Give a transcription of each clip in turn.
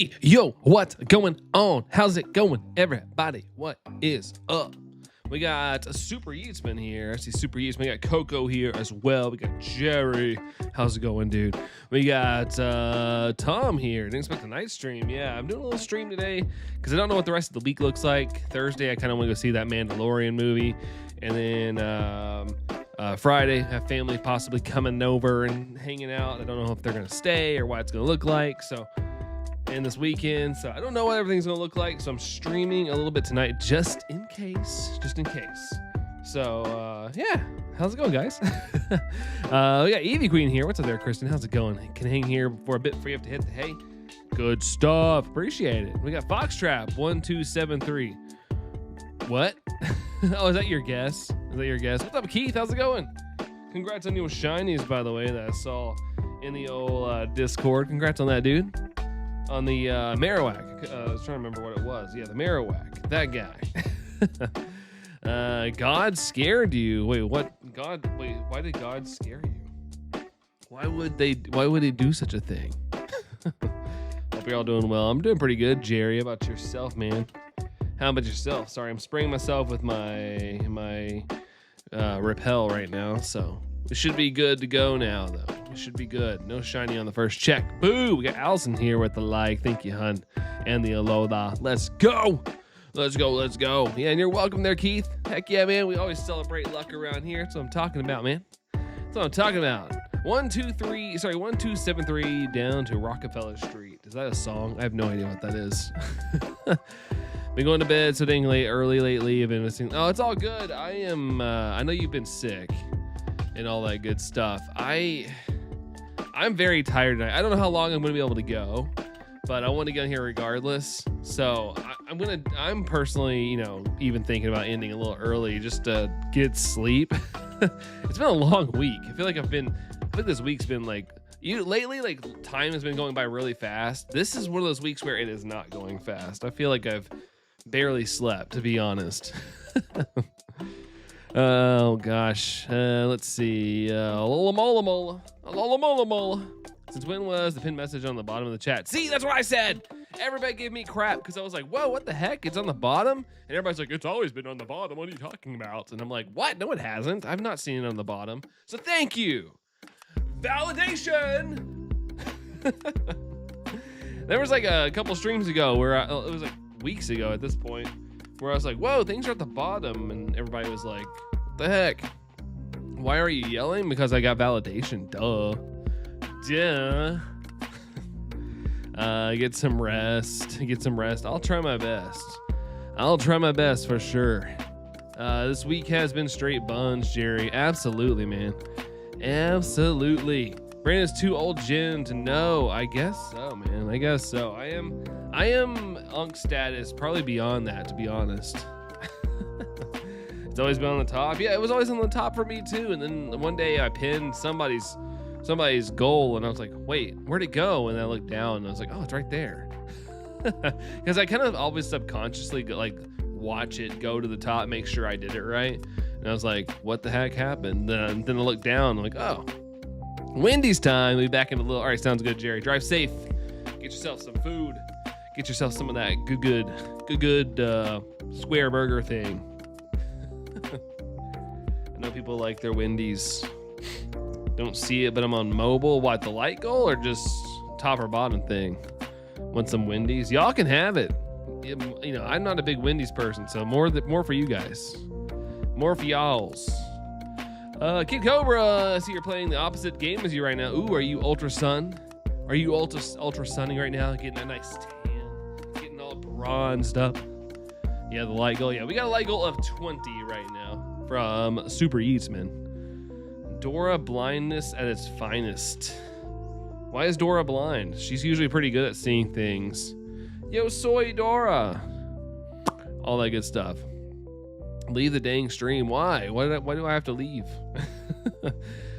Hey, yo, what's going on? How's it going, everybody? What is up? We got a Super Yeatsman here. I see Super Yeatsman. We got Coco here as well. We got Jerry. How's it going, dude? We got Tom here. Didn't expect a night stream. Yeah, I'm doing a little stream today because I don't know what the rest of the week looks like. Thursday, I kind of want to go see that Mandalorian movie. And then Friday, have family possibly coming over and hanging out. I don't know if they're going to stay or what it's going to look like. And this weekend, so I don't know what everything's gonna look like, so I'm streaming a little bit tonight just in case. So yeah, how's it going, guys? We got Evie Queen here. What's up there, Kristen? How's it going? Can hang here for a bit before you have to hit the hay. Good stuff, appreciate it. We got Foxtrap 1273. What? Oh, is that your guess? What's up, Keith? How's it going? Congrats on your shinies, by the way, that I saw in the old Discord. Congrats on that, dude. On the Marowak. I was trying to remember what it was. Yeah, the Marowak. That guy. God scared you. Wait, what? Why did God scare you? Why would he do such a thing? Hope you're all doing well. I'm doing pretty good, Jerry. How about yourself, man? How about yourself? Sorry, I'm spraying myself with my Repel right now, so it should be good to go now, though. It should be good. No shiny on the first check. Boo! We got Allison here with the like. Thank you, hun. And the aloha. Let's go! Let's go. Yeah, and you're welcome there, Keith. Heck yeah, man. We always celebrate luck around here. That's what I'm talking about, man. That's what I'm talking about. 1273 down to Rockefeller Street. Is that a song? I have no idea what that is. Been going to bed so dang early lately. I've been missing. Oh, it's all good. I know you've been sick and all that good stuff. I'm very tired tonight. I don't know how long I'm going to be able to go, but I want to get in here regardless. So I'm personally, even thinking about ending a little early just to get sleep. It's been a long week. I feel like this week's been lately, time has been going by really fast. This is one of those weeks where it is not going fast. I feel like I've barely slept, to be honest. Oh gosh, let's see. Mola. Since when was the pinned message on the bottom of the chat? See, that's what I said. Everybody gave me crap because I was like, whoa, what the heck? It's on the bottom? And everybody's like, it's always been on the bottom. What are you talking about? And I'm like, what? No, it hasn't. I've not seen it on the bottom. So thank you. Validation. There was like a couple streams ago where it was like weeks ago at this point, where I was like, whoa, things are at the bottom. And everybody was like, what the heck? Why are you yelling? Because I got validation. Duh. Get some rest. I'll try my best for sure. This week has been straight buns, Jerry. Absolutely, man. Absolutely. Brandon's too old gin to know. I guess so, man. I am unk status, probably beyond that, to be honest. It's always been on the top. Yeah, it was always on the top for me too. And then one day I pinned somebody's goal, and I was like, wait, where'd it go? And I looked down, and I was like, oh, it's right there. Because I kind of always subconsciously watch it go to the top, make sure I did it right. And I was like, what the heck happened? Then I looked down, I'm like, oh, Wendy's time. We'll be back in a little. All right, sounds good, Jerry. Drive safe. Get yourself some food. Get yourself some of that good square burger thing. I know people like their Wendy's. Don't see it, but I'm on mobile. What, the light goal or just top or bottom thing? Want some Wendy's? Y'all can have it. I'm not a big Wendy's person, so more for you guys. More for y'alls. Kid Cobra, I see you're playing the opposite game as you right now. Ooh, are you ultra sun? Are you ultra sunning right now? Getting a nice tan, getting all bronzed up. Yeah, the light goal. Yeah, we got a light goal of 20 right now from Super Yeatsman. Dora blindness at its finest. Why is Dora blind? She's usually pretty good at seeing things. Yo, soy Dora. All that good stuff. Leave the dang stream. Why? Why do I have to leave?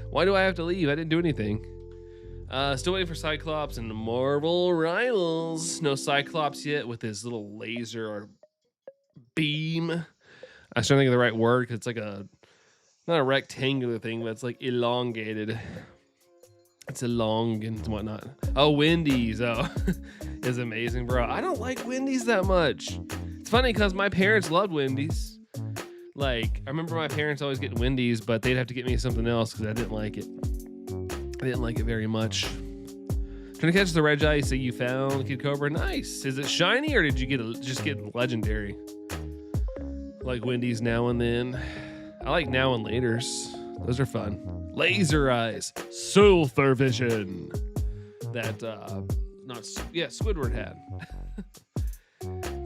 Why do I have to leave? I didn't do anything. Still waiting for Cyclops and Marvel Rivals. No Cyclops yet with his little laser or beam. I was trying to think of the right word because it's like not a rectangular thing, but it's like elongated. It's a long and whatnot. Oh, Wendy's. Oh, is amazing, bro. I don't like Wendy's that much. It's funny because my parents loved Wendy's. Like, I remember my parents always getting Wendy's, but they'd have to get me something else because I didn't like it. I didn't like it very much. Trying to catch the red ice that you found, Kid Cobra. Nice. Is it shiny or did you just get legendary? Like Wendy's now and then. I like now and laters. Those are fun. Laser eyes, sulfur vision. That Squidward had.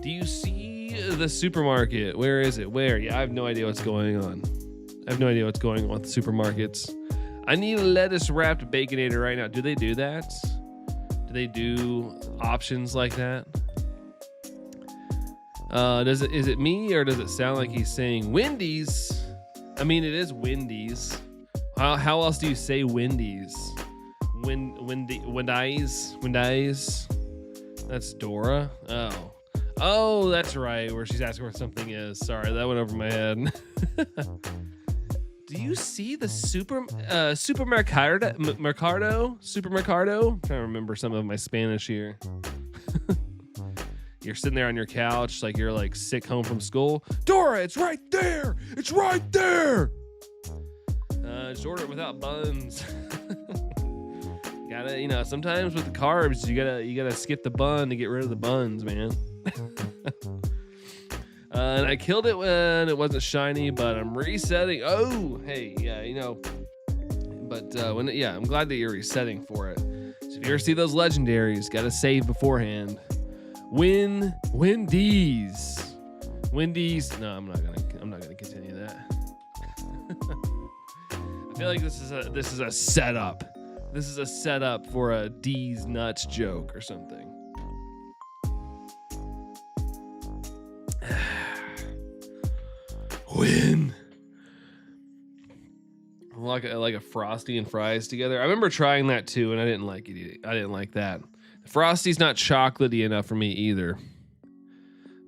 Do you see the supermarket? Where is it? Where? Yeah, I have no idea what's going on. I have no idea what's going on with the supermarkets. I need a lettuce wrapped Baconator right now. Do they do that? Do they do options like that? Is it me or does it sound like he's saying Wendy's? I mean, it is Wendy's. How else do you say Wendy's? Wendy's? That's Dora? Oh, that's right, where she's asking where something is. Sorry, that went over my head. Do you see the supermercado? I'm trying to remember some of my Spanish here. You're sitting there on your couch like you're like sick home from school. Dora, it's right there. It's right there. Just order it without buns. Gotta, sometimes with the carbs, you gotta skip the bun to get rid of the buns, man. And I killed it when it wasn't shiny, but I'm resetting. Oh, hey, yeah, But I'm glad that you're resetting for it. So if you ever see those legendaries, gotta save beforehand. Wendy's. No, I'm not gonna continue that. I feel like this is a setup. This is a setup for a D's nuts joke or something. Win. Like a Frosty and fries together. I remember trying that too, and I didn't like it. I didn't like that. Frosty's not chocolatey enough for me either.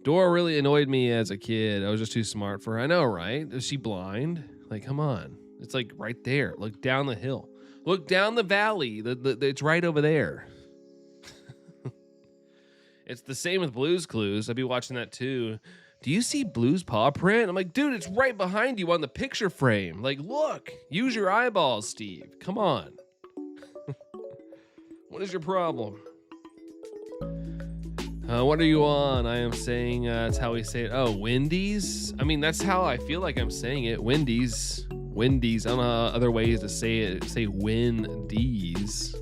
Dora really annoyed me as a kid. I was just too smart for her. I know, right? Is she blind? Like, come on. It's like right there. Look down the hill. Look down the valley. It's right over there. It's the same with Blue's Clues. I'd be watching that too. Do you see Blue's paw print? I'm like, dude, it's right behind you on the picture frame. Like, look. Use your eyeballs, Steve. Come on. What is your problem? What are you on? I am saying that's how we say it. Oh, Wendy's? I mean, that's how I feel like I'm saying it. Wendy's. I don't know other ways to say it. Say Wendy's.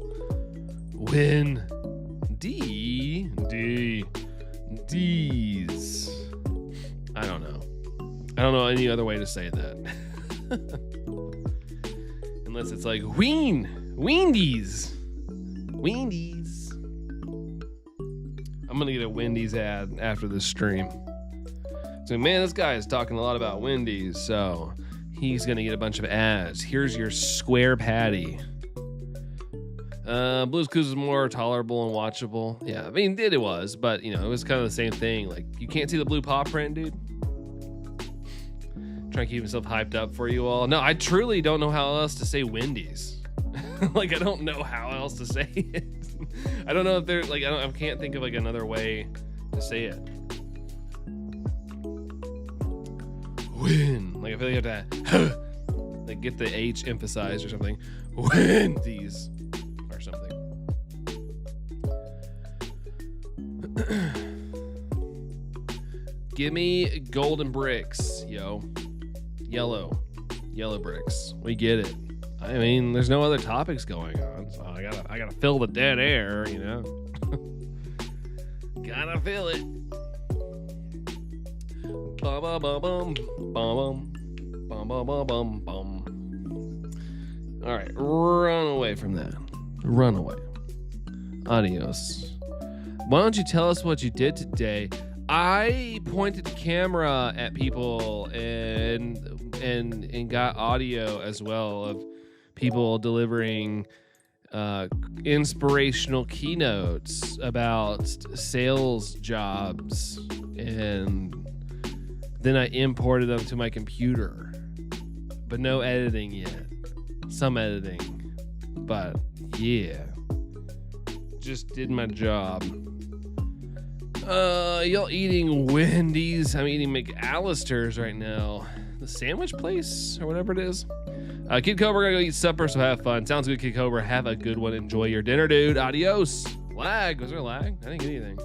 D's. I don't know. I don't know any other way to say that. Unless it's like Wendy's. I'm gonna get a Wendy's ad after this stream. So, man, this guy is talking a lot about Wendy's, so he's gonna get a bunch of ads. Here's your square patty. Blue's Clues is more tolerable and watchable. Yeah, I mean, it was, but it was kind of the same thing. Like, you can't see the blue paw print, dude. Trying to keep himself hyped up for you all. No, I truly don't know how else to say Wendy's. Like, I don't know how else to say it. I don't know if there's like I can't think of like another way to say it. Win. Like, I feel like you have to like get the H emphasized or something. Wendy's or something. Give me golden bricks, yo. Yellow bricks. We get it. I mean, there's no other topics going on, so I gotta fill the dead air, Gotta fill it. Bum bum bum bum bum bum bum bum bum bum. All right, run away from that. Run away. Adios. Why don't you tell us what you did today? I pointed the camera at people and got audio as well of people delivering inspirational keynotes about sales jobs, and then I imported them to my computer, but no editing yet. Some editing, but Yeah. Just did my job. Y'all eating Wendy's? I'm eating McAllister's right now. The sandwich place or whatever it is. Kid Cobra, gotta go eat supper, so have fun. Sounds good, Kid Cobra. Have a good one. Enjoy your dinner, dude. Adios. Lag. Was there lag? I didn't get anything.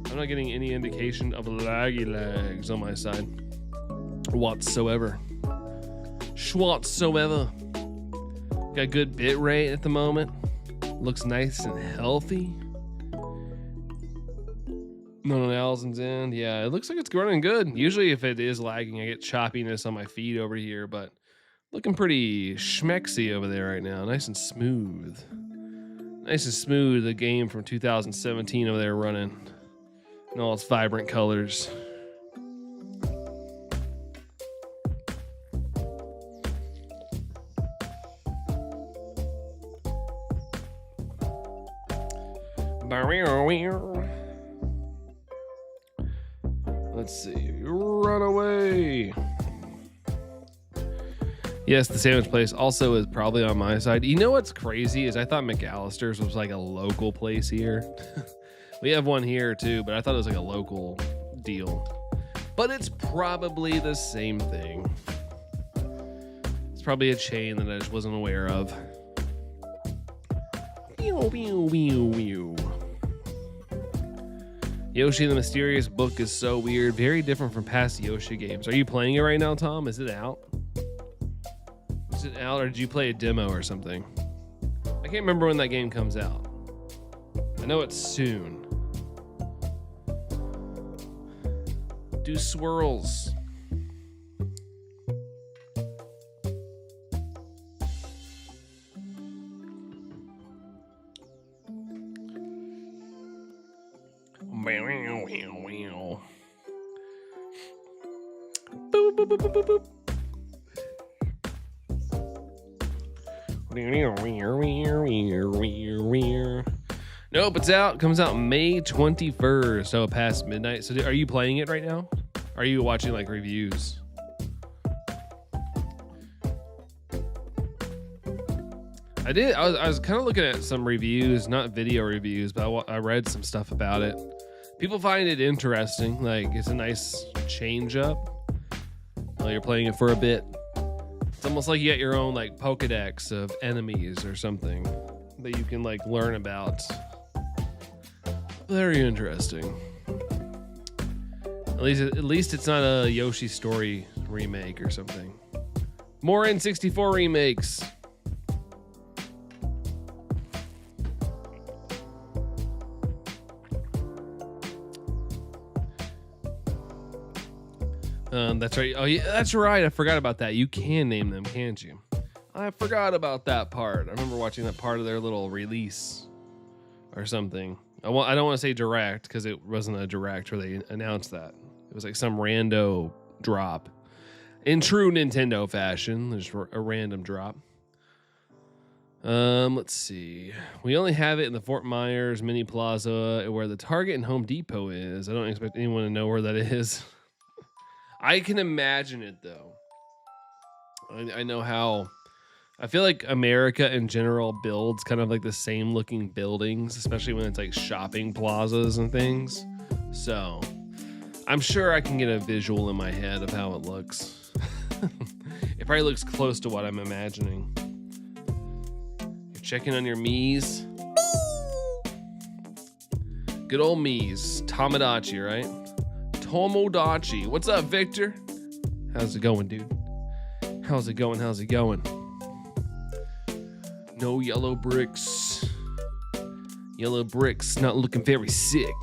I'm not getting any indication of laggy lags on my side whatsoever. Schwatsoever. Got good bit rate at the moment. Looks nice and healthy. None on Allison's end. Yeah, it looks like it's running good. Usually if it is lagging, I get choppiness on my feed over here, but looking pretty schmexy over there right now. Nice and smooth. Nice and smooth, the game from 2017 over there running in all its vibrant colors. Let's see. Run away. Yes, the sandwich place also is probably on my side. You know what's crazy is I thought McAllister's was like a local place here. We have one here too, but I thought it was like a local deal. But it's probably the same thing. It's probably a chain that I just wasn't aware of. Yoshi and the Mysterious Book is so weird. Very different from past Yoshi games. Are you playing it right now, Tom? Is it out? Is it out, or did you play a demo or something? I can't remember when that game comes out. I know it's soon. Do swirls. Boop, boop, boop, boop, boop, boop. Nope, it's out. Comes out May 21st. So past midnight. So are you playing it right now? Are you watching like reviews? I did. I was kind of looking at some reviews, not video reviews, but I read some stuff about it. People find it interesting. Like it's a nice change up. While you're playing it for a bit. It's almost like you get your own like Pokedex of enemies or something that you can like learn about. Very interesting. At least it's not a Yoshi Story remake or something. More N64 remakes. That's right. Oh yeah, that's right. I forgot about that. You can name them, can't you? I forgot about that part. I remember watching that part of their little release or something. I don't want to say direct because it wasn't a direct where they announced that. It was like some rando drop. In true Nintendo fashion, there's a random drop. Let's see. We only have it in the Fort Myers Mini Plaza where the Target and Home Depot is. I don't expect anyone to know where that is. I can imagine it though. I know how. I feel like America in general builds kind of like the same looking buildings, especially when it's like shopping plazas and things. So I'm sure I can get a visual in my head of how it looks. It probably looks close to what I'm imagining. You're checking on your Miis. Good old Miis. Tomodachi, right? Tomodachi. What's up, Victor? How's it going, dude? How's it going? How's it going? No yellow bricks. Yellow bricks not looking very sick.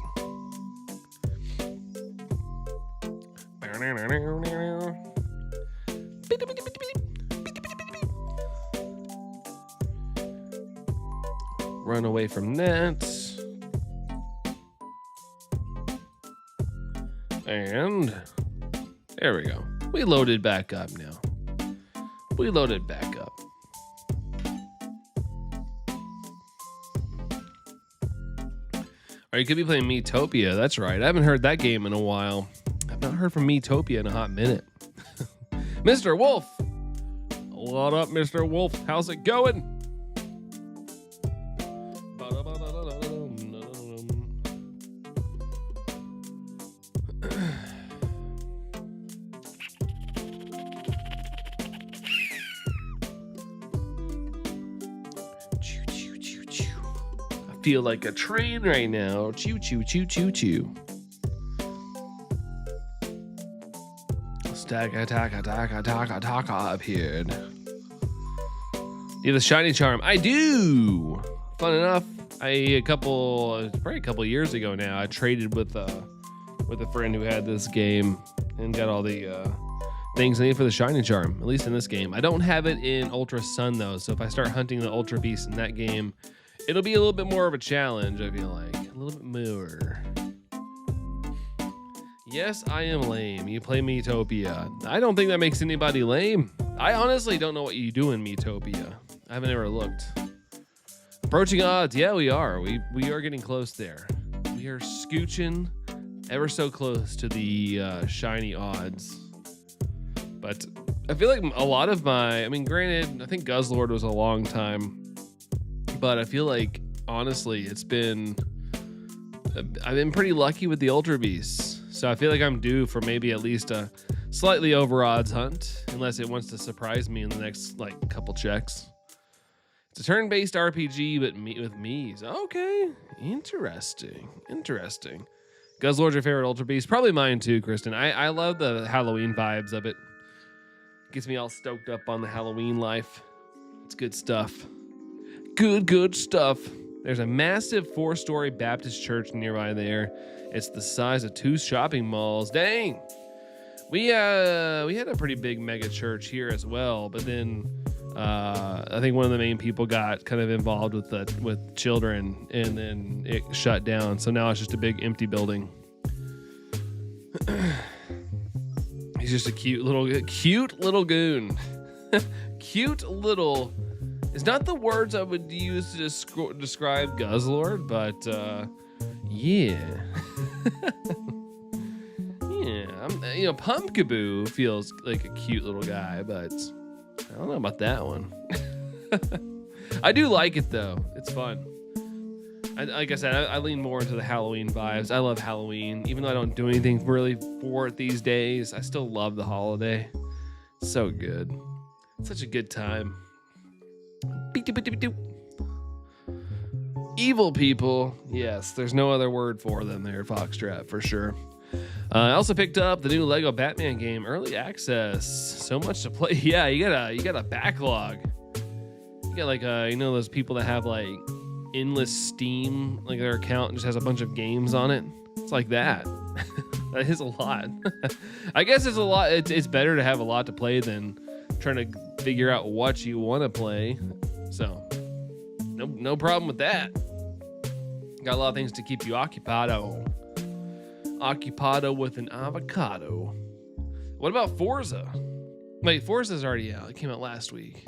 Run away from that. And there we go. We loaded back up now. We loaded back up. Or you could be playing Miitopia. That's right. I haven't heard that game in a while. I've not heard from Miitopia in a hot minute. Mr. Wolf. What up, Mr. Wolf? How's it going? feel like a train right now. Choo, choo, choo, choo, choo. Stakataka appeared. You have the shiny charm. I do. Fun enough. Probably a couple years ago now, I traded with a friend who had this game and got all the things I need for the shiny charm, at least in this game. I don't have it in Ultra Sun though, so if I start hunting the Ultra Beast in that game, it'll be a little bit more of a challenge, I feel like. A little bit more. Yes, I am lame. You play Miitopia. I don't think that makes anybody lame. I honestly don't know what you do in Miitopia. I haven't ever looked. Approaching odds. Yeah, we are. We are getting close there. We are scooching ever so close to the shiny odds. But I feel like a lot of granted, I think Guzzlord was a long time, but I feel like, honestly, I've been pretty lucky with the Ultra Beasts. So I feel like I'm due for maybe at least a slightly over odds hunt, unless it wants to surprise me in the next couple checks. It's a turn-based RPG, but with Miis. Okay, interesting. Guzzlord's your favorite Ultra Beast? Probably mine too, Kristen. I love the Halloween vibes of it. Gets me all stoked up on the Halloween life. It's good stuff. Good stuff. There's a massive 4-story Baptist church nearby there. It's the size of 2 shopping malls. Dang. We had a pretty big mega church here as well, but then I think one of the main people got kind of involved with children, and then it shut down. So now it's just a big empty building. He's just a cute little goon. Cute little is not the words I would use to describe Guzzlord, but yeah. Yeah, Pumpkaboo feels like a cute little guy, but I don't know about that one. I do like it though. It's fun. Like I said, I lean more into the Halloween vibes. I love Halloween. Even though I don't do anything really for it these days, I still love the holiday. It's so good. It's such a good time. Evil people. Yes, there's no other word for them there, Foxtrot, for sure. I also picked up the new Lego Batman game, early access. So much to play. Yeah, you got a backlog. You got those people that have endless Steam, their account just has a bunch of games on it. It's like that. That is a lot. I guess it's a lot. It's better to have a lot to play than trying to figure out what you want to play. So no problem with that. Got a lot of things to keep you occupado. Occupado with an avocado. What about Forza? Wait, Forza's already out. It came out last week.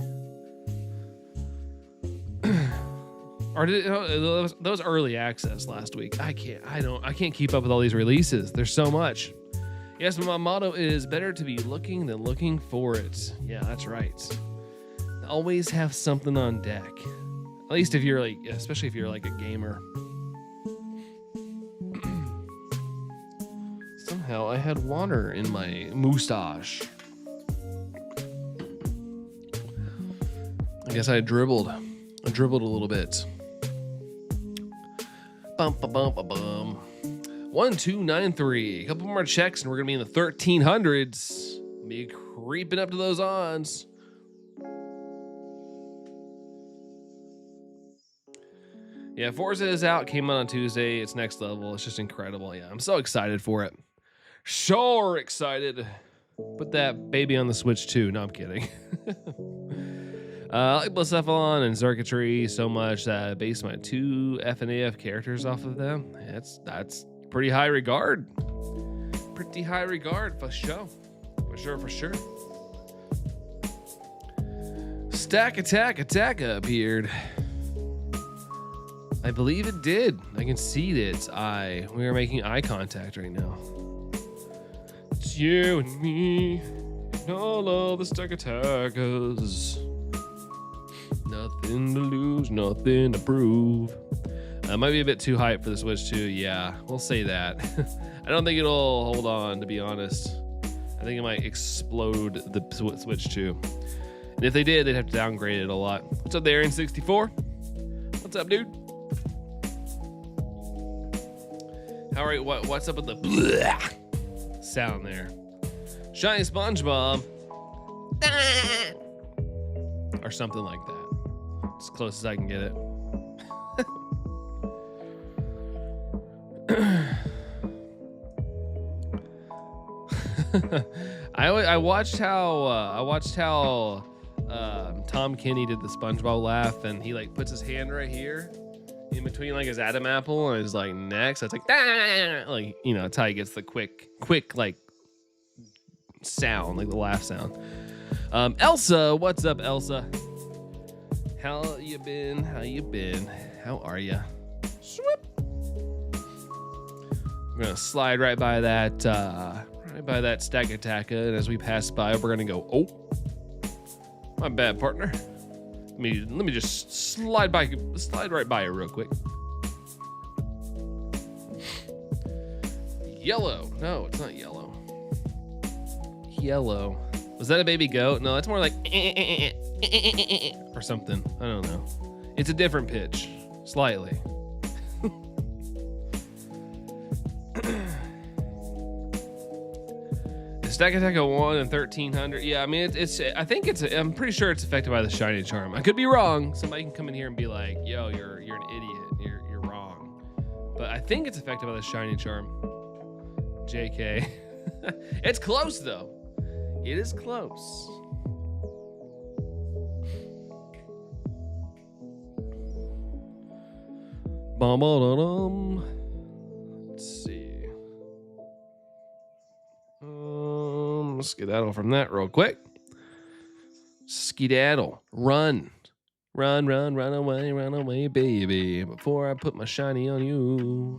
Or those early access last week. I can't keep up with all these releases. There's so much. Yes, but my motto is better to be looking than looking for it. Yeah, that's right. Always have something on deck. At least if you're especially if you're a gamer. Somehow I had water in my mustache. I guess I dribbled. I dribbled a little bit. Bum, bum, bum, bum, bum. 1293. A couple more checks and we're gonna be in the 1300s. Be creeping up to those odds. Yeah, Forza is out. Came out on Tuesday. It's next level. It's just incredible. Yeah, I'm so excited for it. Sure excited. Put that baby on the Switch too. No, I'm kidding. I like Blacephalon and Circuitry so much that I based my 2 FNAF characters off of them. That's pretty high regard. Pretty high regard for sure. For sure. Stakataka appeared. I believe it did. I can see its eye. We are making eye contact right now. It's you and me and all of the Stakatakas. Nothing to lose, nothing to prove. Might be a bit too hype for the Switch 2. Yeah, we'll say that. I don't think it'll hold on, to be honest. I think it might explode the Switch 2. And if they did, they'd have to downgrade it a lot. What's up there, N64? What's up, dude? How are you? What's up with the bleh sound there? Shiny SpongeBob. Or something like that. As close as I can get it. I watched how Tom Kenny did the SpongeBob laugh, and he like puts his hand right here in between like his Adam apple and his like neck. So it's like like, you know, that's how he gets the quick like sound, like the laugh sound. Elsa, what's up, Elsa? How you been? How you been? How are you? Swoop. We're gonna slide right by that Stakataka, and as we pass by, we're gonna go. Oh, my bad, partner. Let me just slide right by it real quick. Yellow. No, it's not yellow. Yellow. Was that a baby goat? No, it's more like or something. I don't know. It's a different pitch, slightly. Stakataka 1 and 1300. Yeah, I mean I'm pretty sure it's affected by the shiny charm. I could be wrong. Somebody can come in here and be like, "Yo, you're an idiot. You're wrong." But I think it's affected by the shiny charm. JK. It's close though. It is close. Let's see. Skedaddle from that real quick. Skedaddle. Run, away, baby, before I put my shiny on you.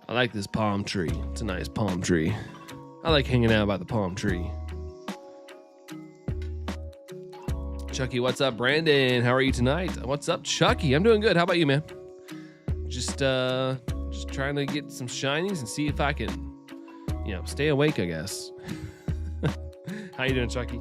I like this palm tree. It's a nice palm tree. I like hanging out by the palm tree. Chucky, what's up? Brandon, how are you tonight? What's up, Chucky? I'm doing good. How about you, man? Just trying to get some shinies and see if I can, stay awake, I guess. How you doing, Chucky?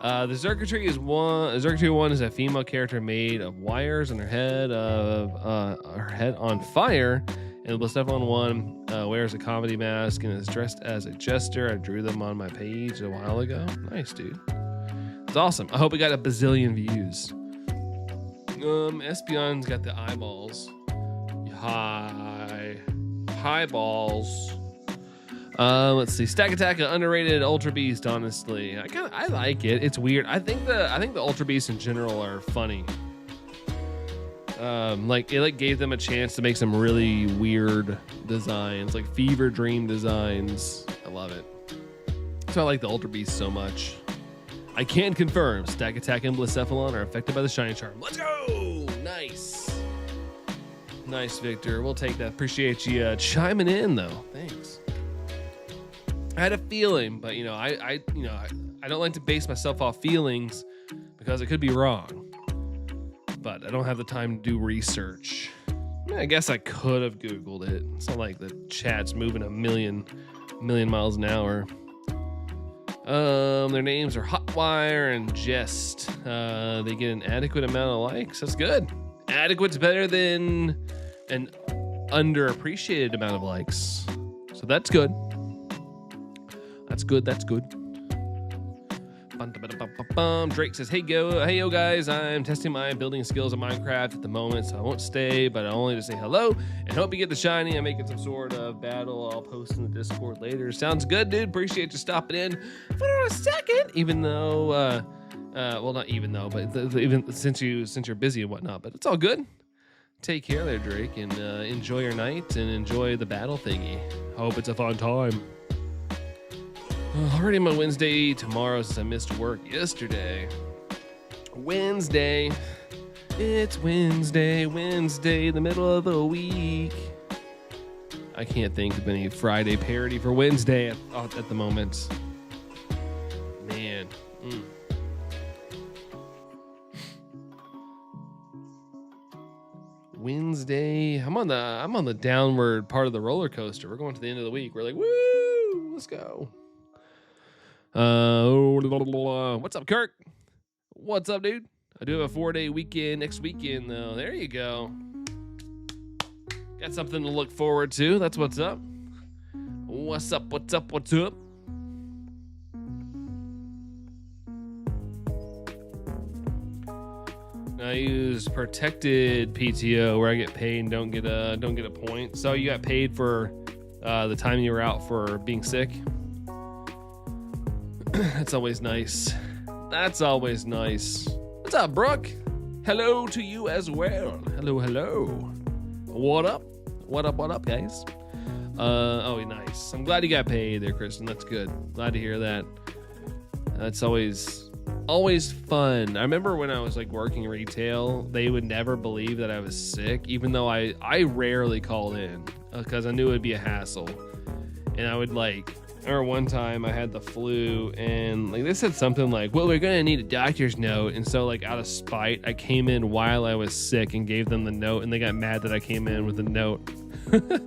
The Xurkitree is one. Xurkitree 1 is a female character made of wires and her head on fire. And the Blisseful 1 wears a comedy mask and is dressed as a jester. I drew them on my page a while ago. Nice, dude. It's awesome. I hope it got a bazillion views. Espion's got the eyeballs. High balls. Let's see. Stakataka, underrated Ultra Beast. Honestly, I like it. It's weird. I think the Ultra Beasts in general are funny. It gave them a chance to make some really weird designs, like fever dream designs. I love it. So I like the Ultra Beast so much. I can confirm Stakataka and Blacephalon are affected by the shiny charm. Let's go! Nice, Victor. We'll take that. Appreciate you chiming in, though. Thanks. I had a feeling, but I don't like to base myself off feelings because it could be wrong. But I don't have the time to do research. I guess I could have Googled it. It's not like the chat's moving a million miles an hour. Their names are Hotwire and Jest. They get an adequate amount of likes. That's good. Adequate's better than an underappreciated amount of likes. So that's good. That's good. Drake says, hey yo guys, I'm testing my building skills in Minecraft at the moment, so I won't stay, but I only to say hello and hope you get the shiny. I'm making some sort of battle. I'll post in the Discord later. Sounds good, dude. Appreciate you stopping in for a second, even though not even though, but even since you're busy and whatnot, but it's all good. Take care there, Drake, and enjoy your night and enjoy the battle thingy. Hope it's a fun time. Already my Wednesday tomorrow since I missed work yesterday. Wednesday. It's Wednesday, the middle of the week. I can't think of any Friday parody for Wednesday at the moment. Man. Wednesday. I'm on the downward part of the roller coaster. We're going to the end of the week. We're like, woo, let's go. What's up, Kirk? What's up, dude? I do have a 4-day weekend next weekend, though. There you go. Got something to look forward to. That's what's up. What's up? What's up? What's up? I use protected PTO where I get paid and don't get a point. So you got paid for the time you were out for being sick. That's always nice. That's always nice. What's up, Brooke? Hello to you as well. Hello, hello. What up? What up, guys? Oh, nice. I'm glad you got paid there, Kristen. That's good. Glad to hear that. That's always fun. I remember when I was like working retail, they would never believe that I was sick, even though I rarely called in because I knew it'd be a hassle. And I would or one time I had the flu and they said something like, well, we're going to need a doctor's note. And so out of spite, I came in while I was sick and gave them the note, and they got mad that I came in with the note. I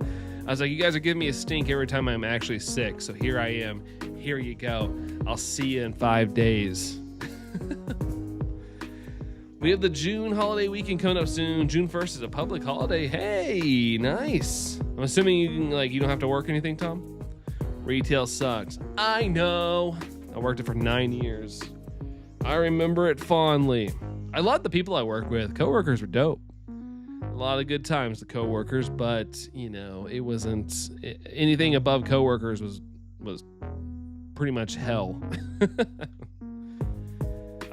was like, you guys are giving me a stink every time I'm actually sick. So here I am. Here you go. I'll see you in 5 days. We have the June holiday weekend coming up soon. June 1st is a public holiday. Hey, nice. I'm assuming you don't have to work anything, Tom? Retail sucks. I know. I worked it for 9 years. I remember it fondly. I loved the people I worked with. Coworkers were dope. A lot of good times, the coworkers, but it wasn't anything above coworkers was pretty much hell.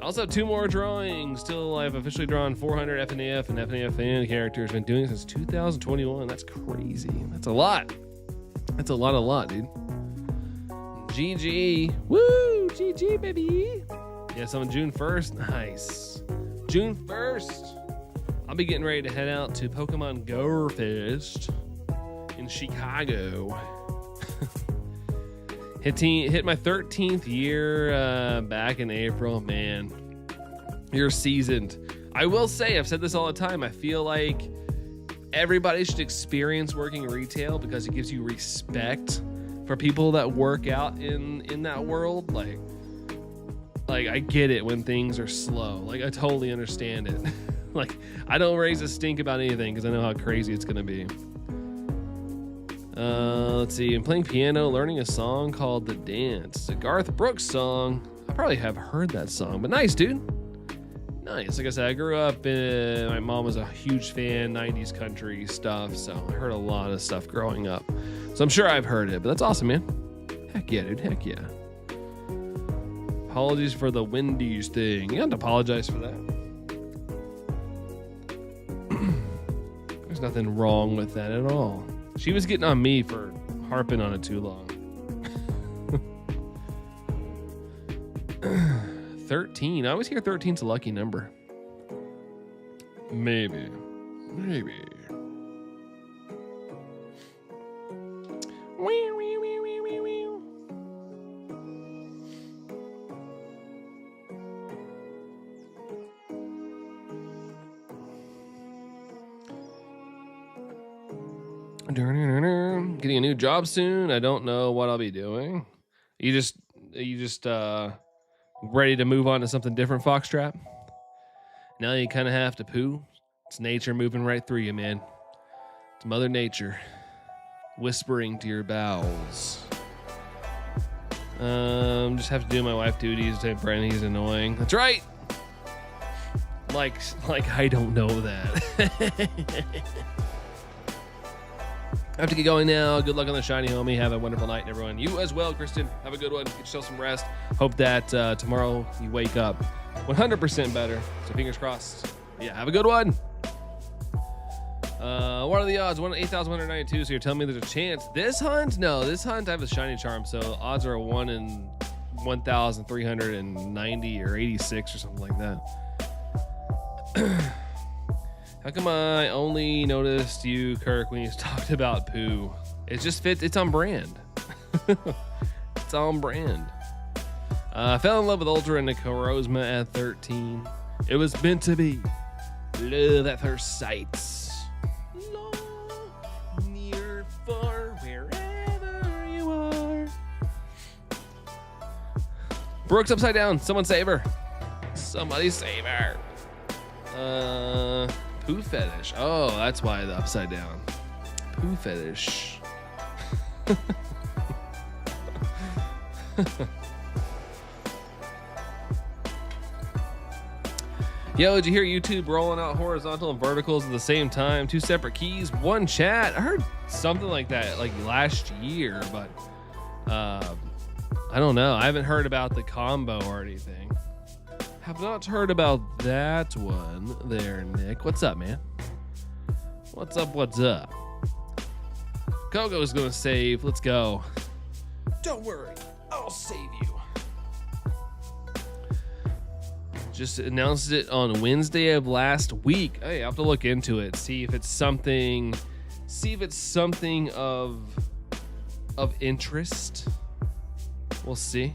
I also have 2 more drawings. Still, I've officially drawn 400 FNAF and FNAF fan characters. Been doing it since 2021. That's crazy. That's a lot. That's a lot, dude. GG. Woo! GG, baby. Yeah, so on June 1st. Nice. June 1st. I'll be getting ready to head out to Pokemon Go Fest in Chicago. Hit my 13th year back in April. Man, you're seasoned. I will say, I've said this all the time, I feel like everybody should experience working retail because it gives you respect for people that work out in that world. Like I get it when things are slow. I totally understand it. I don't raise a stink about anything because I know how crazy it's gonna be. Let's see. I'm playing piano, learning a song called The Dance. It's a Garth Brooks song. I probably have heard that song, but nice, dude. Nice. Like I said, I grew up my mom was a huge fan, 90s country stuff, so I heard a lot of stuff growing up. So I'm sure I've heard it, but that's awesome, man. Heck yeah, dude. Heck yeah. Apologies for the Wendy's thing. You don't have to apologize for that. There's nothing wrong with that at all. She was getting on me for harping on it too long. 13. I always hear 13's a lucky number. Maybe. Getting a new job soon. I don't know what I'll be doing. You just ready to move on to something different, Foxtrap? Now you kind of have to poo. It's nature moving right through you, man. It's Mother Nature whispering to your bowels. Just have to do my wife duties. Say Brandon, he's annoying. That's right. Like I don't know that. I have to get going now. Good luck on the shiny, homie. Have a wonderful night, everyone. You as well, Kristen. Have a good one. Get yourself some rest. Hope that tomorrow you wake up 100% better. So fingers crossed. Yeah, have a good one. What are the odds? 1 in 8,192. So you're telling me there's a chance. This hunt? No, this hunt I have a shiny charm. So odds are 1 in 1,390 or 86 or something like that. How come I only noticed you, Kirk, when you talked about poo? It just fits. It's on brand. It's on brand. I fell in love with Ultra and Nicorosma at 13. It was meant to be. Love at first sight. Long, near, far, wherever you are. Brooke's upside down. Someone save her. Somebody save her. Poo fetish. Oh, that's why the upside down. poo fetish. Yo, did you hear YouTube rolling out horizontal and verticals at the same time? 2 separate keys, 1 chat. I heard something like that like last year, but I don't know. I haven't heard about the combo or anything. Have not heard about that one there, Nick. What's up, man? What's up? What's up? Coco's gonna save. Let's go. Don't worry, I'll save you. Just announced it on Wednesday of last week. Hey, I have to look into it, see if it's something of interest. We'll see.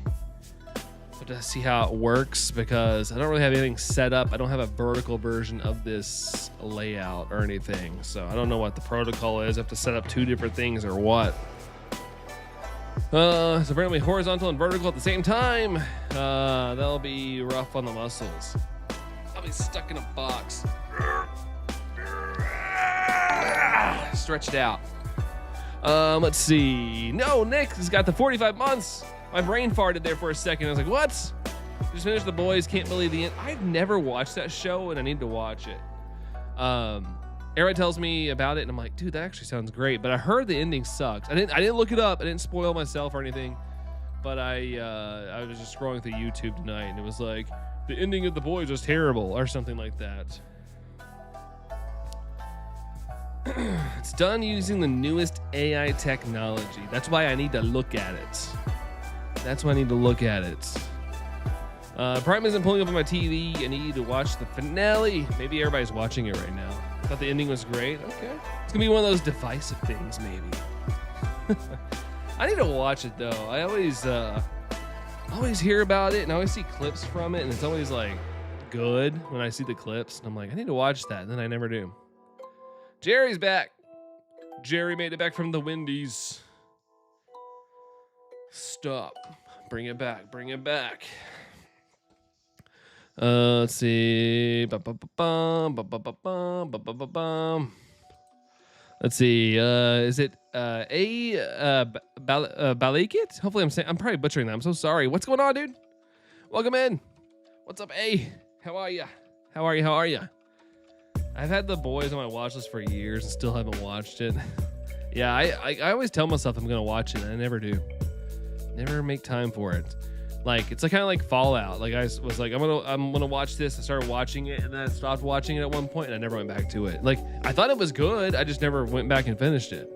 But to see how it works, because I don't really have anything set up. I don't have a vertical version of this layout or anything, so I don't know what the protocol is. I have to set up 2 different things or what. So apparently horizontal and vertical at the same time. That'll be rough on the muscles. I'll be stuck in a box. Stretched out. Let's see. No, Nick has got the 45 months. My brain farted there for a second. I was like, what? Just finished The Boys. Can't believe the end. I've never watched that show, and I need to watch it. Everybody tells me about it, and I'm like, dude, that actually sounds great. But I heard the ending sucks. I didn't look it up. I didn't spoil myself or anything. But I was just scrolling through YouTube tonight, and it was like, the ending of The Boys was terrible, or something like that. It's done using the newest AI technology. That's why I need to look at it. Prime isn't pulling up on my TV. I need to watch the finale. Maybe everybody's watching it right now. Thought the ending was great. Okay. It's gonna be one of those divisive things, maybe. I need to watch it though. I always hear about it and I always see clips from it, and it's always like good when I see the clips. And I'm like, I need to watch that, and then I never do. Jerry's back. Jerry made it back from the Wendy's. Stop. Bring it back. Let's see. Let's see. Is it Balikit? Hopefully I'm probably butchering that. I'm so sorry. What's going on, dude? Welcome in. What's up, A? How are you? I've had The Boys on my watch list for years and still haven't watched it. Yeah, I always tell myself I'm gonna watch it, and I never do. Never make time for it. Like, it's kind of like Fallout. Like, I was like, I'm gonna watch this. I started watching it, and then I stopped watching it at one point, and I never went back to it. Like, I thought it was good. I just never went back and finished it.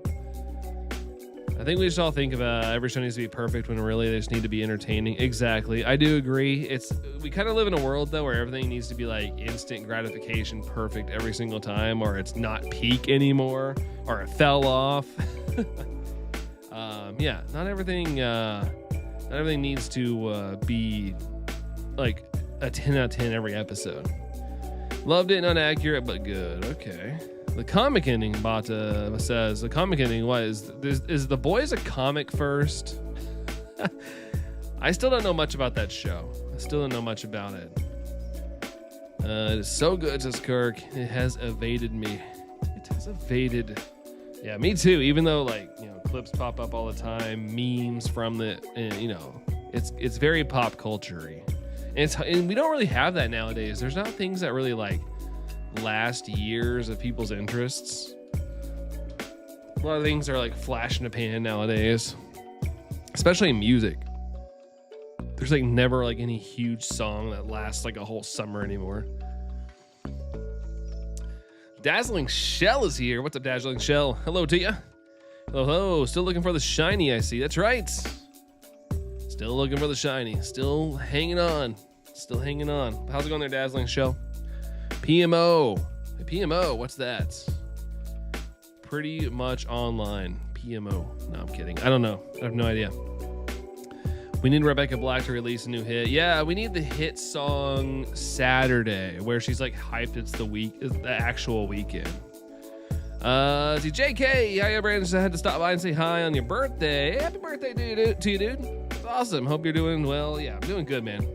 I think we just all think of every show needs to be perfect when really they just need to be entertaining. Exactly. I do agree. We kind of live in a world, though, where everything needs to be like instant gratification, perfect every single time, or it's not peak anymore, or it fell off. Yeah, not everything needs to be like a 10 out of 10 every episode. Loved it, not accurate, but good. Okay. The comic ending, Bata says. The comic ending, what is The Boys a comic first? I still don't know much about that show. I still don't know much about it. It is so good, says Kirk. It has evaded me. It has evaded. Yeah, me too. Even though, like, you know, clips pop up all the time, memes from the, you know, it's very pop culture-y. And we don't really have that nowadays. There's not things that really like last years of people's interests. A lot of things are like flash in the pan nowadays, especially in music. There's like never like any huge song that lasts like a whole summer anymore. Dazzling Shell is here. What's up, Dazzling Shell? Hello to you. Hello. Still looking for the shiny, I see. That's right. Still looking for the shiny. Still hanging on. How's it going there, Dazzling Shell? PMO. Hey, PMO, what's that? Pretty much online. PMO. No, I'm kidding. I don't know. I have no idea. We need Rebecca Black to release a new hit. Yeah, we need the hit song Saturday, where she's like hyped. It's the actual weekend. See, JK, hi, Brandon. I had to stop by and say hi on your birthday. Happy birthday to you, dude. It's awesome. Hope you're doing well. Yeah, I'm doing good, man.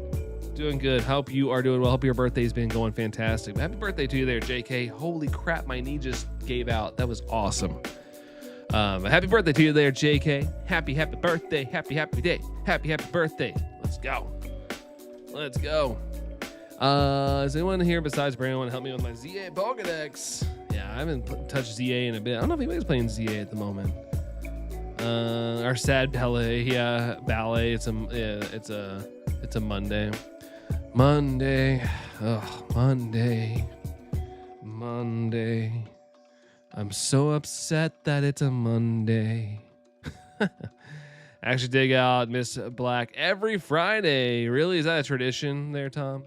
Doing good. Hope you are doing well. Hope your birthday's been going fantastic. Happy birthday to you there, JK. Holy crap, my knee just gave out. That was awesome. Happy birthday to you there, JK. Happy birthday. Happy day. Happy birthday. Let's go. Let's go. Is anyone here besides Brandon want to help me with my ZA Pokedex? Yeah, I haven't touched ZA in a bit. I don't know if anybody's playing ZA at the moment. Our sad ballet, it's a Monday. Monday. I'm so upset that it's a Monday. I actually dig out Miss Black every Friday. Really? Is that a tradition there, Tom?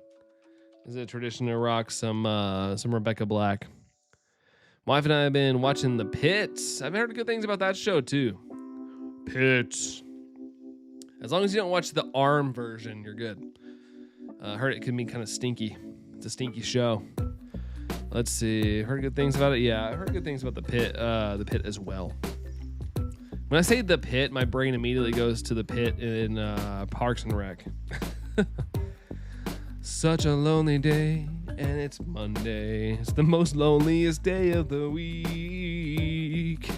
Is it a tradition to rock some Rebecca Black? My wife and I have been watching The Pits. I've heard good things about that show too. Pits. As long as you don't watch the ARM version, you're good. Heard it can be kind of stinky. It's a stinky show. Let's see. Heard good things about it. Yeah, I heard good things about The Pit as well. When I say The Pit, my brain immediately goes to The Pit in Parks and Rec. Such a lonely day, and it's Monday. It's the most loneliest day of the week.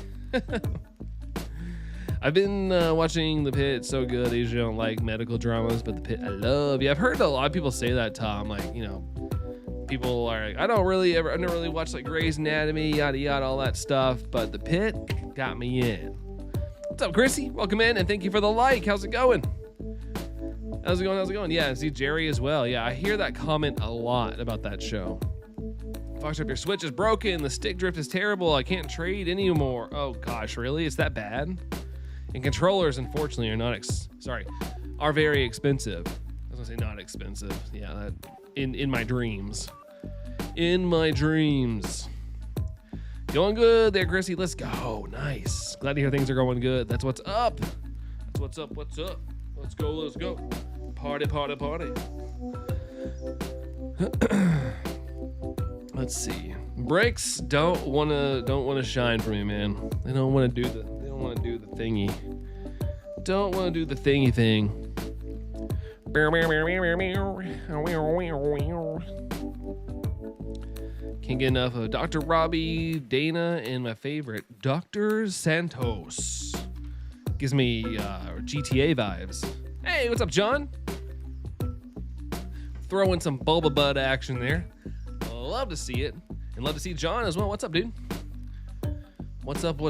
I've been watching The Pit. It's so good. I usually don't like medical dramas, but The Pit I love. Yeah, I've heard a lot of people say that, Tom. Like, you know, people are like, I never really watch like Grey's Anatomy, yada yada, all that stuff. But The Pit got me in. What's up, Chrissy? Welcome in, and thank you for the like. How's it going? How's it going? Yeah, and see Jerry as well. Yeah, I hear that comment a lot about that show. Fox up, your Switch is broken. The stick drift is terrible. I can't trade anymore. Oh gosh, really? It's that bad? And controllers, unfortunately, are very expensive. I was gonna say not expensive. Yeah, that in my dreams. In my dreams. Going good there, Chrissy. Let's go. Nice. Glad to hear things are going good. That's what's up. What's up? Let's go. Party. Let's see. Brakes don't wanna shine for me, man. They don't want to do the thingy. Don't want to do the thingy thing. Can't get enough of Dr. Robbie, Dana, and my favorite, Dr. Santos. Gives me GTA vibes. Hey, what's up, John? Throwing some Bulba Bud action there. Love to see it. And love to see John as well. What's up, dude? What's up?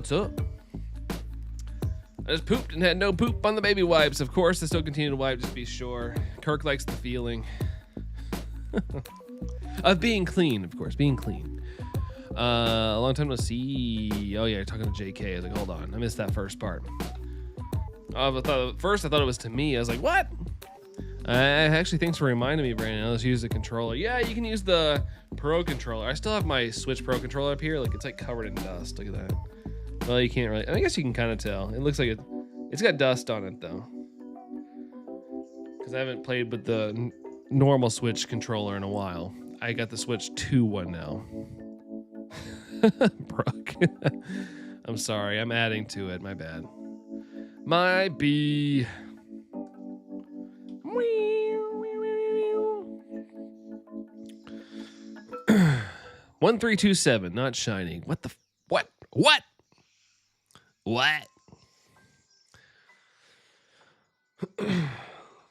I just pooped and had no poop on the baby wipes. Of course, I still continue to wipe, just be sure. Kirk likes the feeling. Of being clean, of course. Being clean. A long time no see. Oh, yeah, you're talking to JK. I was like, hold on. I missed that first part. I thought it was to me. I was like, what? Actually, thanks for reminding me, Brandon. Let's use the controller. Yeah, you can use the Pro controller. I still have my Switch Pro controller up here. Like, it's like covered in dust. Look at that. Well, you can't really. I guess you can kind of tell. It looks like it's got dust on it, though. Because I haven't played with the normal Switch controller in a while. I got the Switch 2 one now. Brooke. I'm sorry. I'm adding to it. My bad. My B. 1327, not shining. What the? What?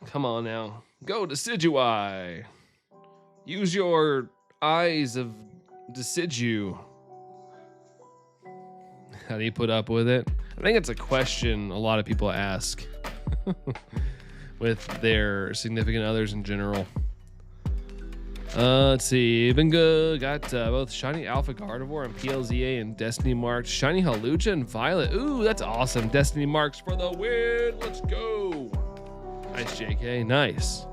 Come on now. Go Decidui. Use your eyes of Decidu. How do you put up with it? I think it's a question a lot of people ask with their significant others in general. Let's see. Been good. Got both Shiny Alpha Gardevoir and PLZA and Destiny Marked. Shiny Halucha and Violet. Ooh, that's awesome. Destiny Marks for the win. Let's go. Nice, JK. Nice.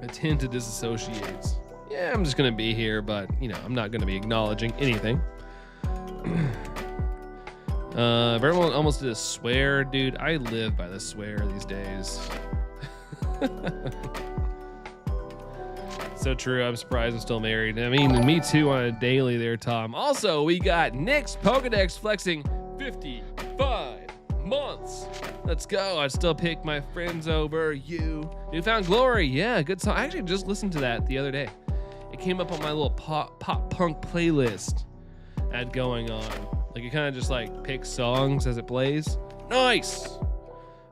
I tend to disassociate. Yeah, I'm just going to be here, but, you know, I'm not going to be acknowledging anything. Everyone almost did a swear. Dude, I live by the swear these days. So true. I'm surprised I'm still married. I mean, me too on a daily there, Tom. Also, we got Nick's Pokedex flexing 55 months. Let's go. I'd still pick my friends over you. Newfound Glory. Yeah, good song. I actually just listened to that the other day. it came up on my little pop punk playlist I had going on. Like it kind of just like picks songs as it plays. Nice.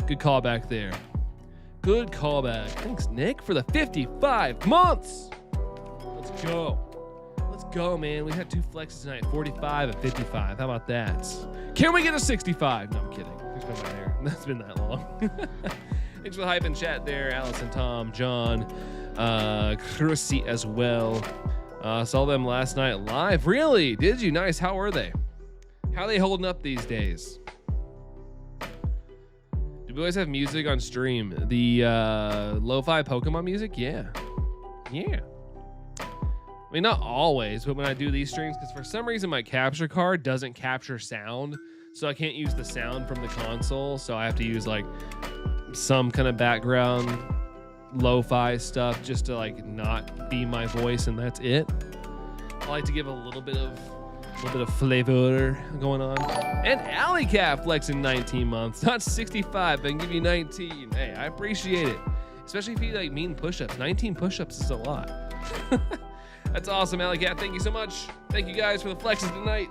Good callback there. Good callback. Thanks, Nick, for the 55 months. Let's go. Let's go, man. We had 2 flexes tonight, 45 and 55. How about that? Can we get a 65? No, I'm kidding. Who's been there? That's been that long. Thanks for the hype in chat there, Allison, Tom, John, Chrissy as well. Saw them last night live. Really? Did you? Nice. How were they? How are they holding up these days? Do we always have music on stream? The lo-fi Pokemon music? Yeah. Yeah. I mean, not always, but when I do these streams, because for some reason my capture card doesn't capture sound, so I can't use the sound from the console, so I have to use like some kind of background lo-fi stuff just to like not be my voice, and that's it. I like to give a little bit of flavor going on. And Alley Cat flexing 19 months, not 65, but I can give you 19. Hey, I appreciate it, especially if you like mean push-ups. 19 push-ups is a lot. That's awesome, Alley Cat. Thank you so much. Thank you guys for the flexes tonight.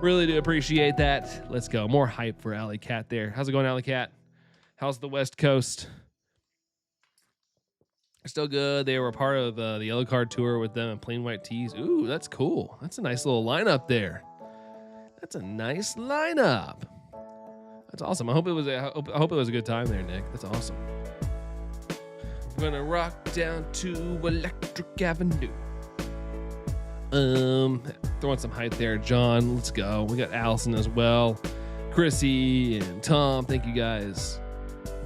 Really do appreciate that. Let's go. More hype for Alley Cat there. How's it going, Alley Cat? How's the West Coast? Still good. They were part of the Yellow Card tour with them and Plain White Tees. Ooh, that's cool. That's a nice little lineup there. That's a nice lineup. That's awesome. I hope it was a good time there, Nick. That's awesome. We're gonna rock down to Electric Avenue. Throwing some hype there, John. Let's go. We got Allison as well, Chrissy and Tom. Thank you guys.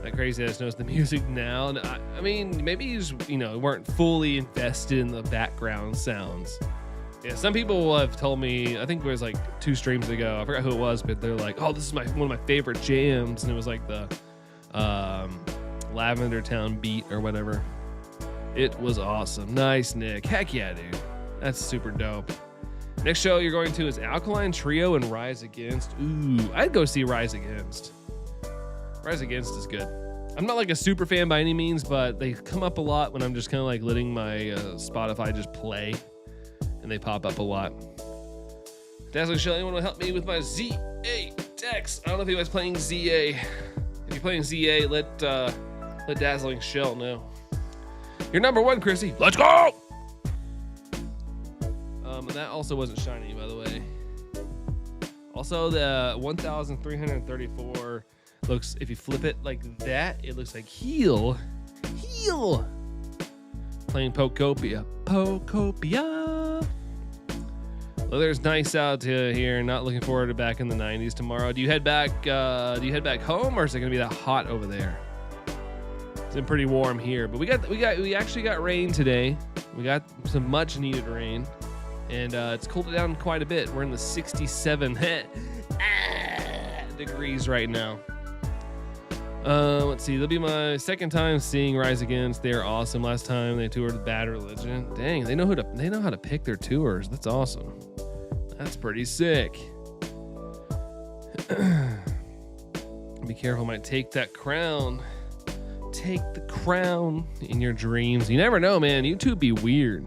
That crazy ass knows the music now. And I mean, maybe you just, weren't fully invested in the background sounds. Yeah, some people have told me, I think it was like 2 streams ago, I forgot who it was, but they're like, oh, this is one of my favorite jams. And it was like the Lavender Town beat or whatever. It was awesome. Nice, Nick. Heck yeah, dude. That's super dope. Next show you're going to is Alkaline Trio and Rise Against. Ooh, I'd go see Rise Against. Rise Against is good. I'm not like a super fan by any means, but they come up a lot when I'm just kind of like letting my Spotify just play, and they pop up a lot. Dazzling Shell, anyone will help me with my ZA Dex? I don't know if anybody's playing ZA. If you're playing ZA, let Dazzling Shell know. You're number 1, Chrissy. Let's go! That also wasn't shiny, by the way. Also, the 1,334 looks, if you flip it like that, it looks like heal. Playing Pokopia. Well, there's nice out here. Not looking forward to back in the 90s tomorrow. Do you head back home, or is it gonna be that hot over there? It's been pretty warm here, but we actually got rain today. We got some much needed rain. And it's cooled it down quite a bit. We're in the 67 degrees right now. Let's see. That'll be my second time seeing Rise Against. They're awesome. Last time they toured Bad Religion. Dang, they know how to pick their tours. That's awesome. That's pretty sick. Be careful, might take that crown. Take the crown in your dreams. You never know, man. YouTube be weird.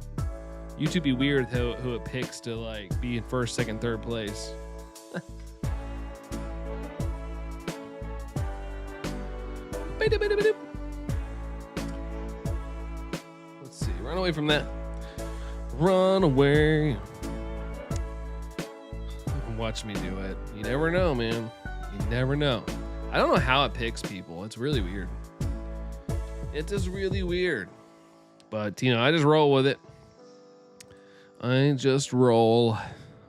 YouTube be weird who it picks to like be in first, second, third place. Let's see. Run away from that. Run away. Watch me do it. You never know, man. You never know. I don't know how it picks people. It's really weird. It is really weird. But, I just roll with it. I just roll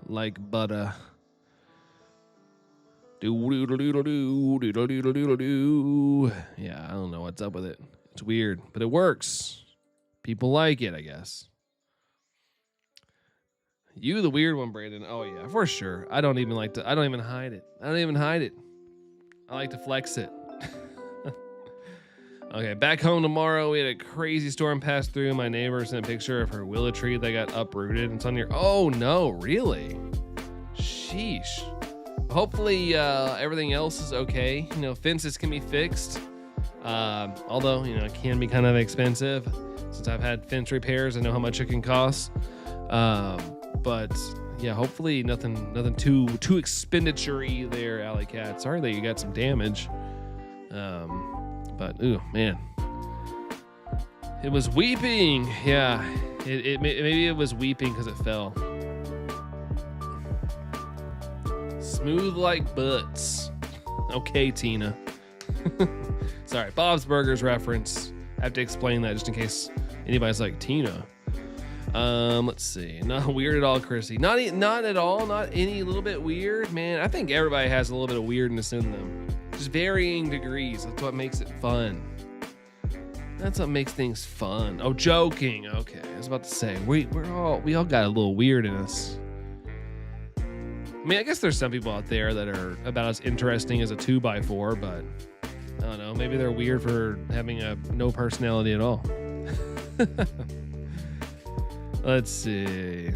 like butter. Yeah, I don't know what's up with it. It's weird, but it works. People like it, I guess. You the weird one, Brandon. Oh yeah, for sure. I don't even hide it. I like to flex it. Okay, back home tomorrow. We had a crazy storm pass through. My neighbor sent a picture of her willow tree that got uprooted. It's on here. Oh no, really? Sheesh. Hopefully everything else is okay. Fences can be fixed. Although, it can be kind of expensive. since I've had fence repairs. I know how much it can cost. But yeah, hopefully nothing too expenditure-y there, Alley Cat. Sorry that you got some damage. But ooh, man. It was weeping. Yeah, maybe it was weeping because it fell. Smooth like butts. Okay, Tina. Sorry, Bob's Burgers reference. I have to explain that just in case anybody's like, Tina. Let's see. Not weird at all, Chrissy. Not at all. Not any little bit weird, man. I think everybody has a little bit of weirdness in them. Just varying degrees. That's what makes it fun. That's what makes things fun. Oh, joking. Okay, I was about to say we all got a little weird in us. I mean, I guess there's some people out there that are about as interesting as a 2x4, but I don't know. Maybe they're weird for having no personality at all. Let's see.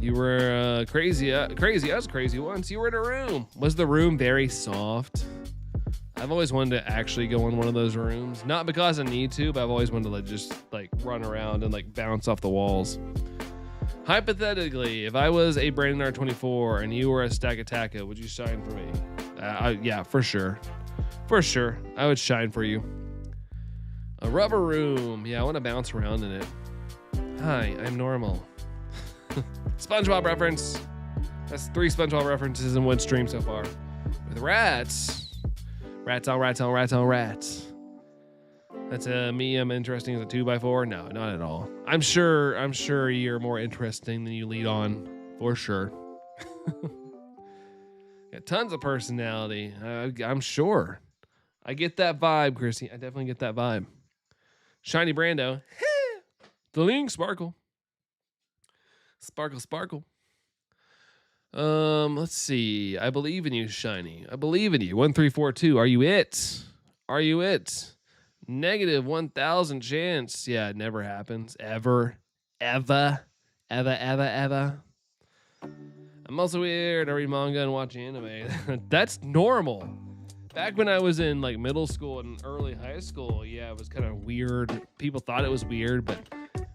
You were crazy. I was crazy once. You were in a room. Was the room very soft? I've always wanted to actually go in one of those rooms. Not because I need to, but I've always wanted to just run around and bounce off the walls. Hypothetically, if I was a Brandon R24 and you were a Stakataka, would you shine for me? Yeah, for sure. For sure. I would shine for you. A rubber room. Yeah, I want to bounce around in it. Hi, I'm normal. SpongeBob reference. That's 3 SpongeBob references in one stream so far. With rats. Rats on rats on rats on rats. That's me. I'm interesting as a 2x4. No, not at all. I'm sure you're more interesting than you lead on, for sure. Got tons of personality. I'm sure. I get that vibe, Chrissy. I definitely get that vibe. Shiny Brando. The link sparkle. Sparkle, sparkle. Let's see. I believe in you, Shiny. I believe in you. 1342. Are you it? Are you it? Negative 1,000 chance. Yeah, it never happens. Ever. Ever. Ever, ever, ever. I'm also weird. I read manga and watch anime. That's normal. Back when I was in middle school and early high school, yeah, it was kind of weird. People thought it was weird, but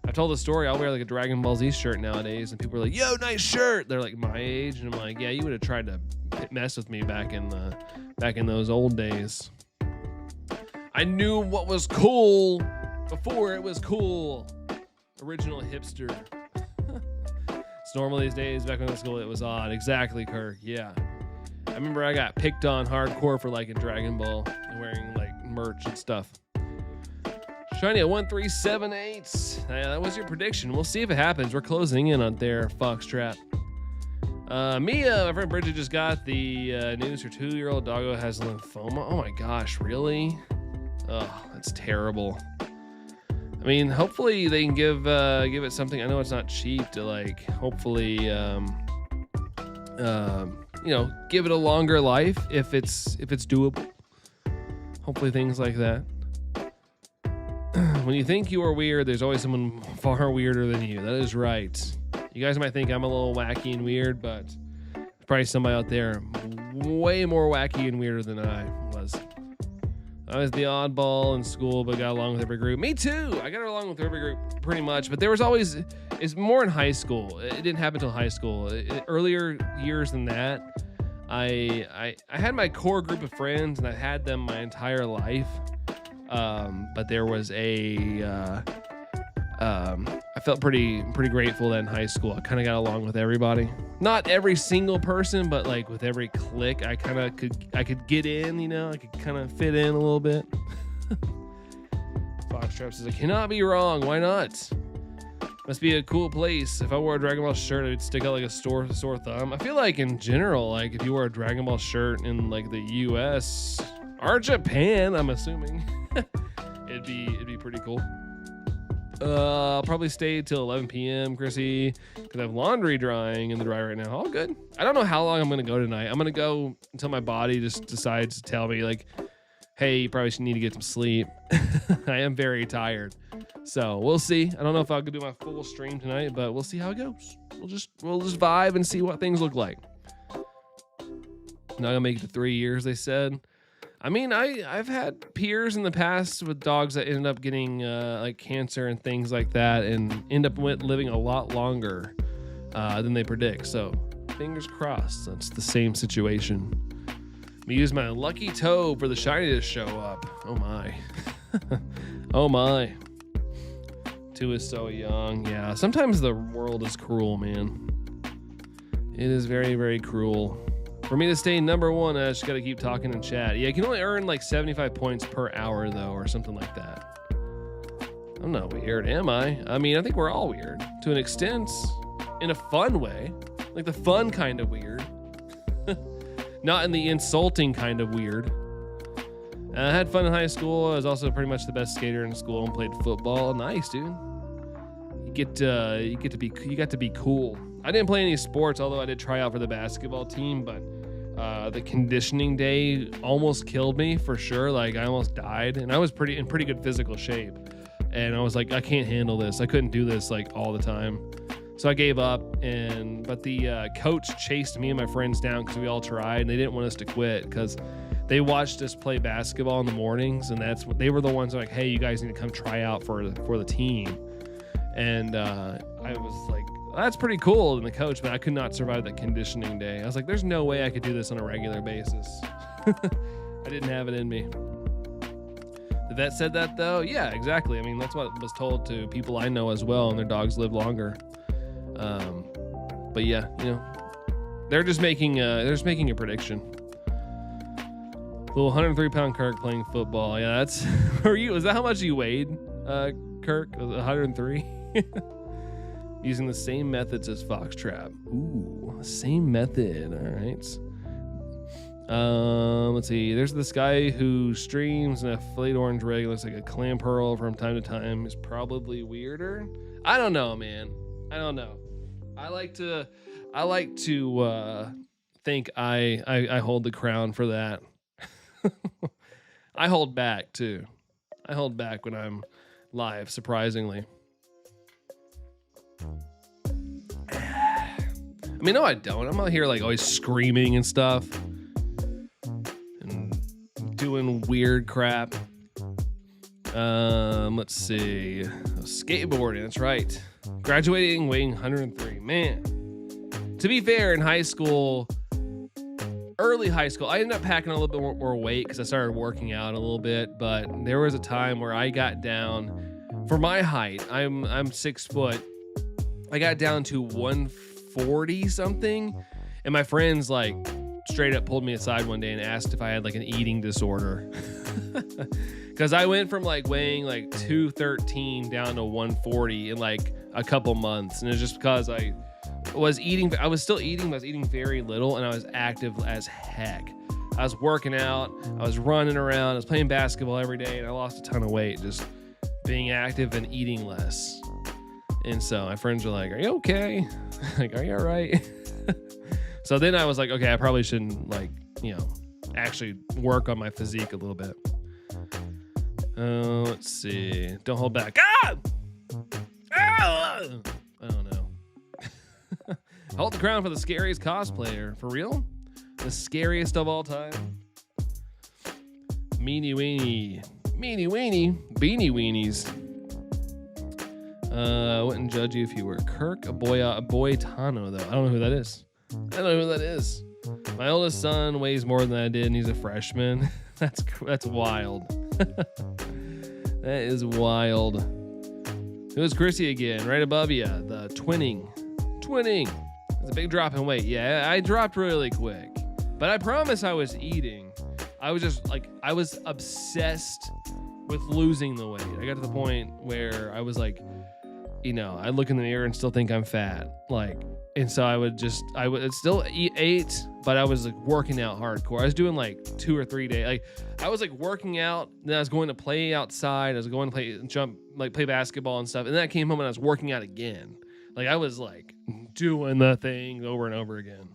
I told the story. I'll wear a Dragon Ball Z shirt nowadays, and people are like, "Yo, nice shirt." They're my age, and I'm like, "Yeah, you would have tried to mess with me back in those old days." I knew what was cool before it was cool. Original hipster. It's normal these days. Back when I was in school, it was odd. Exactly, Kirk. Yeah. I remember I got picked on hardcore for in Dragon Ball and wearing merch and stuff. Shiny at 1378. That was your prediction. We'll see if it happens. We're closing in on there, Foxtrap. Mia, my friend Bridget just got the news. Her 2-year-old doggo has lymphoma. Oh my gosh, really? Oh, that's terrible. I mean, hopefully they can give it something. I know it's not cheap to hopefully give it a longer life if it's doable. Hopefully things like that. When you think you are weird, there's always someone far weirder than you. That is right. You guys might think I'm a little wacky and weird, but there's probably somebody out there way more wacky and weirder than I was. I was the oddball in school, but got along with every group. Me too. I got along with every group pretty much, but there was always, it's more in high school. It didn't happen until high school. Earlier years than that, I had my core group of friends, and I had them my entire life. But there was I felt pretty grateful that in high school I kind of got along with everybody. Not every single person, but with every clique, I could get in, I could kind of fit in a little bit. Foxtrap says, I cannot be wrong. Why not? Must be a cool place. If I wore a Dragon Ball shirt, it would stick out like a sore thumb. I feel in general, if you wore a Dragon Ball shirt in the US or Japan, I'm assuming, it'd be pretty cool. I'll probably stay till 11 p.m., Chrissy, because I have laundry drying in the dryer right now. All good. I don't know how long I'm going to go tonight. I'm going to go until my body just decides to tell me, hey, you probably should need to get some sleep. I am very tired. So we'll see. I don't know if I'll do my full stream tonight, but we'll see how it goes. We'll just vibe and see what things look like. Not going to make it to 3 years, they said. I mean, I've had peers in the past with dogs that ended up getting like cancer and things like that, and end up living a lot longer than they predict. So fingers crossed, that's the same situation. Me use my lucky toe for the shiny to show up. Oh my, oh my. 2 is so young. Yeah, sometimes the world is cruel, man. It is very, very cruel. For me to stay number 1, I just got to keep talking and chat. Yeah, you can only earn like 75 points per hour, though, or something like that. I'm not weird, am I? I mean, I think we're all weird to an extent, in a fun way, like the fun kind of weird, not in the insulting kind of weird. I had fun in high school. I was also pretty much the best skater in school and played football. Nice, dude. You got to be cool. I didn't play any sports, although I did try out for the basketball team, but the conditioning day almost killed me for sure. Like I almost died, and I was in pretty good physical shape. And I was like, I can't handle this. I couldn't do this like all the time. So I gave up, but the coach chased me and my friends down because we all tried, and they didn't want us to quit because they watched us play basketball in the mornings, and they were the ones like, hey, you guys need to come try out for the team. And I was like, that's pretty cool. And the coach, but I could not survive that conditioning day. I was like, there's no way I could do this on a regular basis. I didn't have it in me. The vet said that though. Yeah, exactly. I mean, that's what was told to people I know as well, and their dogs live longer. But yeah, you know, they're just making a prediction. Little 103-pound Kirk playing football. Yeah, that's for you. Is that how much you weighed, Kirk? Was it 103? Using the same methods as Foxtrap. Ooh, same method. All right. Let's see. There's this guy who streams an flayed orange rig. Looks like a clam pearl from time to time. Is probably weirder. I don't know, man. I don't know. I like to think I hold the crown for that. I hold back too. I hold back when I'm live, surprisingly. I mean, no, I don't. I'm out here like always screaming and stuff and doing weird crap. Let's see. Skateboarding, that's right. Graduating weighing 103. Man, to be fair, in high school, early high school, I ended up packing a little bit more weight because I started working out a little bit. But there was a time where I got down, for my height, I'm 6 foot. I got down to 140 something, and my friends like straight up pulled me aside one day and asked if I had like an eating disorder. Because I went from like weighing like 213 down to 140 in like a couple months, and it's just because I was still eating, but I was eating very little, and I was active as heck. I was working out, I was running around, I was playing basketball every day, and I lost a ton of weight just being active and eating less. And so my friends were like, are you okay? Like, are you all right? So then I was like, okay, I probably shouldn't like, you know, actually work on my physique a little bit. Let's see. Don't hold back. Ah! Ah! I don't know. Hold the crown for the scariest cosplayer. For real? The scariest of all time? Meanie weenie. Meanie weenie. Beanie weenies. I wouldn't judge you if you were Kirk Boytano, though. I don't know who that is. I don't know who that is. My oldest son weighs more than I did, and he's a freshman. That's wild. That is wild. Who's Chrissy again? Right above you. The twinning. It's a big drop in weight. Yeah, I dropped really quick. But I promise I was eating. I was just like, I was obsessed with losing the weight. I got to the point where I was like, you know, I look in the mirror and still think I'm fat. Like, and so I would still eat, but I was like working out hardcore. I was doing like 2 or 3 days. Like I was like working out, then I was going to play outside. I was going to play basketball and stuff. And then I came home and I was working out again. Like I was like doing the thing over and over again.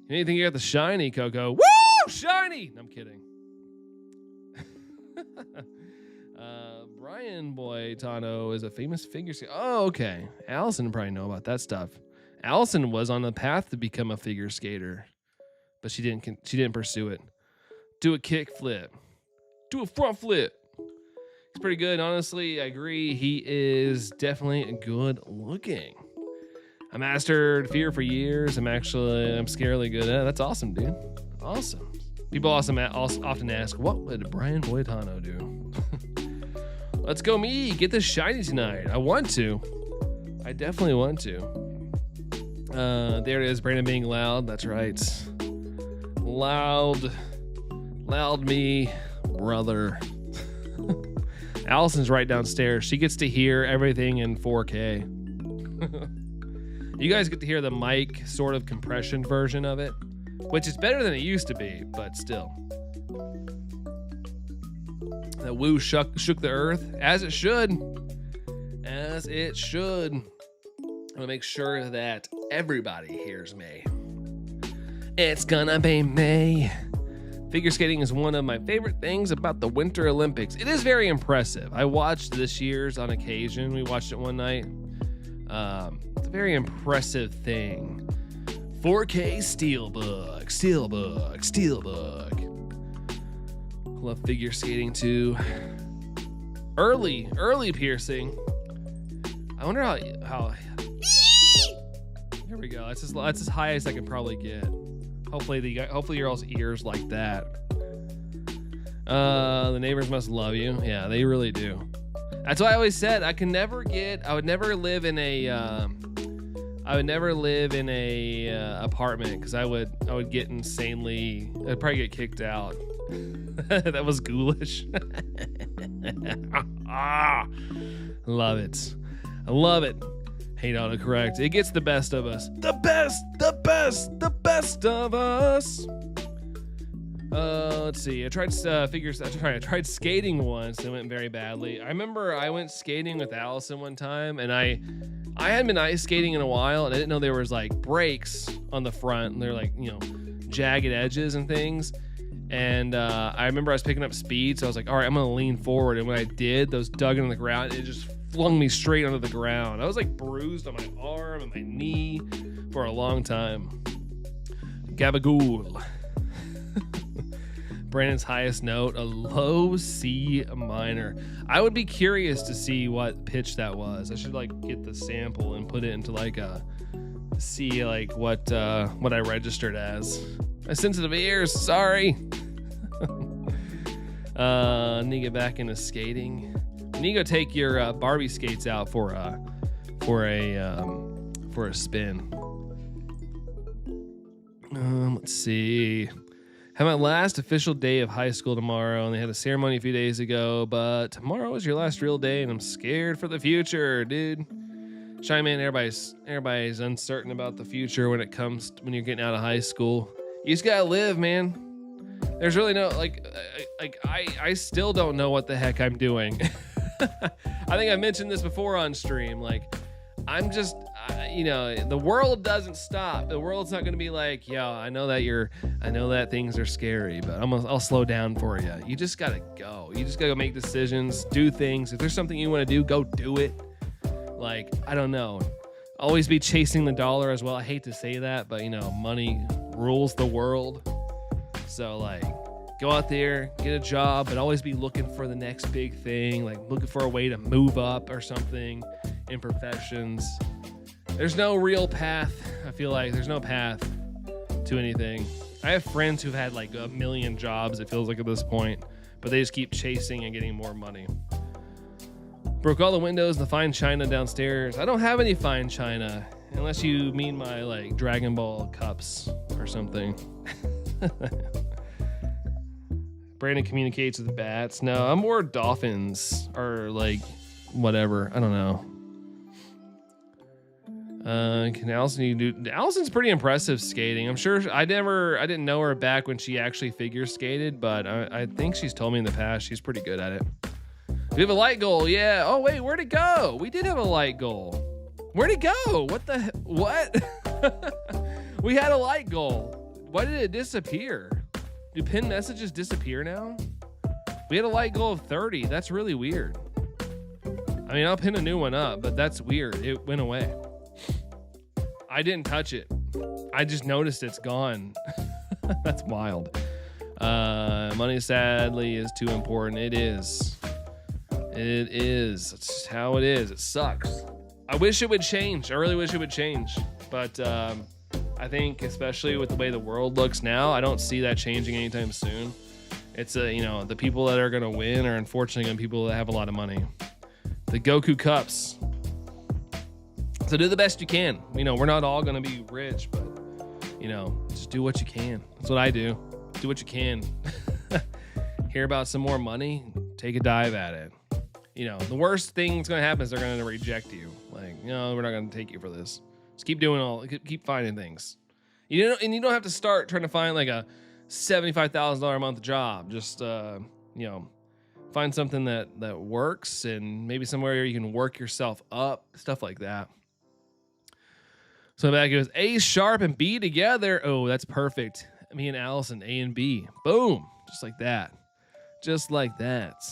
Anything you got the shiny, Coco? Woo! Shiny! I'm kidding. Brian Boytano is a famous figure skater. Oh, okay. Allison probably know about that stuff. Allison was on the path to become a figure skater, but she didn't pursue it. do a kick flip, do a front flip. He's pretty good, honestly. I agree. He is definitely good looking. I mastered Fear for years. I'm scarily good at it. That's awesome, dude. Awesome. People often ask, what would Brian Boitano do? Let's go me. Get this shiny tonight. I want to. I definitely want to. There it is. Brandon being loud. That's right. Loud me, brother. Allison's right downstairs. She gets to hear everything in 4K. You guys get to hear the mic sort of compression version of it, which is better than it used to be, but still. The woo shook the earth, as it should. As it should. I'm gonna make sure that everybody hears me. It's gonna be me. Figure skating is one of my favorite things about the Winter Olympics. It is very impressive. I watched this year's on occasion. We watched it one night. It's a very impressive thing. 4K Steelbook. Love figure skating too. Early piercing. I wonder how. Here we go. That's as high as I can probably get. Hopefully your all's ears like that. The neighbors must love you. Yeah, they really do. That's why I always said I would never live in a apartment because I would get insanely. I'd probably get kicked out. That was ghoulish. Love it. I love it. Hate autocorrect. It gets the best of us. The best of us. Let's see. I tried skating once. It went very badly. I remember I went skating with Allison one time, and I hadn't been ice skating in a while, and I didn't know there was like brakes on the front, and they're like, jagged edges and things. And I remember I was picking up speed, so I was like, all right, I'm gonna lean forward. And when I did, those dug into the ground, it just flung me straight onto the ground. I was like bruised on my arm and my knee for a long time. Gabagool. Brandon's highest note, a low C minor. I would be curious to see what pitch that was. I should get the sample and put it into see what I registered as. My sensitive ears, sorry. Need to get back into skating. You need to go take your Barbie skates out for a spin. Let's see. Have my last official day of high school tomorrow, and they had a ceremony a few days ago, but tomorrow is your last real day, and I'm scared for the future, dude. Shy man, everybody's uncertain about the future when you're getting out of high school. You just gotta live, man. There's really no I still don't know what the heck I'm doing. I think I mentioned this before on stream. I'm just, the world doesn't stop. The world's not going to be like, yo, I know that things are scary, but I'll slow down for you. You just got to go. You just got to make decisions, do things. If there's something you want to do, go do it. I don't know. Always be chasing the dollar as well. I hate to say that, but money rules the world. So go out there, get a job, but always be looking for the next big thing, looking for a way to move up or something in professions. There's no real path. I feel like there's no path to anything. I have friends who've had a million jobs, it feels like at this point, but they just keep chasing and getting more money. Broke all the windows in the fine china downstairs. I don't have any fine china, unless you mean my Dragon Ball cups or something. Brandon communicates with bats. No, I'm more dolphins or whatever. I don't know. Can Allison do? Allison's pretty impressive skating. I'm sure I didn't know her back when she actually figure skated, but I think she's told me in the past she's pretty good at it. We have a light goal. Yeah. Oh wait, where'd it go? We did have a light goal. Where'd it go? What? We had a light goal. Why did it disappear? Do pinned messages disappear now? We had a light goal of 30. That's really weird. I mean, I'll pin a new one up, but that's weird. It went away. I didn't touch it. I just noticed it's gone. That's wild. Money sadly is too important. It is. It's just how it is. It sucks. I wish it would change. I really wish it would change. But I think, especially with the way the world looks now, I don't see that changing anytime soon. It's the people that are going to win are unfortunately going to be people that have a lot of money. The Goku Cups. So do the best you can. We're not all going to be rich, but just do what you can. That's what I do. Do what you can. Hear about some more money, take a dive at it. The worst thing that's going to happen is they're going to reject you. Like, we're not going to take you for this. Just keep keep finding things. And you don't have to start trying to find like a $75,000 a month job. Just, find something that works, and maybe somewhere you can work yourself up, stuff like that. So back it was A sharp and B together. Oh, that's perfect. Me and Allison, A and B. Boom. Just like that. Just like that.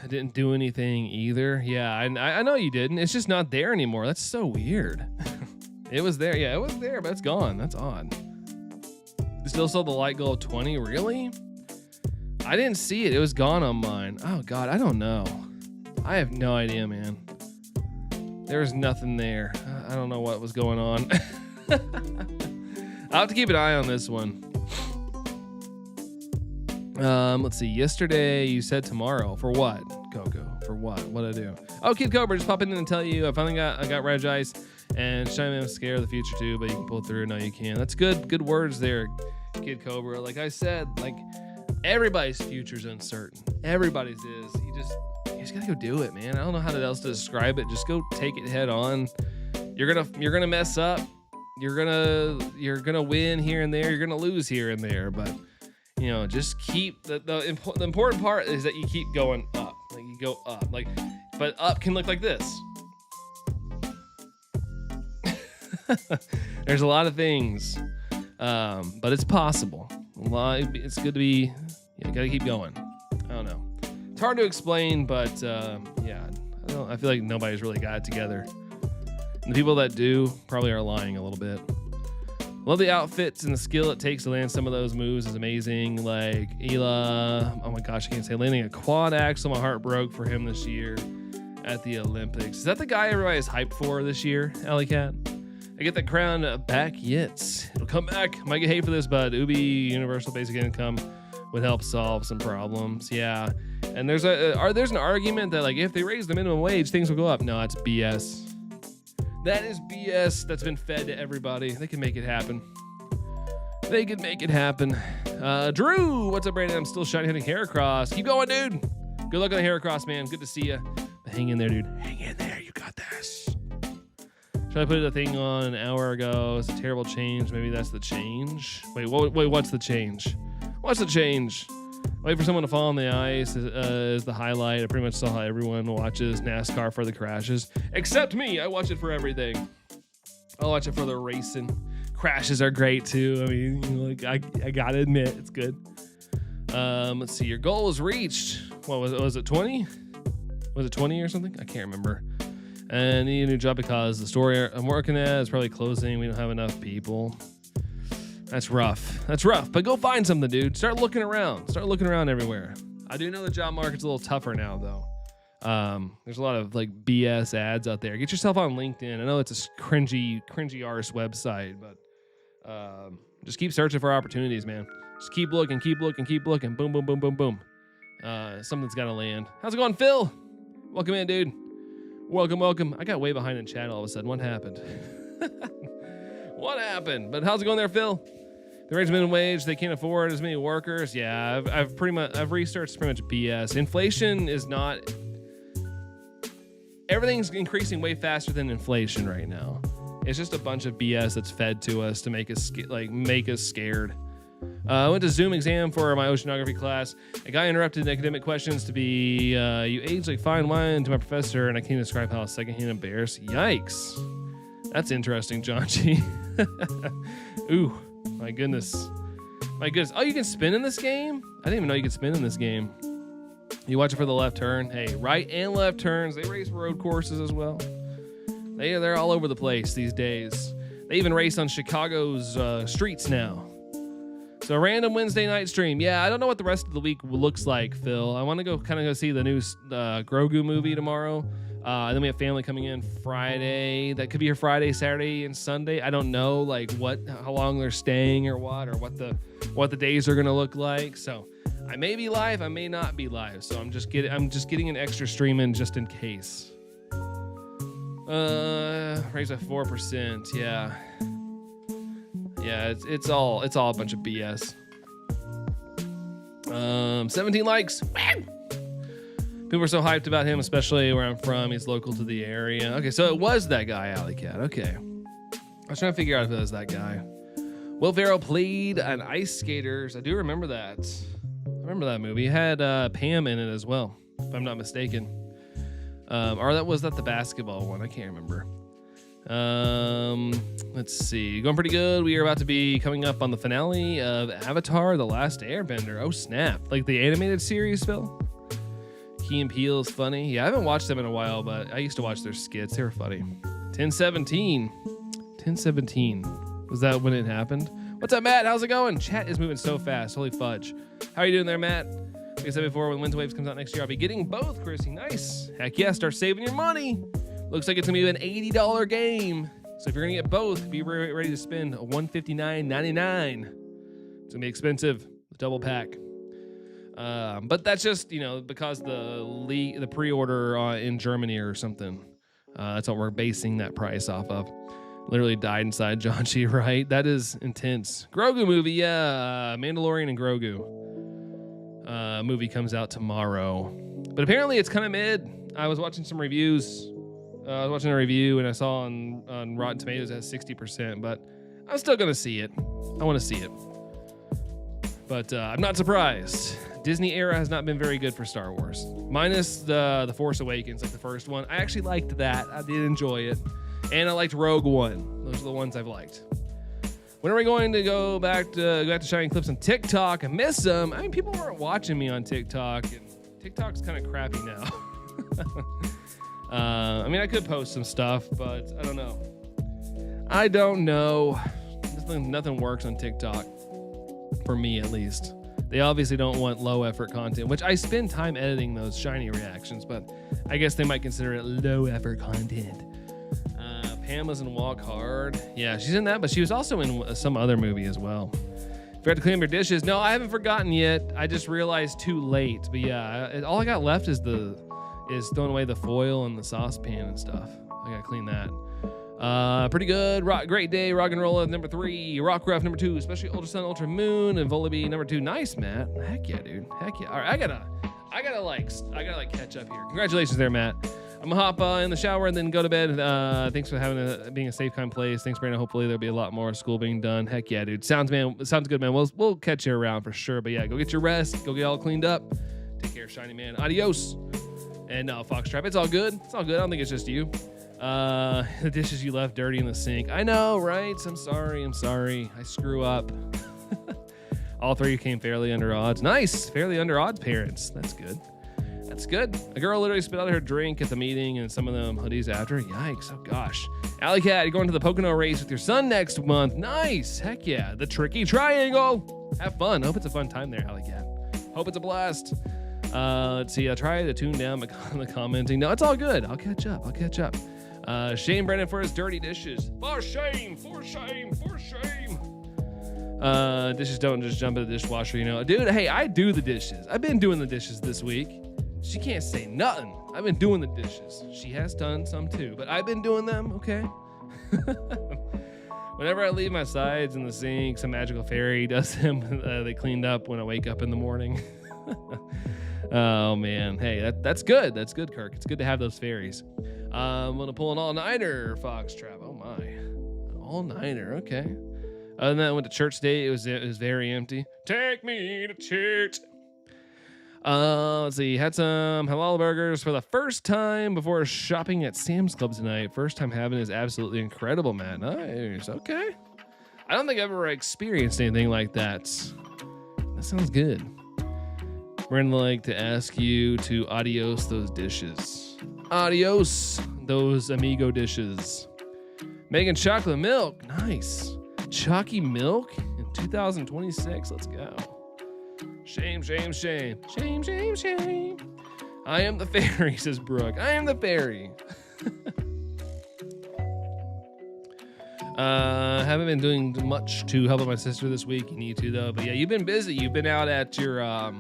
I didn't do anything either. Yeah, I know you didn't. It's just not there anymore. That's so weird. It was there. Yeah, it was there, but it's gone. That's odd. You still saw the light glow of 20? Really? I didn't see it. It was gone on mine. Oh, God. I don't know. I have no idea, man. There was nothing there. I don't know what was going on. I'll have to keep an eye on this one. Let's see. Yesterday you said tomorrow. For what, Coco? For what? What'd I do? Oh, Kid Cobra, just pop in and tell you I finally got Regice and Shine Scare of the future too, but you can pull through. No, you can. That's good words there, Kid Cobra. Like I said, like everybody's future's uncertain. Everybody's is. You just gotta go do it, man. I don't know how else to describe it. Just go take it head on. You're gonna mess up. You're gonna win here and there. You're gonna lose here and there, but just keep the important part is that you keep going up. Like you go up, but up can look like this. There's a lot of things, but it's possible. It's good to be. You gotta keep going. I don't know. It's hard to explain, but yeah, I feel like nobody's really got it together. And the people that do probably are lying a little bit. Love the outfits and the skill it takes to land some of those moves is amazing. Like Ela, oh my gosh, I can't say landing a quad axle. My heart broke for him this year at the Olympics. Is that the guy everybody's hyped for this year, Alley Cat? I get that crown back yet. It'll come back. Might get hate for this, but Ubi Universal Basic Income would help solve some problems. Yeah, and there's an argument that like if they raise the minimum wage, things will go up. No, that's BS. That is BS that's been fed to everybody. They can make it happen. They can make it happen. Drew, what's up, Brandon? I'm still shiny hitting Heracross. Keep going, dude. Good luck on the Heracross, man. Good to see you. Hang in there, dude. Hang in there. You got this. Should I put a thing on an hour ago? It's a terrible change. Maybe that's the change. Wait, what's the change? What's the change? Wait for someone to fall on the ice is the highlight. I pretty much saw how everyone watches NASCAR for the crashes. Except me. I watch it for everything. I watch it for the racing. Crashes are great too. I mean, I gotta admit, it's good. Let's see. Your goal was reached. What was it? Was it 20? Was it 20 or something? I can't remember. And need a new job because the store I'm working at is probably closing. We don't have enough people. That's rough. But go find something, dude. Start looking around. Start looking around everywhere. I do know the job market's a little tougher now, though. There's a lot of like BS ads out there. Get yourself on LinkedIn. I know it's a cringy arse website, but just keep searching for opportunities, man. Just keep looking. Boom, boom, boom, boom, boom. Something's got to land. How's it going, Phil? Welcome in, dude. Welcome. I got way behind in chat all of a sudden. What happened? What happened? But how's it going there, Phil? The raise minimum wage, they can't afford as many workers. Yeah, I've researched pretty much BS. Inflation is not. Everything's increasing way faster than inflation right now. It's just a bunch of BS that's fed to us to make us scared. I went to Zoom exam for my oceanography class. A guy interrupted academic questions to be, you age like fine wine to my professor, and I can't describe how secondhand embarrassed. Yikes. That's interesting, John G. Ooh, my goodness. Oh, you can spin in this game? I didn't even know you could spin in this game. You watch it for the left turn. Hey, right and left turns. They race road courses as well. They're all over the place these days. They even race on Chicago's streets now. So random Wednesday night stream. Yeah, I don't know what the rest of the week looks like, Phil. I want to go see the new Grogu movie tomorrow. Then we have family coming in Friday. That could be here Friday, Saturday, and Sunday. I don't know like how long they're staying or what the days are gonna look like. So I may be live, I may not be live. So I'm just getting an extra stream in just in case. Raise by 4%. Yeah. Yeah, it's all a bunch of BS. 17 likes. People are so hyped about him, especially where I'm from. He's local to the area. Okay, so it was that guy, Alley Cat. Okay. I was trying to figure out if it was that guy. Will Ferrell played an Ice Skaters. I do remember that. I remember that movie. It had Pam in it as well, if I'm not mistaken. Or was that the basketball one? I can't remember. Let's see. Going pretty good. We are about to be coming up on the finale of Avatar: The Last Airbender. Oh, snap. Like the animated series, Phil? Key and Peele is funny. Yeah, I haven't watched them in a while, but I used to watch their skits. They were funny. 1017. 1017. Was that when it happened? What's up, Matt? How's it going? Chat is moving so fast. Holy fudge. How are you doing there, Matt? Like I said before, when Winds Waves comes out next year, I'll be getting both, Chrissy. Nice. Heck yeah, start saving your money. Looks like it's going to be an $80 game. So if you're going to get both, be ready to spend $159.99. It's going to be expensive. The double pack. But that's just, because the pre-order in Germany or something. That's what we're basing that price off of. Literally died inside John Chi, right? That is intense. Grogu movie, yeah. Mandalorian and Grogu movie comes out tomorrow. But apparently it's kind of mid. I was watching some reviews. I was watching a review and I saw on Rotten Tomatoes it has 60%, but I'm still going to see it. I want to see it. But I'm not surprised. Disney era has not been very good for Star Wars. Minus the Force Awakens, like the first one. I actually liked that. I did enjoy it. And I liked Rogue One. Those are the ones I've liked. When are we going to go back to shining clips on TikTok? I miss them. I mean, people weren't watching me on TikTok, and TikTok's kind of crappy now. I mean, I could post some stuff, but I don't know. Nothing works on TikTok. For me, at least. They obviously don't want low effort content, which I spend time editing those shiny reactions, but I guess they might consider it low effort content. Pam was in Walk Hard. Yeah, she's in that, but she was also in some other movie as well. Forgot to clean your dishes. No, I haven't forgotten yet. I just realized too late. But yeah, all I got left is throwing away the foil and the saucepan and stuff. I gotta clean that. Pretty good. Great day. Rock and roll number 3. Rock Rough number 2. Especially Ultra Sun, Ultra Moon, and Volibee number 2. Nice, Matt. Heck yeah, dude. Heck yeah. All right, I gotta catch up here. Congratulations there, Matt. I'm gonna hop in the shower and then go to bed. Thanks for being a safe, kind place. Thanks, Brandon. Hopefully there'll be a lot more school being done. Heck yeah, dude. Sounds good, man. We'll catch you around for sure. But yeah, go get your rest. Go get all cleaned up. Take care, shiny man. Adios. And Foxtrap, it's all good. It's all good. I don't think it's just you. The dishes you left dirty in the sink. I know, right? I'm sorry. I screw up. All 3 came fairly under odds. Nice. Fairly under odds parents. That's good. A girl literally spit out her drink at the meeting and some of them hoodies after. Yikes. Oh, gosh. Alley Cat, you're going to the Pocono race with your son next month. Nice. Heck yeah. The tricky triangle. Have fun. Hope it's a fun time there, Alley Cat. Hope it's a blast. Let's see. I'll try to tune down the commenting. No, it's all good. I'll catch up. Shame Brennan for his dirty dishes. For shame. Dishes don't just jump in the dishwasher, Dude, hey, I do the dishes. I've been doing the dishes this week. She can't say nothing. I've been doing the dishes. She has done some too, but I've been doing them, okay? Whenever I leave my sides in the sink, some magical fairy does them. They cleaned up when I wake up in the morning. Oh, man. Hey, that's good. That's good, Kirk. It's good to have those fairies. I'm going to pull an all-nighter, Foxtrap. Oh, my. All-nighter. Okay. Other than that, I went to church today. It was very empty. Take me to church. Let's see. Had some halal burgers for the first time before shopping at Sam's Club tonight. First time having is absolutely incredible, Matt. Nice. Okay. I don't think I've ever experienced anything like that. That sounds good. We're going to like to ask you to adios those dishes. Adios those amigo dishes. Making chocolate milk. Nice. Chalky milk and 2026. Let's go. Shame, shame, shame. Shame, shame, shame. I am the fairy, says Brooke. I am the fairy. Haven't been doing much to help out my sister this week. You need to, though. But yeah, you've been busy. You've been out at your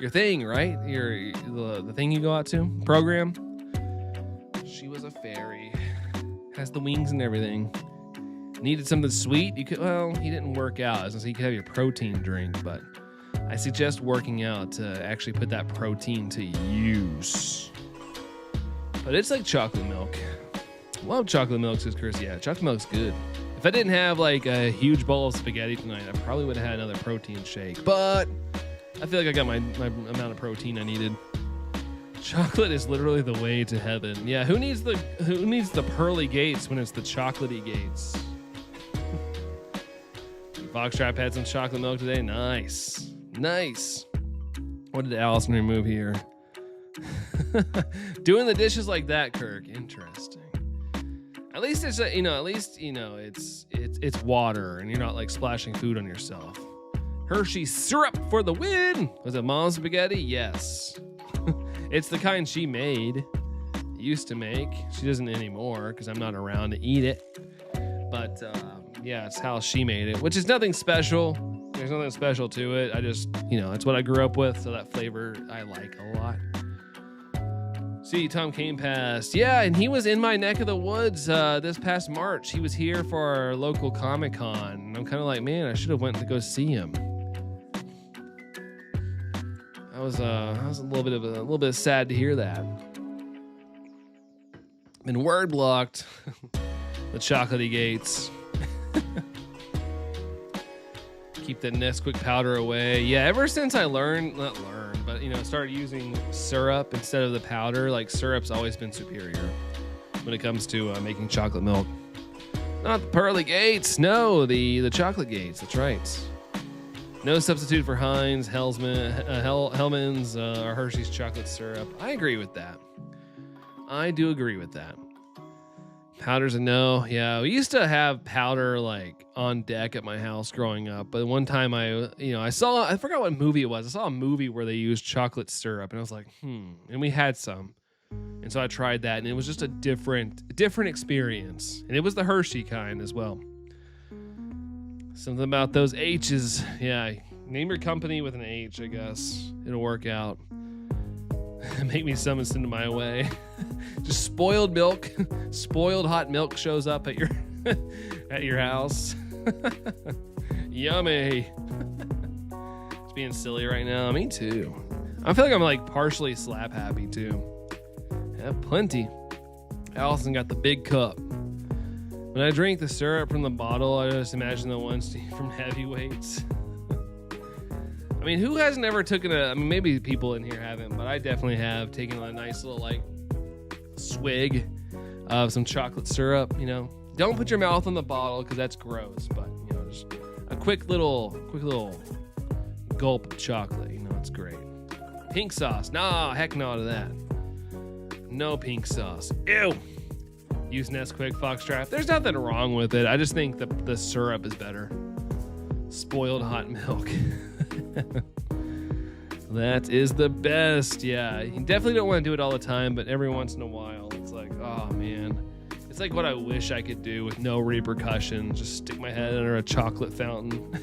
thing, right? The thing you go out to, program. She was a fairy. Has the wings and everything. Needed something sweet. You didn't work out, so you could have your protein drink, but I suggest working out to actually put that protein to use. But it's like chocolate milk. Love chocolate milk, says Chris. Yeah, chocolate milk's good. If I didn't have like a huge bowl of spaghetti tonight, I probably would have had another protein shake. But I feel like I got my amount of protein I needed. Chocolate is literally the way to heaven. Yeah, who needs the pearly gates when it's the chocolatey gates? Foxtrap had some chocolate milk today. Nice. Nice. What did Allison remove here? Doing the dishes like that, Kirk. Interesting. At least it's it's water and you're not like splashing food on yourself. Hershey syrup for the win. Was it mom's spaghetti? Yes. It's the kind she made, used to make. She doesn't anymore because I'm not around to eat it. But yeah, it's how she made it, which is nothing special. There's nothing special to it. I just, it's what I grew up with, so that flavor I like a lot. See, Tom came past. Yeah, and he was in my neck of the woods this past March. He was here for our local Comic-Con. And I'm kind of like, man, I should have went to go see him. I was a little bit sad to hear that. Been word blocked. The chocolatey gates. Keep the Nesquik powder away. Yeah, ever since I started using syrup instead of the powder, like syrup's always been superior when it comes to making chocolate milk. Not the pearly gates, no, the chocolate gates. That's right. No substitute for Heinz, Hellman's, or Hershey's chocolate syrup. I agree with that. I do agree with that. Powder's a no. Yeah, we used to have powder like on deck at my house growing up. But one time I forgot what movie it was. I saw a movie where they used chocolate syrup and I was like, and we had some. And so I tried that and it was just a different experience. And it was the Hershey kind as well. Something about those H's. Yeah, name your company with an H, I guess. It'll work out. Make me summon into my way. Just spoiled milk, spoiled hot milk shows up at your house. Yummy. Just being silly right now. Me too. I feel like I'm like partially slap happy too. Have plenty. Allison got the big cup. When I drink the syrup from the bottle, I just imagine the ones from Heavyweights. I mean, who hasn't ever taken maybe people in here haven't, but I definitely have taken a nice little like swig of some chocolate syrup, Don't put your mouth on the bottle because that's gross, but just a quick little gulp of chocolate, it's great. Pink sauce. Nah, heck no to that. No pink sauce. Ew. Use Nesquik Foxtrap. There's nothing wrong with it. I just think the syrup is better. Spoiled hot milk. That is the best. Yeah, you definitely don't want to do it all the time, but every once in a while, it's like, oh man. It's like what I wish I could do with no repercussions. Just stick my head under a chocolate fountain.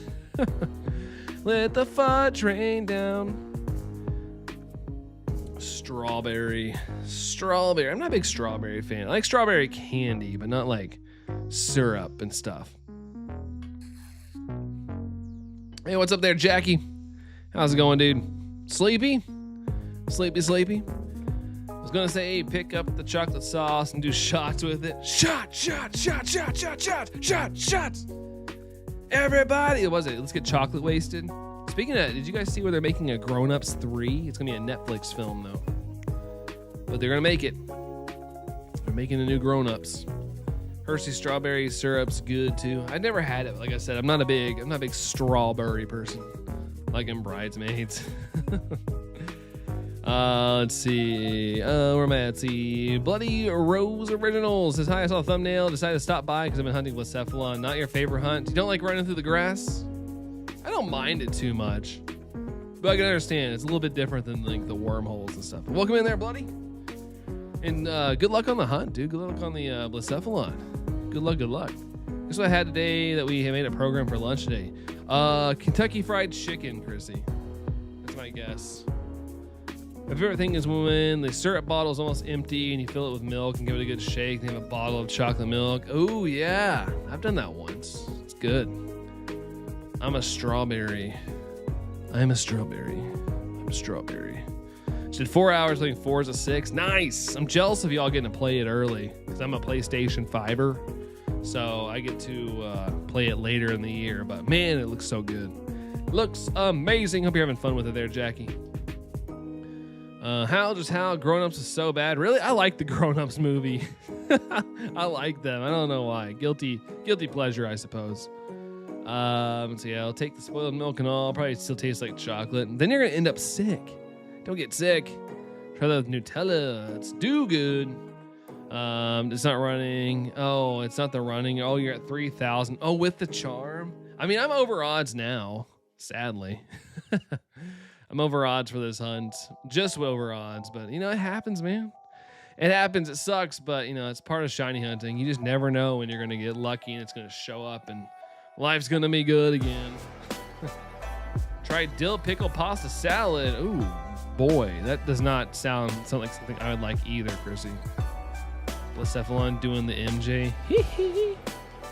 Let the fudge rain down. Strawberry. I'm not a big strawberry fan. I like strawberry candy, but not like syrup and stuff. Hey, what's up there, Jackie? How's it going, dude? Sleepy? Sleepy? I was gonna say, hey, pick up the chocolate sauce and do shots with it. Shot. Everybody. What was it? Let's get chocolate wasted. Speaking of, did you guys see where they're making a Grown Ups 3? It's gonna be a Netflix film though. But they're gonna make it. They're making a new Grown Ups. Hershey strawberry syrup's good too. I never had it. Like I said, I'm not a big strawberry person. Like in Bridesmaids. Let's see. Where am I at? Let's see. Bloody Rose Originals says, hi, I saw a thumbnail. Decided to stop by because I've been hunting Blacephalon. Not your favorite hunt. You don't like running through the grass? I don't mind it too much. But I can understand. It's a little bit different than like the wormholes and stuff. Welcome in there, Bloody. And good luck on the hunt, dude. Good luck on the Blacephalon. Good luck, good luck. This is what I had today that we made a program for lunch today. Kentucky Fried Chicken, Chrissy. That's my guess. My favorite thing is when the syrup bottle is almost empty and you fill it with milk and give it a good shake. They have a bottle of chocolate milk. Oh, yeah. I've done that once. It's good. I'm a strawberry. I'm a strawberry. She did 4 hours, playing Forza 6. Nice. I'm jealous of y'all getting to play it early because I'm a PlayStation 5-er. So I get to play it later in the year. But, man, it looks so good. It looks amazing. Hope you're having fun with it there, Jackie. How Grown Ups is so bad. Really? I like the Grown Ups movie. I like them. I don't know why. Guilty pleasure, I suppose. Let's see. I'll take the spoiled milk and all. Probably still tastes like chocolate. And then you're gonna end up sick. Don't get sick. Try that with Nutella. It's do good. It's not running. Oh, it's not the running. Oh, you're at 3,000. Oh, with the charm. I mean, I'm over odds now. Sadly. I'm over odds for this hunt. Just over odds, but you know, it happens, man. It happens. It sucks, but you know, it's part of shiny hunting. You just never know when you're going to get lucky and it's going to show up and life's going to be good again. Try dill pickle pasta salad. Ooh, boy, that does not sound like something I would like either, Chrissy. Blacephalon doing the MJ.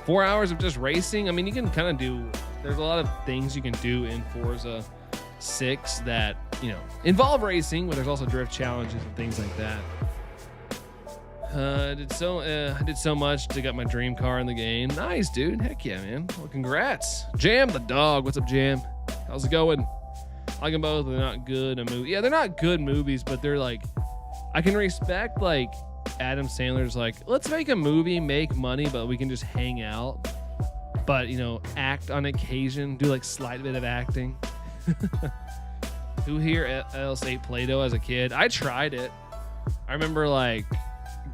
4 hours of just racing. I mean, you can kind of do, there's a lot of things you can do in Forza 6 that, you know, involve racing, but there's also drift challenges and things like that. I did so much to get my dream car in the game. Nice, dude. Heck yeah, man. Well, congrats. Jam the dog. What's up, Jam? How's it going? I like them both. They're not good. Yeah, they're not good movies, but they're like, I can respect like Adam Sandler's like, let's make a movie, make money, but we can just hang out. But, you know, act on occasion, do like slight bit of acting. Who here else ate Play-Doh as a kid? I tried it. I remember like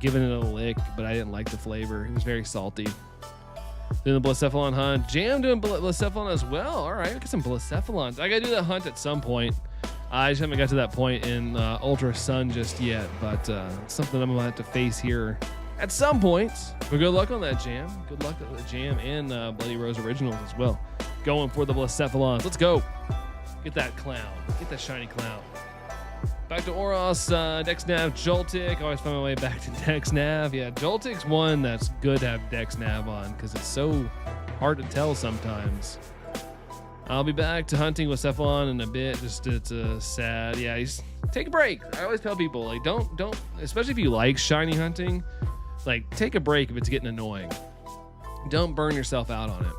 giving it a lick, but I didn't like the flavor. It was very salty. Doing the Blacephalon hunt. Jam doing Blacephalon as well. All right, get some Blacephalons. I gotta do that hunt at some point. I just haven't got to that point in Ultra Sun just yet, but it's something I'm gonna have to face here at some point. But good luck on that, Jam. Good luck on the Jam and Bloody Rose Originals as well. Going for the Blacephalons. Let's go. Get that clown. Get that shiny clown. Back to Oros, DexNav, Joltik. Always find my way back to DexNav. Yeah, Joltik's one that's good to have DexNav on because it's so hard to tell sometimes. I'll be back to hunting with Cephalon in a bit. Just it's sad. Yeah, take a break. I always tell people, like, don't, especially if you like shiny hunting, like, take a break if it's getting annoying. Don't burn yourself out on it.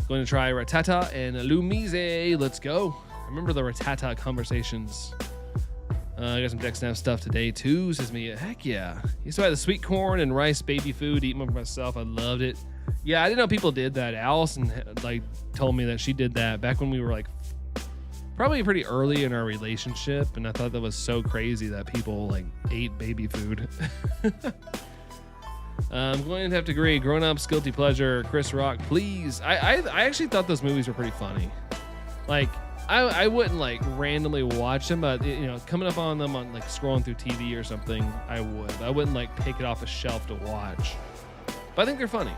Going to try Rattata and Lumise. Let's go. I remember the Rattata conversations. I got some DexNav stuff today too, says me. Heck yeah. Used to buy the sweet corn and rice baby food, eat them for myself. I loved it. Yeah, I didn't know people did that. Allison like told me that she did that back when we were like probably pretty early in our relationship, and I thought that was so crazy that people like ate baby food. I'm going to have to agree. Grown Ups, Guilty Pleasure, Chris Rock, please. I actually thought those movies were pretty funny. Like, I wouldn't like randomly watch them, but you know, coming up on them on like scrolling through TV or something, I would. I wouldn't like pick it off a shelf to watch. But I think they're funny.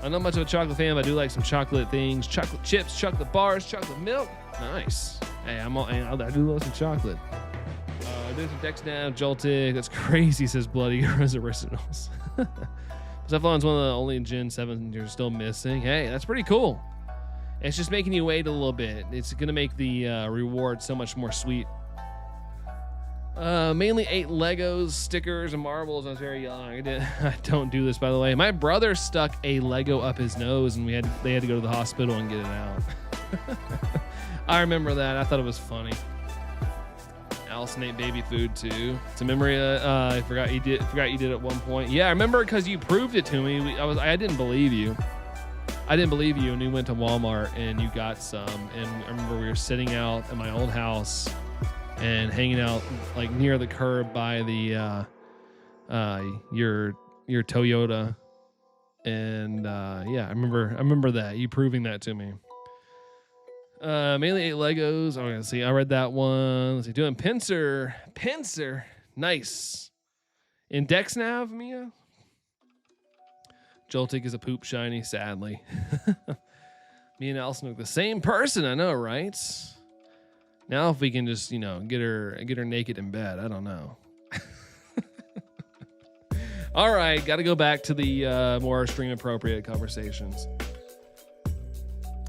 I'm not much of a chocolate fan, but I do like some chocolate things. Chocolate chips, chocolate bars, chocolate milk. Nice. Hey, I do love some chocolate. There's some DexNav, Joltik. That's crazy, says Bloody Rose Originals. Cephalon's one of the only Gen 7 you're still missing. Hey, that's pretty cool. It's just making you wait a little bit. It's going to make the reward so much more sweet. Mainly ate Legos, stickers, and marbles. I was very young. I don't do this, by the way. My brother stuck a Lego up his nose, and they had to go to the hospital and get it out. I remember that. I thought it was funny. Allison ate baby food too. It's a memory. I forgot you did at one point. Yeah, I remember because you proved it to me. I didn't believe you. And we went to Walmart and you got some. And I remember we were sitting out at my old house and hanging out like near the curb by the your Toyota. And yeah, I remember that you proving that to me. Mainly ate Legos. Oh, let's see. I read that one. Let's see. Doing pincer. Nice. Index nav, Mia. Joltik is a poop shiny, sadly. Me and Allison look the same person. I know, right? Now, if we can just, get her naked in bed, I don't know. All right, got to go back to the more stream appropriate conversations.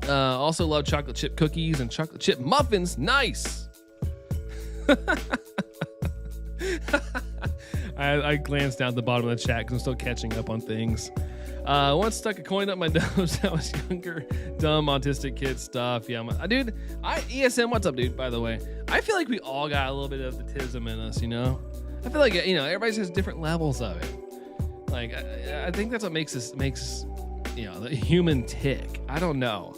Also love chocolate chip cookies and chocolate chip muffins. Nice. I glanced down at the bottom of the chat because I'm still catching up on things. Once stuck a coin up my nose. That was younger, dumb, autistic kid stuff. Yeah, dude. ESM, what's up, dude? By the way, I feel like we all got a little bit of the tism in us. I feel like everybody has different levels of it. Like I think that's what makes the human tick. I don't know.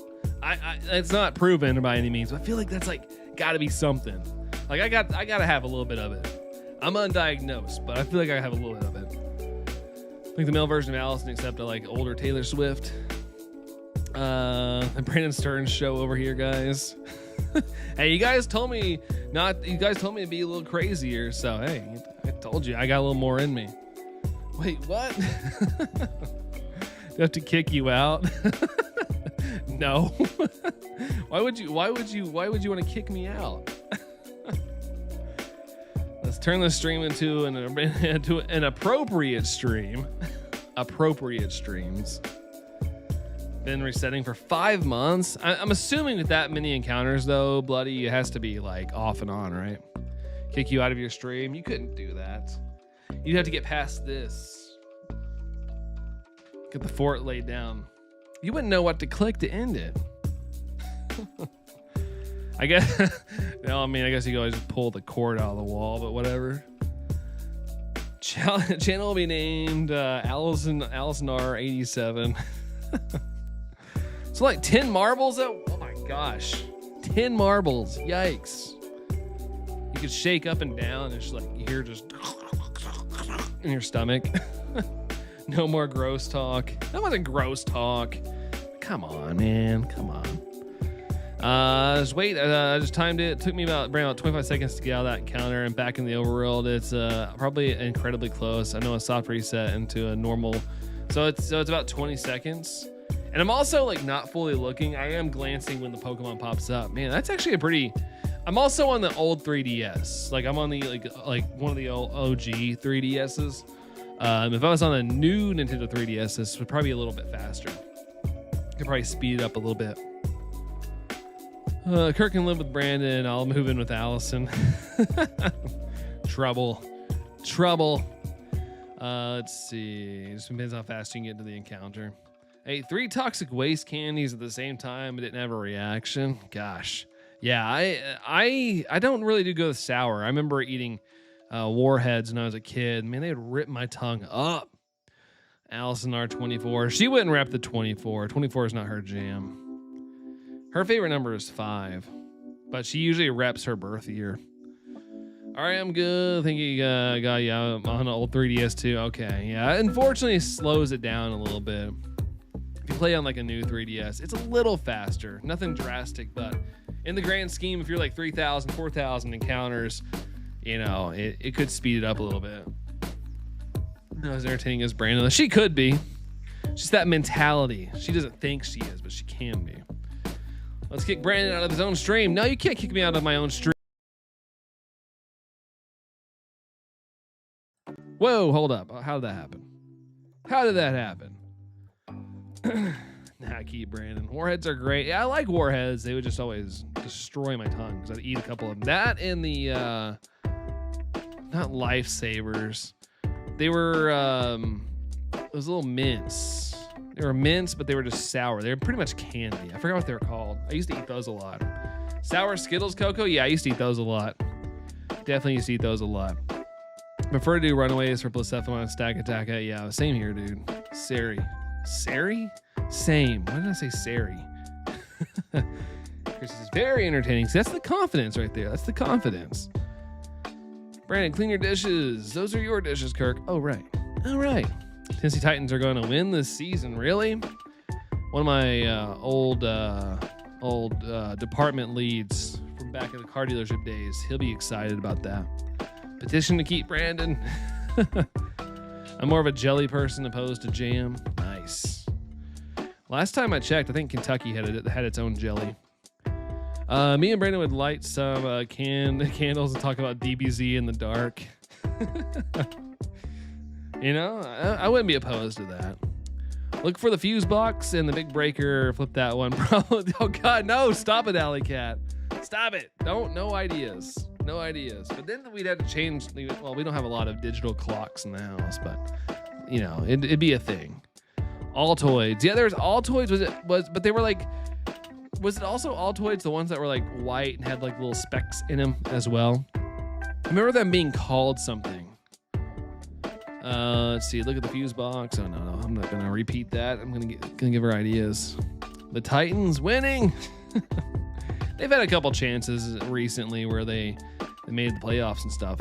It's not proven by any means, but I feel like that's like got to be something. Like I got to have a little bit of it. I'm undiagnosed, but I feel like I have a little bit of it. Like the male version of Allison, except I like older Taylor Swift. The Brandon Stearns show over here, guys. Hey, you guys told me to be a little crazier, so hey, I told you I got a little more in me. Wait, what? Do I have to kick you out? No. Why would you want to kick me out? Let's turn the stream into an appropriate stream. Appropriate streams. Been resetting for 5 months. I'm assuming with that many encounters though, Bloody, it has to be like off and on, right? Kick you out of your stream. You couldn't do that. You'd have to get past this. Get the fort laid down. You wouldn't know what to click to end it. I guess. I guess you could always just pull the cord out of the wall, but whatever. Channel will be named Allison R87. So like 10 marbles. Oh my gosh, 10 marbles. Yikes! You could shake up and down, and just like you hear just in your stomach. No more gross talk. That wasn't gross talk. Come on, man. Come on. Just wait. I just timed it. It took me about 25 seconds to get out of that encounter and back in the overworld. It's probably incredibly close. I know a soft reset into a normal. So it's about 20 seconds. And I'm also like not fully looking. I am glancing when the Pokemon pops up. Man, that's actually a pretty. I'm also on the old 3DS. Like I'm on the like one of the old OG 3DSs. If I was on a new Nintendo 3DS, this would probably be a little bit faster. Could probably speed it up a little bit. Kirk can live with Brandon. I'll move in with Allison. Trouble. Let's see. It just depends how fast you can get to the encounter. Hey, 3 toxic waste candies at the same time. I didn't have a reaction. Gosh. Yeah, I don't really do go with sour. I remember eating Warheads when I was a kid. Man, they'd rip my tongue up. Allison R24. She wouldn't rep the 24. 24 is not her jam. Her favorite number is 5, but she usually reps her birth year. All right, I'm good. I think you got on an old 3DS too. Okay, yeah. Unfortunately, it slows it down a little bit. If you play on like a new 3DS, it's a little faster. Nothing drastic, but in the grand scheme, if you're like 3,000, 4,000 encounters, it could speed it up a little bit. Not as entertaining as Brandon. She could be. Just that mentality. She doesn't think she is, but she can be. Let's kick Brandon out of his own stream. No, you can't kick me out of my own stream. Whoa, hold up. How did that happen? Nah, keep Brandon. Warheads are great. Yeah, I like Warheads. They would just always destroy my tongue because I'd eat a couple of them. That and the not lifesavers. They were those little mints. They were mints, but they were just sour. They were pretty much candy. I forgot what they were called. I used to eat those a lot. Sour Skittles, Cocoa? Yeah, I used to eat those a lot. Definitely used to eat those a lot. Prefer to do Runaways for Blacephalon and Stakataka. Yeah, same here, dude. Sari? Same. Why did I say Sari? Chris is very entertaining. See, that's the confidence right there. That's the confidence. Brandon, clean your dishes. Those are your dishes, Kirk. Oh, right. All right. Tennessee Titans are going to win this season. Really? One of my old department leads from back in the car dealership days. He'll be excited about that. Petition to keep Brandon. I'm more of a jelly person opposed to jam. Nice. Last time I checked, I think Kentucky had its own jelly. Me and Brandon would light some candles and talk about DBZ in the dark. You know, I wouldn't be opposed to that. Look for the fuse box and the big breaker. Flip that one. Oh God, no! Stop it, Alley Cat. Stop it. No ideas. No ideas. But then we'd have to change. Well, we don't have a lot of digital clocks in the house, but you know, it'd be a thing. Altoids. Yeah, there's Altoids. But they were like. Was it also Altoids, the ones that were like white and had like little specks in them as well? I remember them being called something. Let's see. Look at the fuse box. Oh no, I'm not gonna repeat that. I'm gonna give her ideas. The Titans winning. They've had a couple chances recently where they made the playoffs and stuff.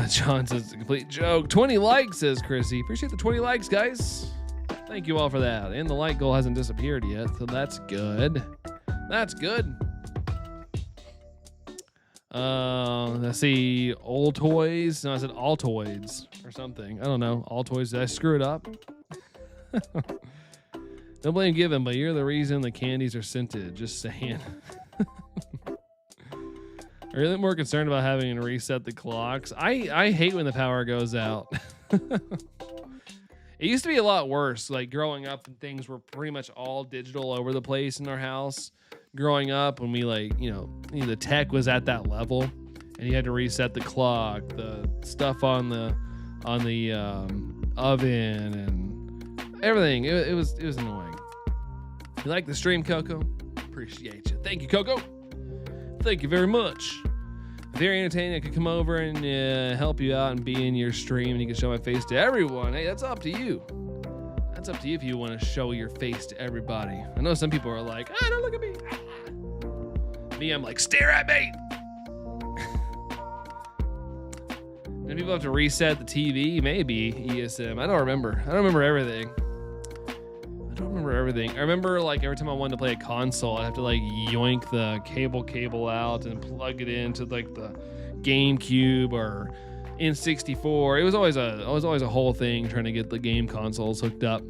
John says it's a complete joke. 20 likes, says Chrissy. Appreciate the 20 likes, guys. Thank you all for that. And the like goal hasn't disappeared yet, so that's good. That's good. Let's see. Old toys. No, I said Altoids or something. I don't know. Altoids. Did I screw it up? Don't blame Given, but you're the reason the candies are scented. Just saying. I'm really more concerned about having to reset the clocks. I hate when the power goes out. It used to be a lot worse. Like growing up, and things were pretty much all digital over the place in our house. Growing up, when we the tech was at that level, and you had to reset the clock, the stuff on the oven, and everything. It was annoying. You like the stream, Coco? Appreciate you. Thank you, Coco. Thank you very much. Very entertaining. I could come over and help you out and be in your stream, and you can show my face to everyone. Hey, that's up to you. That's up to you if you want to show your face to everybody. I know some people are like, don't look at me. Me, I'm like, stare at me. And people have to reset the TV, maybe ESM. I don't remember everything. I remember like every time I wanted to play a console, I'd have to like yoink the cable out and plug it into like the GameCube or N64. It was always a whole thing trying to get the game consoles hooked up.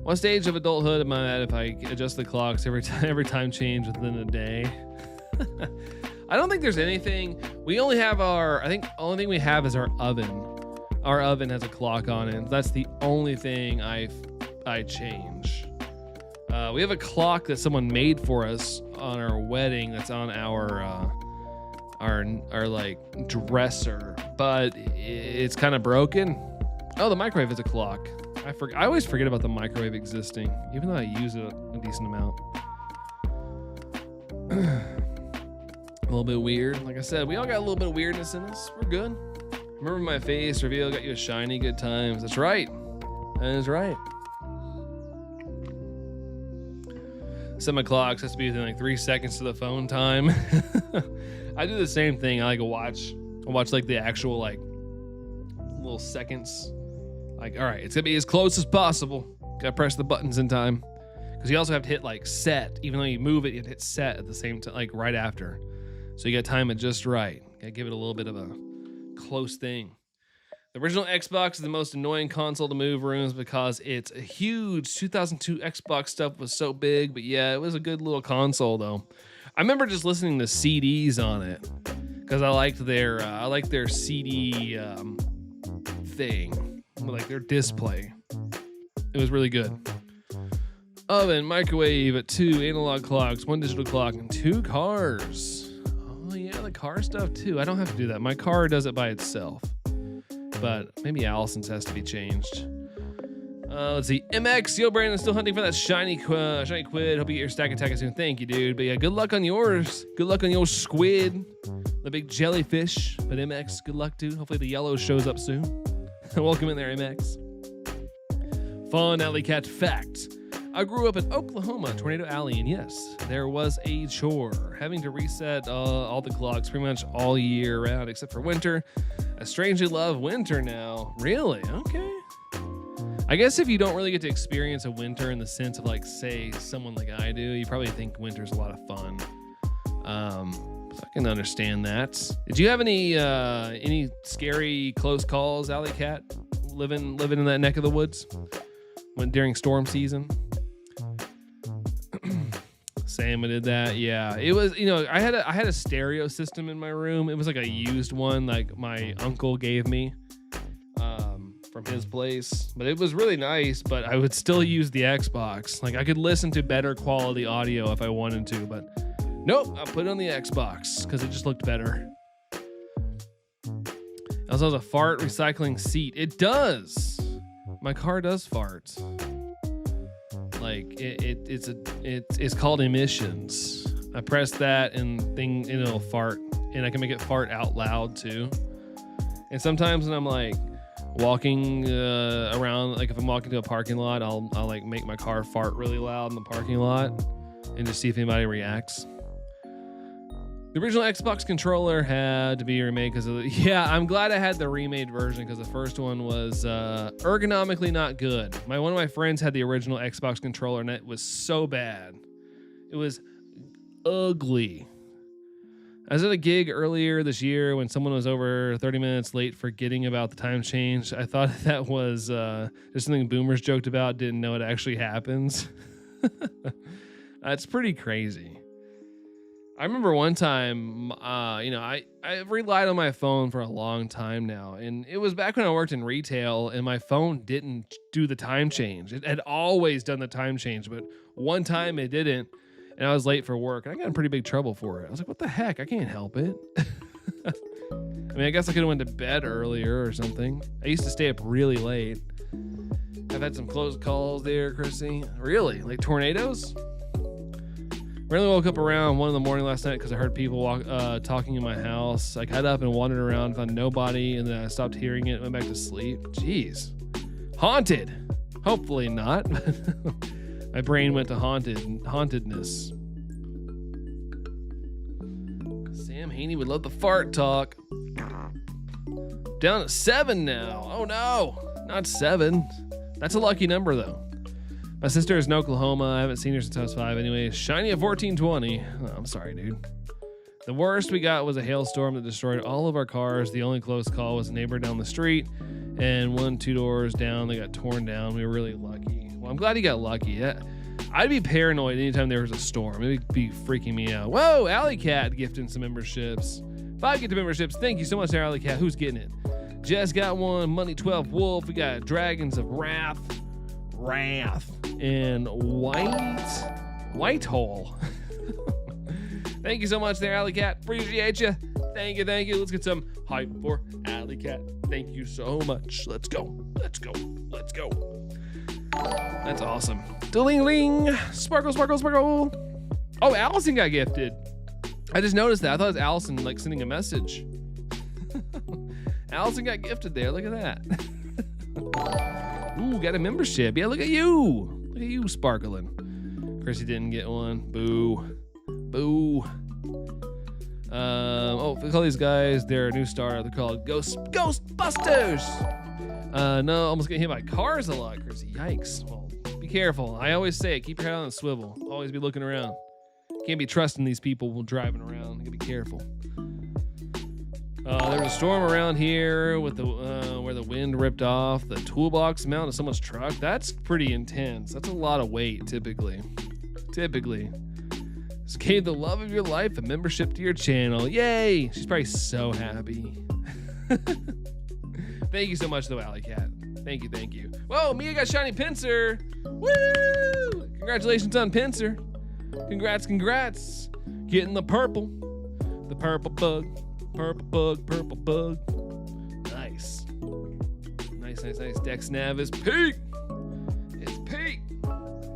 What stage of adulthood am I at if I adjust the clocks every time change within a day? I don't think there's anything. We only have the only thing we have is our oven. Our oven has a clock on it. That's the only thing I change. We have a clock that someone made for us on our wedding that's on our like dresser, but it's kind of broken. Oh, the microwave is a clock. I always forget about the microwave existing, even though I use it a decent amount. A little bit weird. Like I said, we all got a little bit of weirdness in us. We're good. Remember my face reveal got you a shiny good times. That's right. That is right. Set my clocks has to be within like 3 seconds to the phone time. I do the same thing. I like watch like the actual like little seconds. Like, all right, it's gonna be as close as possible. Gotta press the buttons in time. Because you also have to hit like set. Even though you move it, you have to hit set at the same time, like right after. So you gotta time it just right. Gotta give it a little bit of a close thing. The original Xbox is the most annoying console to move rooms because it's a huge 2002 Xbox stuff was so big, but yeah, it was a good little console though. I remember just listening to CDs on it because I liked their CD thing, like their display. It was really good. Oven, microwave, 2 analog clocks, 1 digital clock, and 2 cars. Oh yeah, the car stuff too. I don't have to do that. My car does it by itself. But maybe Allison's has to be changed. Let's see. MX, yo, Brandon, still hunting for that shiny quid. Hope you get your Stakataka soon. Thank you, dude. But yeah, good luck on yours. Good luck on your squid. The big jellyfish. But MX, good luck, dude. Hopefully the yellow shows up soon. Welcome in there, MX. Fun Alley Cat fact. I grew up in Oklahoma, Tornado Alley, and yes, there was a chore. Having to reset all the clocks pretty much all year round except for winter. I strangely love winter now. Really? Okay. I guess if you don't really get to experience a winter in the sense of like, say, someone like I do, you probably think winter's a lot of fun. So I can understand that. Did you have any scary close calls, Alley Cat, living in that neck of the woods when during storm season? Sam did that. Yeah, it was. I had a stereo system in my room. It was like a used one, like my uncle gave me from his place. But it was really nice. But I would still use the Xbox. Like I could listen to better quality audio if I wanted to. But nope, I put it on the Xbox because it just looked better. It also has a fart recycling seat. It does. My car does fart. Like it's called emissions. I press that and it'll fart, and I can make it fart out loud too. And sometimes when I'm like walking around, like if I'm walking to a parking lot, I'll like make my car fart really loud in the parking lot and just see if anybody reacts. The original Xbox controller had to be remade because of I'm glad I had the remade version because the first one was ergonomically not good. One of my friends had the original Xbox controller and it was so bad. It was ugly. I was at a gig earlier this year when someone was over 30 minutes late forgetting about the time change. I thought that was just something boomers joked about, didn't know it actually happens. That's pretty crazy. I remember one time, I've relied on my phone for a long time now, and it was back when I worked in retail, and my phone didn't do the time change. It had always done the time change, but one time it didn't, and I was late for work, and I got in pretty big trouble for it. I was like, what the heck? I can't help it. I mean, I guess I could have went to bed earlier or something. I used to stay up really late. I've had some close calls there, Chrissy. Really? Like tornadoes? Randomly woke up around 1 a.m. last night because I heard people talking in my house. I got up and wandered around, found nobody, and then I stopped hearing it, went back to sleep. Jeez. Haunted. Hopefully not. My brain went to hauntedness. Sam Haney would love the fart talk. Down at 7 now. Oh no, not 7. That's a lucky number though. My sister is in Oklahoma. I haven't seen her since I was 5 anyway. Shiny at 1420. Oh, I'm sorry, dude. The worst we got was a hailstorm that destroyed all of our cars. The only close call was a neighbor down the street, and 2 doors down, they got torn down. We were really lucky. Well, I'm glad he got lucky. I'd be paranoid anytime there was a storm. It would be freaking me out. Whoa, Alley Cat gifting some memberships. 5 gifted memberships. Thank you so much, Alley Cat. Who's getting it? Jess got one. Money 12 Wolf. We got Dragons of Wrath, and Whitehole. Thank you so much there, Alley Cat. Appreciate you. Thank you. Let's get some hype for Alley Cat. Thank you so much. Let's go. That's awesome. Ding-ling. Sparkle. Oh, Allison got gifted. I just noticed that. I thought it was Allison like sending a message. Allison got gifted there. Look at that. Ooh, got a membership. Yeah, look at you. Look at you sparkling. Chrissy didn't get one. Boo. We call these guys, they're a new star. They're called Ghostbusters. No, almost getting hit by cars a lot, Chrissy. Yikes. Well, be careful. I always say it. Keep your head on the swivel. Always be looking around. Can't be trusting these people while driving around. You gotta be careful. There was a storm around here with where the wind ripped off the toolbox mount of someone's truck. That's pretty intense. That's a lot of weight, typically. This gave the love of your life a membership to your channel. Yay! She's probably so happy. Thank you so much, though, Alley Cat. Thank you. Whoa, Mia got shiny pincer. Woo! Congratulations on pincer. Congrats. Getting the purple bug. Purple bug. Nice. Dex Nav is peak. It's peak.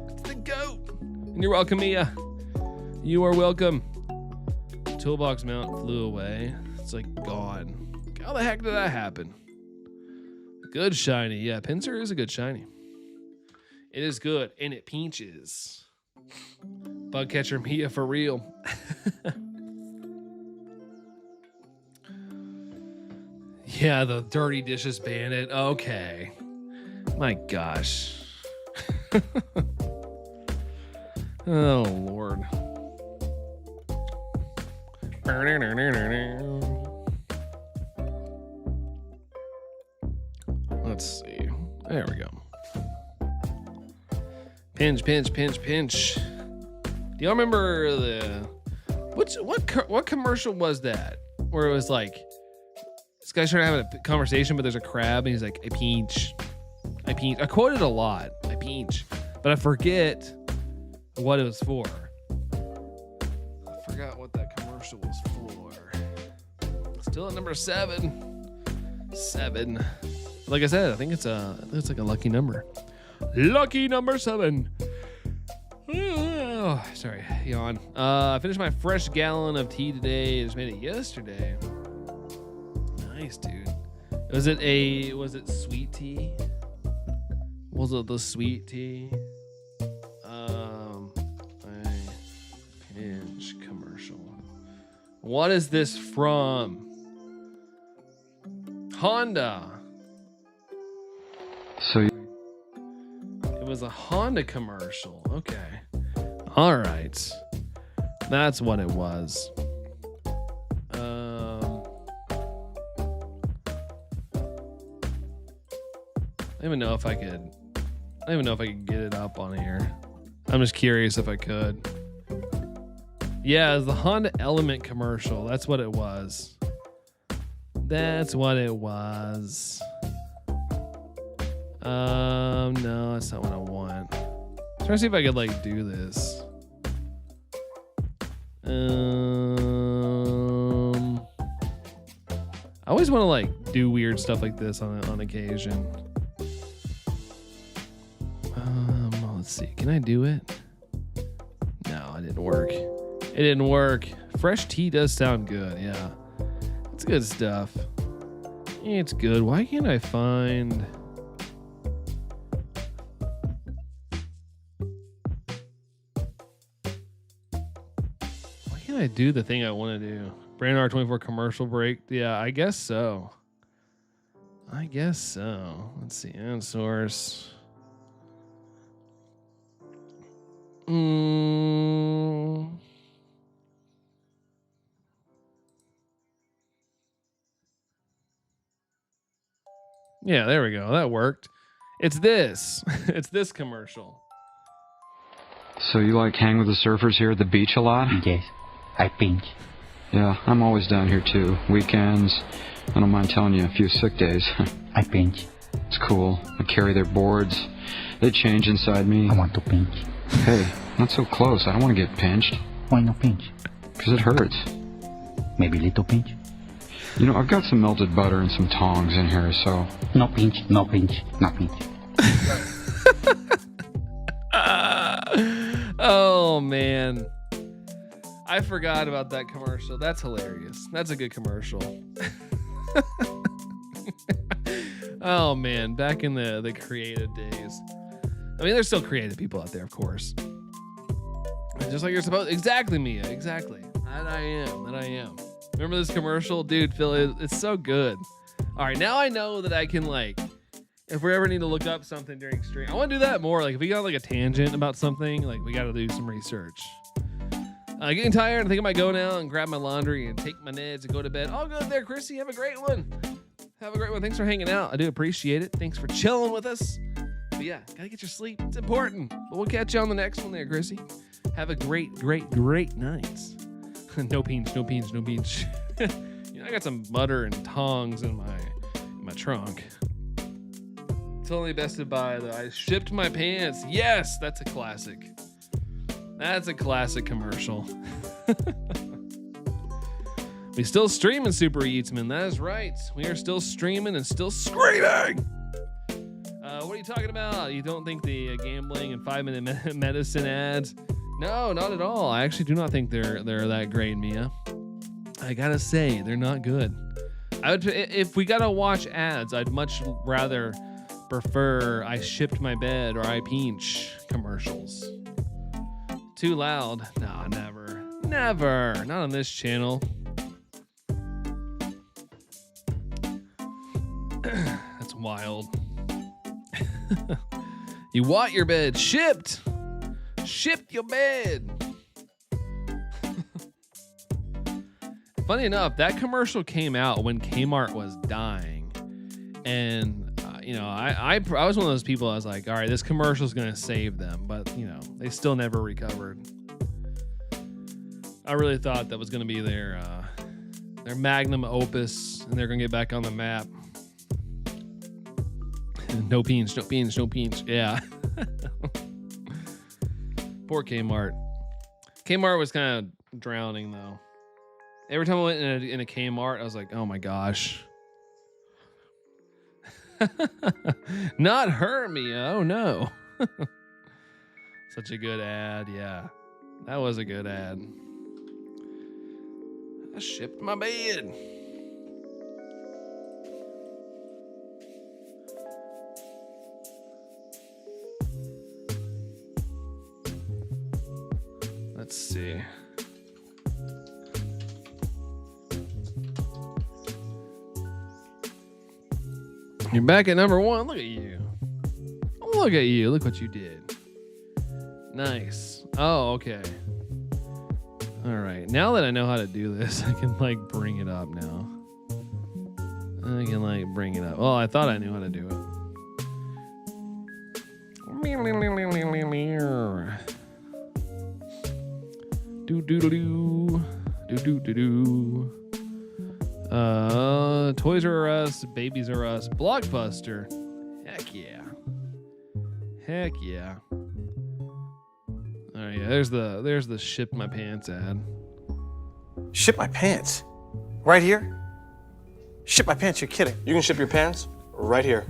It's the goat. And you're welcome, Mia. You are welcome. Toolbox mount flew away. It's like gone. How the heck did that happen? Good shiny. Yeah, pincer is a good shiny. It is good, and it pinches. Bug catcher Mia for real. Yeah, the dirty dishes bandit. Okay. My gosh. Oh, Lord. Let's see. There we go. Pinch. Do y'all remember what commercial was that? Where it was like, this guy's trying to have a conversation, but there's a crab, and he's like, I pinch. I quoted a lot. I pinch. But I forget what it was for. I forgot what that commercial was for. Still at number 7. 7. Like I said, I think it's like a lucky number. Lucky number 7. Oh, sorry, yawn. I finished my fresh gallon of tea today. I just made it yesterday. Nice, dude. Was it sweet tea? Was it the sweet tea? Pinch commercial. What is this from? Honda. So it was a Honda commercial. Okay. All right. That's what it was. I don't even know if I could get it up on here. I'm just curious if I could. Yeah, it was the Honda Element commercial. That's what it was. No, that's not what I want. I'm trying to see if I could like do this. I always want to like do weird stuff like this on occasion. Let's see. Can I do it? No, it didn't work. Fresh tea does sound good. Yeah, it's good stuff. It's good. Why can't I find? Why can't I do the thing I want to do? Brand R24 commercial break. Yeah, I guess so. Let's see. Ad source. Yeah, there we go. That worked. It's this. It's this commercial. So you like hang with the surfers here at the beach a lot? Yes, I pinch. Yeah, I'm always down here too. Weekends. I don't mind telling you, a few sick days. I pinch. It's cool. I carry their boards. They change inside me. I want to pinch. Hey, not so close. I don't want to get pinched. Why no pinch? Because it hurts. Maybe little pinch? You know, I've got some melted butter and some tongs in here, so... No pinch. Oh, man. I forgot about that commercial. That's hilarious. That's a good commercial. Oh, man. Back in the creative days. I mean, there's still creative people out there, of course. Just like you're supposed... Exactly, Mia. Exactly. That I am. Remember this commercial? Dude, Phil, it's so good. All right, now I know that I can, like... If we ever need to look up something during stream, I want to do that more. Like, if we got, like, a tangent about something, like, we got to do some research. Getting tired. I think I might go now and grab my laundry and take my meds and go to bed. All good there, Chrissy. Have a great one. Thanks for hanging out. I do appreciate it. Thanks for chilling with us. But yeah, gotta get your sleep. It's important. But we'll catch you on the next one there, Chrissy. Have a great night. No pinch. I got some butter and tongs in my trunk. Totally bested by the I shipped my pants. Yes, that's a classic. That's a classic commercial. We still streaming Super Eats, man. That is right. We are still streaming and still screaming. What are you talking about? You don't think the gambling and 5-minute medicine ads? No, not at all. I actually do not think they're that great, Mia. I gotta say, they're not good. If we gotta watch ads, I'd much rather prefer I shipped my bed or I pinch commercials. Too loud? Nah, never. Never. Not on this channel. That's wild. You want your bed shipped. Shipped your bed. Funny enough, that commercial came out when Kmart was dying. And, I was one of those people, I was like, all right, this commercial is going to save them. But, they still never recovered. I really thought that was going to be their magnum opus, and they're going to get back on the map. No beans. Yeah. Poor Kmart. Kmart was kind of drowning, though. Every time I went in a Kmart, I was like, oh my gosh. Not Hermia. Oh no. Such a good ad. Yeah. That was a good ad. I shipped my bed. Let's see. You're back at number 1. Look at you. Look at you. Look what you did. Nice. Oh, okay. All right. Now that I know how to do this, I can bring it up now. I can bring it up. Well, I thought I knew how to do it. Do. Toys R Us, Babies R Us, Blockbuster. Heck yeah. All right, yeah, there's the ship my pants ad. Ship my pants? Right here? Ship my pants, you're kidding. You can ship your pants right here.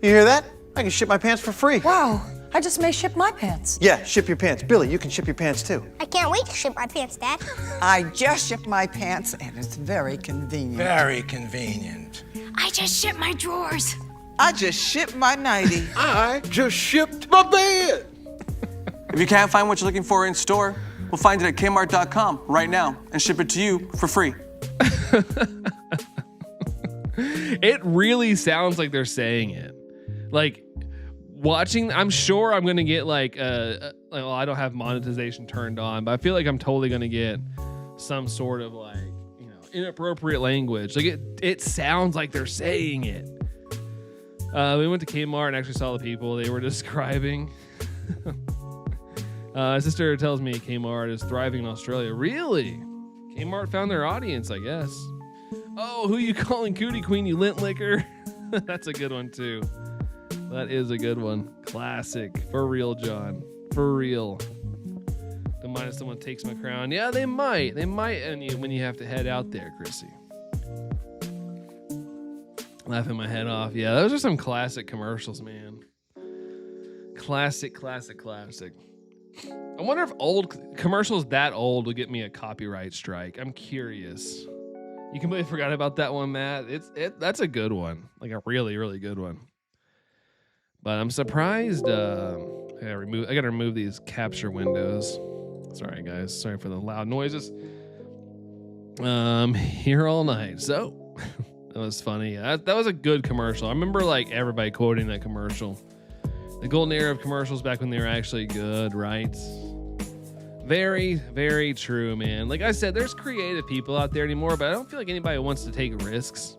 You hear that? I can ship my pants for free. Wow, I just may ship my pants. Yeah, ship your pants. Billy, you can ship your pants too. I can't wait to ship my pants, Dad. I just shipped my pants, and it's very convenient. Very convenient. I just shipped my drawers. I just shipped my nightie. I just shipped my bed. If you can't find what you're looking for in store, we'll find it at Kmart.com right now and ship it to you for free. It really sounds like they're saying it. Watching, I'm sure I'm gonna get I don't have monetization turned on, but I feel like I'm totally gonna get some sort of inappropriate language. It sounds like they're saying it. We went to Kmart and actually saw the people they were describing. My sister tells me Kmart is thriving in Australia. Really? Kmart found their audience, I guess. Oh, who you calling Cootie Queen, you lint licker? That's a good one too. That is a good one. Classic. For real, John. For real. Don't mind if someone takes my crown. Yeah, they might. They might when you have to head out there, Chrissy. Laughing my head off. Yeah, those are some classic commercials, man. Classic. I wonder if old commercials that old will get me a copyright strike. I'm curious. You completely forgot about that one, Matt. That's a good one. A really, really good one. But I'm surprised. I gotta remove these capture windows. Sorry, guys. Sorry for the loud noises. Here all night. So that was funny. That was a good commercial. I remember everybody quoting that commercial. The golden era of commercials back when they were actually good, right? Very, very true, man. Like I said, there's creative people out there anymore, but I don't feel like anybody wants to take risks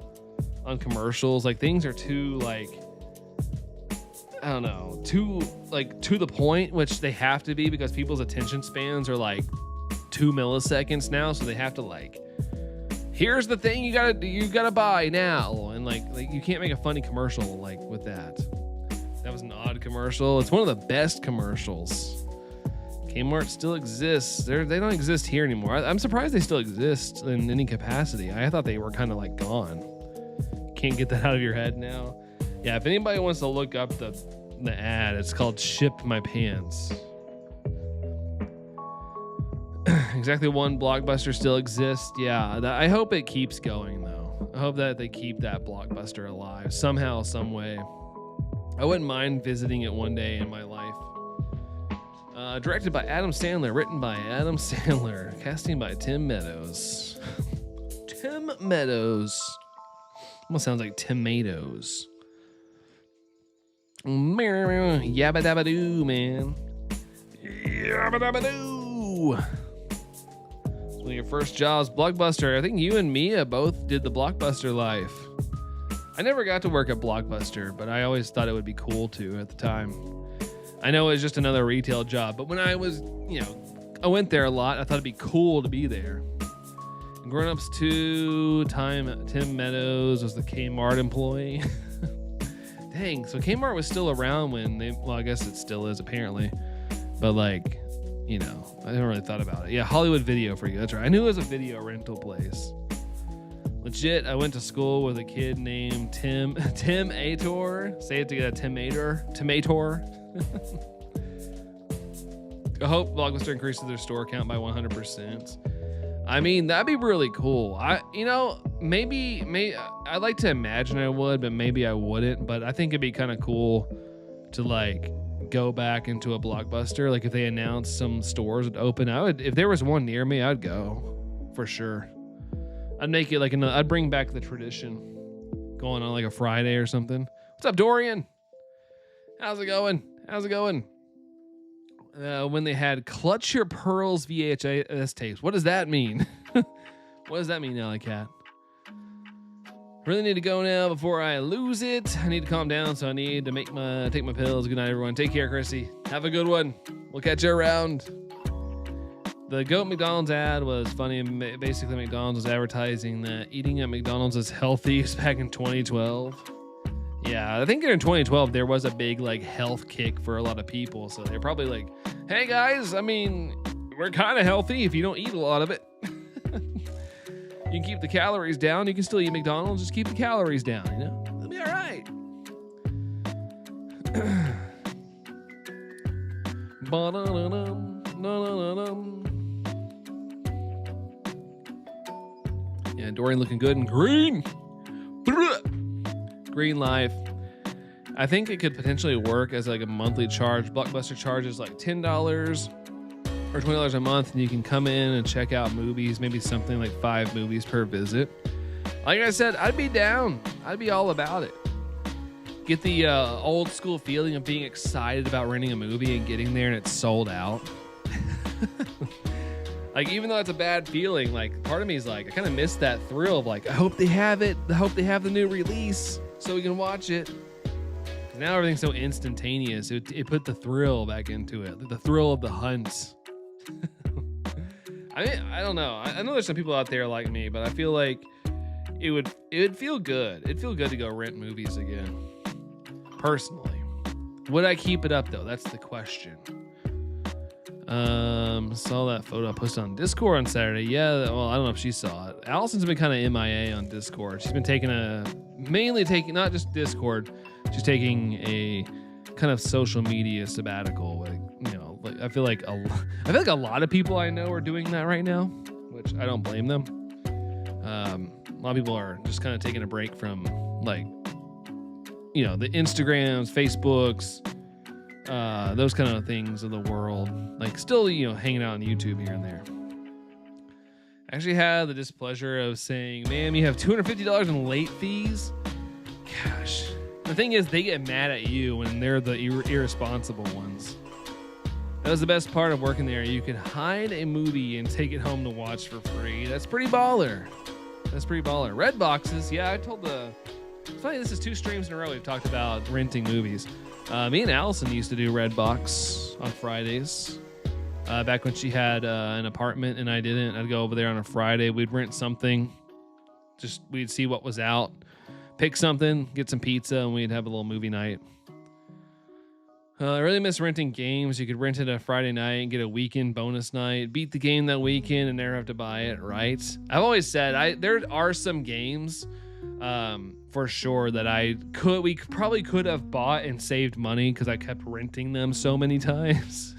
on commercials. Things are too I don't know, too to the point, which they have to be because people's attention spans are 2 milliseconds now, so they have to here's the thing you gotta buy now, and you can't make a funny commercial with that. That was an odd commercial. It's one of the best commercials. Kmart still exists. They don't exist here anymore. I'm surprised they still exist in any capacity. I thought they were kind of gone. Can't get that out of your head now. Yeah, if anybody wants to look up the ad, it's called Ship My Pants. Exactly one Blockbuster still exists. Yeah, I hope it keeps going, though. I hope that they keep that Blockbuster alive somehow, some way. I wouldn't mind visiting it one day in my life. Directed by Adam Sandler, written by Adam Sandler, casting by Tim Meadows. Tim Meadows. Almost sounds like tomatoes. Yabba dabba doo, man. Yabba dabba doo. One of your first jobs, Blockbuster. I think you and Mia both did the Blockbuster life. I never got to work at Blockbuster, but I always thought it would be cool to at the time. I know it was just another retail job, but when I was, I went there a lot. I thought it'd be cool to be there. Grown Ups 2, Tim Meadows was the Kmart employee. Dang, so Kmart was still around when I guess it still is apparently. But I haven't really thought about it. Yeah, Hollywood Video for you. That's right. I knew it was a video rental place. Legit, I went to school with a kid named Tim Ator. Say it together, Tim Ator. I hope Blockbuster increases their store count by 100%. I mean, that'd be really cool. Maybe I'd like to imagine I would, but maybe I wouldn't. But I think it'd be kind of cool to go back into a Blockbuster. Like if they announced some stores would open, if there was one near me, I'd go for sure. I'd make it I'd bring back the tradition, going on like a Friday or something. What's up, Dorian? How's it going? When they had Clutch Your Pearls VHS tapes. What does that mean? What does that mean, Alley Cat? Really need to go now before I lose it. I need to calm down, so I need to take my pills. Good night, everyone. Take care, Chrissy. Have a good one. We'll catch you around. The Goat McDonald's ad was funny. Basically, McDonald's was advertising that eating at McDonald's is healthy back in 2012. Yeah, I think in 2012 there was a big health kick for a lot of people. So they're probably like, hey guys, we're kind of healthy if you don't eat a lot of it. You can keep the calories down. You can still eat McDonald's. Just keep the calories down, It'll be all right. Yeah, Dorian looking good in green. Green Life. I think it could potentially work as a monthly charge. Blockbuster charges $10 or $20 a month, and you can come in and check out movies, maybe something like 5 movies per visit. Like I said, I'd be down. I'd be all about it. Get the old school feeling of being excited about renting a movie and getting there and it's sold out. Even though it's a bad feeling, part of me is I kind of miss that thrill of I hope they have it. I hope they have the new release so we can watch it. Now everything's so instantaneous. It put the thrill back into it. The thrill of the hunt. I don't know. I know there's some people out there like me, but I feel like it would feel good. It'd feel good to go rent movies again. Personally. Would I keep it up though? That's the question. Saw that photo I posted on Discord on Saturday. Yeah, well, I don't know if she saw it. Allison's been kind of MIA on Discord. She's been mainly taking not just Discord. She's taking a kind of social media sabbatical. I feel like a lot of people I know are doing that right now, which I don't blame them. A lot of people are just kind of taking a break from the Instagrams, Facebooks, those kind of things of the world. Still, hanging out on YouTube here and there. I actually had the displeasure of saying, ma'am, you have $250 in late fees? Gosh. The thing is, they get mad at you when they're the irresponsible ones. That was the best part of working there. You could hide a movie and take it home to watch for free. That's pretty baller. Red boxes. Yeah, it's funny, this is 2 streams in a row we've talked about renting movies. Me and Allison used to do Redbox on Fridays. Back when she had an apartment and I didn't. I'd go over there on a Friday. We'd rent something. We'd see what was out. Pick something, get some pizza, and we'd have a little movie night. I really miss renting games. You could rent it a Friday night and get a weekend bonus night. Beat the game that weekend and never have to buy it, right? I've always said there are some games for sure that we probably could have bought and saved money because I kept renting them so many times.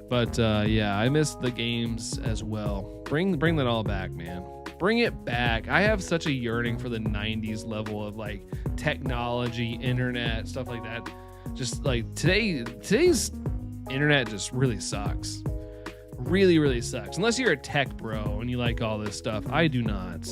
But yeah, I miss the games as well. Bring that all back, man. Bring it back. I have such a yearning for the 90s level of like technology, internet, stuff like that. Just like today's internet just really sucks. Really, really sucks. Unless you're a tech bro and you like all this stuff. I do not.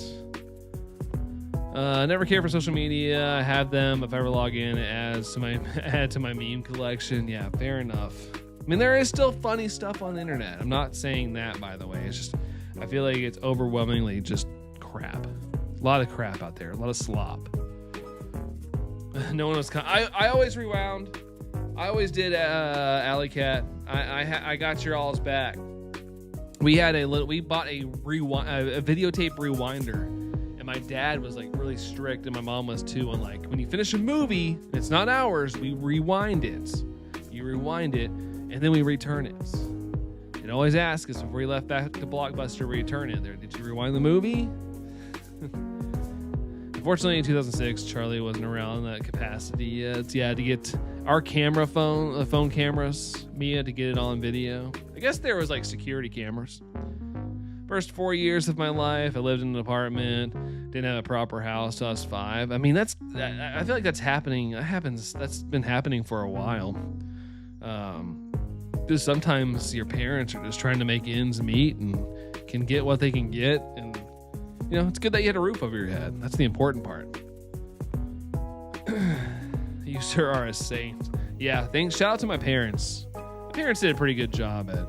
Never care for social media. I have them. If I ever log in, add to my meme collection. Yeah, fair enough. I mean, there is still funny stuff on the internet. I'm not saying that, by the way. It's just, I feel like it's overwhelmingly just crap. A lot of crap out there. A lot of slop. No one was. I always rewound. I always did Alley Cat. I got your all's back. We bought a videotape rewinder. And my dad was like really strict, and my mom was too, on like, when you finish a movie, it's not ours, we rewind it. You rewind it, and then we return it. And always ask us before you left back to Blockbuster, return it. There, did you rewind the movie? Unfortunately, in 2006, Charlie wasn't around in that capacity yet. Yeah, to get our phone cameras, Mia, to get it all on video. I guess there was like security cameras. First 4 years of my life, I lived in an apartment, didn't have a proper house till I was 5. I mean, I feel like that's happening. That's been happening for a while. Because sometimes your parents are just trying to make ends meet and can get what they can get. And, you know, it's good that you had a roof over your head. That's the important part. You, sir, are a saint. Yeah, thanks. Shout out to my parents. My parents did a pretty good job at,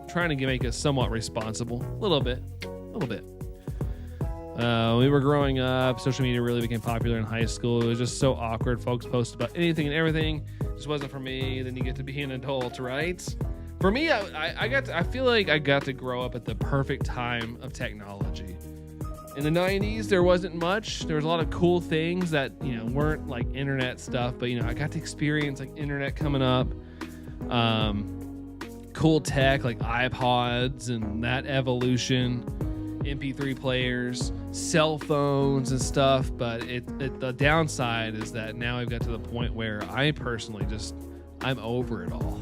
trying to make us somewhat responsible. A little bit. We were growing up. Social media really became popular in high school. It was just so awkward. Folks posted about anything and everything. It just wasn't for me. Then you get to be an adult, right? For me, I feel like I got to grow up at the perfect time of technology. In the 90s, there wasn't much. There was a lot of cool things that, weren't like internet stuff, but I got to experience like internet coming up. Cool tech like iPods and that evolution, MP3 players, cell phones and stuff. But the downside is that now I've got to the point where I personally I'm over it all.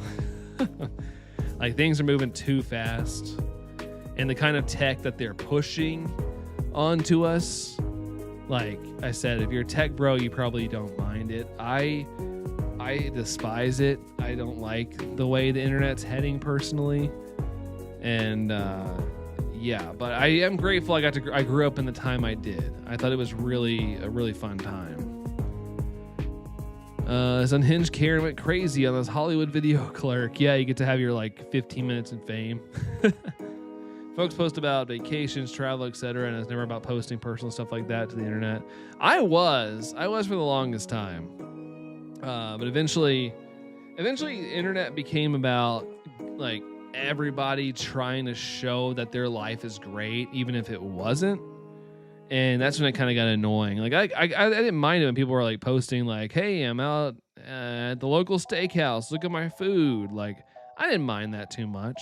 Like, things are moving too fast, and the kind of tech that they're pushing onto us, like I said, if you're a tech bro, you probably don't mind it. I despise it. I don't like the way the internet's heading personally. And but I am grateful I grew up in the time I did. I thought it was really a really fun time. This unhinged Karen went crazy on this Hollywood video clerk. Yeah, you get to have your like 15 minutes in fame. Folks post about vacations, travel, etc., and it's never about posting personal stuff like that to the internet. I was for the longest time. But eventually the internet became about like everybody trying to show that their life is great, even if it wasn't. And that's when it kind of got annoying. Like I didn't mind it when people were like posting like, "Hey, I'm out at the local steakhouse. Look at my food." Like, I didn't mind that too much.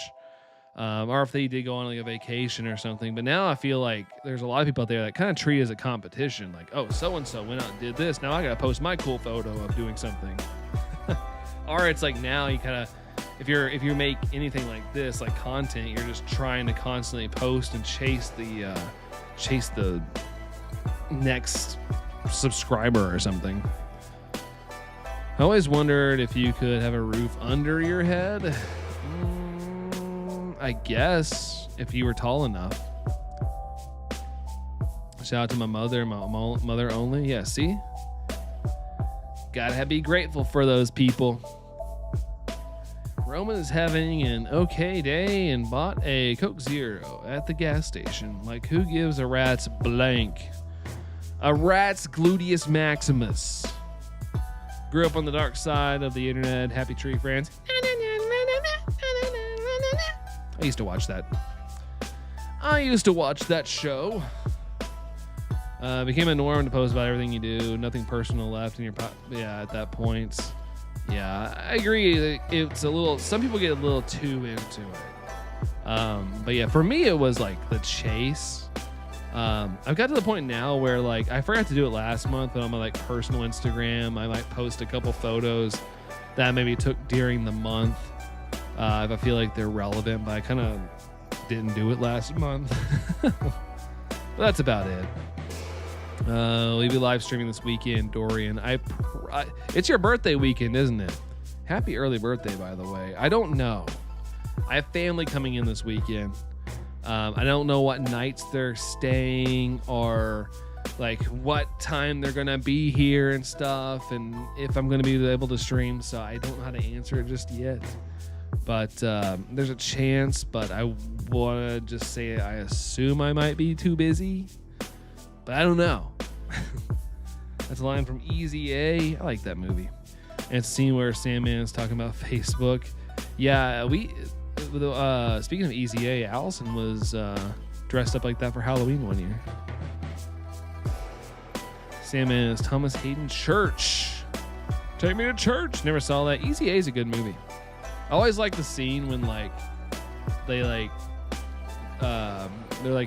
Or if they did go on like a vacation or something. But now I feel like there's a lot of people out there that kind of treat it as a competition. Like, oh, so-and-so went out and did this. Now I got to post my cool photo of doing something. Or it's like now you kind of, if you make anything like this, like content, you're just trying to constantly post and chase the next subscriber or something. I always wondered if you could have a roof under your head. I guess if you were tall enough. Shout out to my mother only. Yeah, see? Gotta be grateful for those people. Roman is having an okay day and bought a Coke Zero at the gas station. Like, who gives a rat's blank? A rat's gluteus maximus. Grew up on the dark side of the internet. Happy Tree Friends. I used to watch that show. Became a norm to post about everything you do. Nothing personal left in your at that point. Yeah, I agree. It's a little. Some people get a little too into it. But yeah, for me, it was like the chase. I've got to the point now where like I forgot to do it last month, but on my like personal Instagram, I might post a couple photos that I maybe took during the month. If I feel like they're relevant, but I kind of didn't do it last month. That's about it. We'll be live streaming this weekend, Dorian. It's your birthday weekend, isn't it? Happy early birthday, by the way. I don't know. I have family coming in this weekend. I don't know what nights they're staying or like what time they're gonna be here and stuff, and if I'm gonna be able to stream. So I don't know how to answer it just yet. But there's a chance. But I wanna just say I assume I might be too busy, but I don't know. That's a line from Easy A. I like that movie. And it's a scene where Sandman's talking about Facebook. Yeah, speaking of Easy A, Allison was dressed up like that for Halloween one year. Sandman is Thomas Hayden Church. Take me to church. Never saw that. Easy A is a good movie. I always like the scene when they're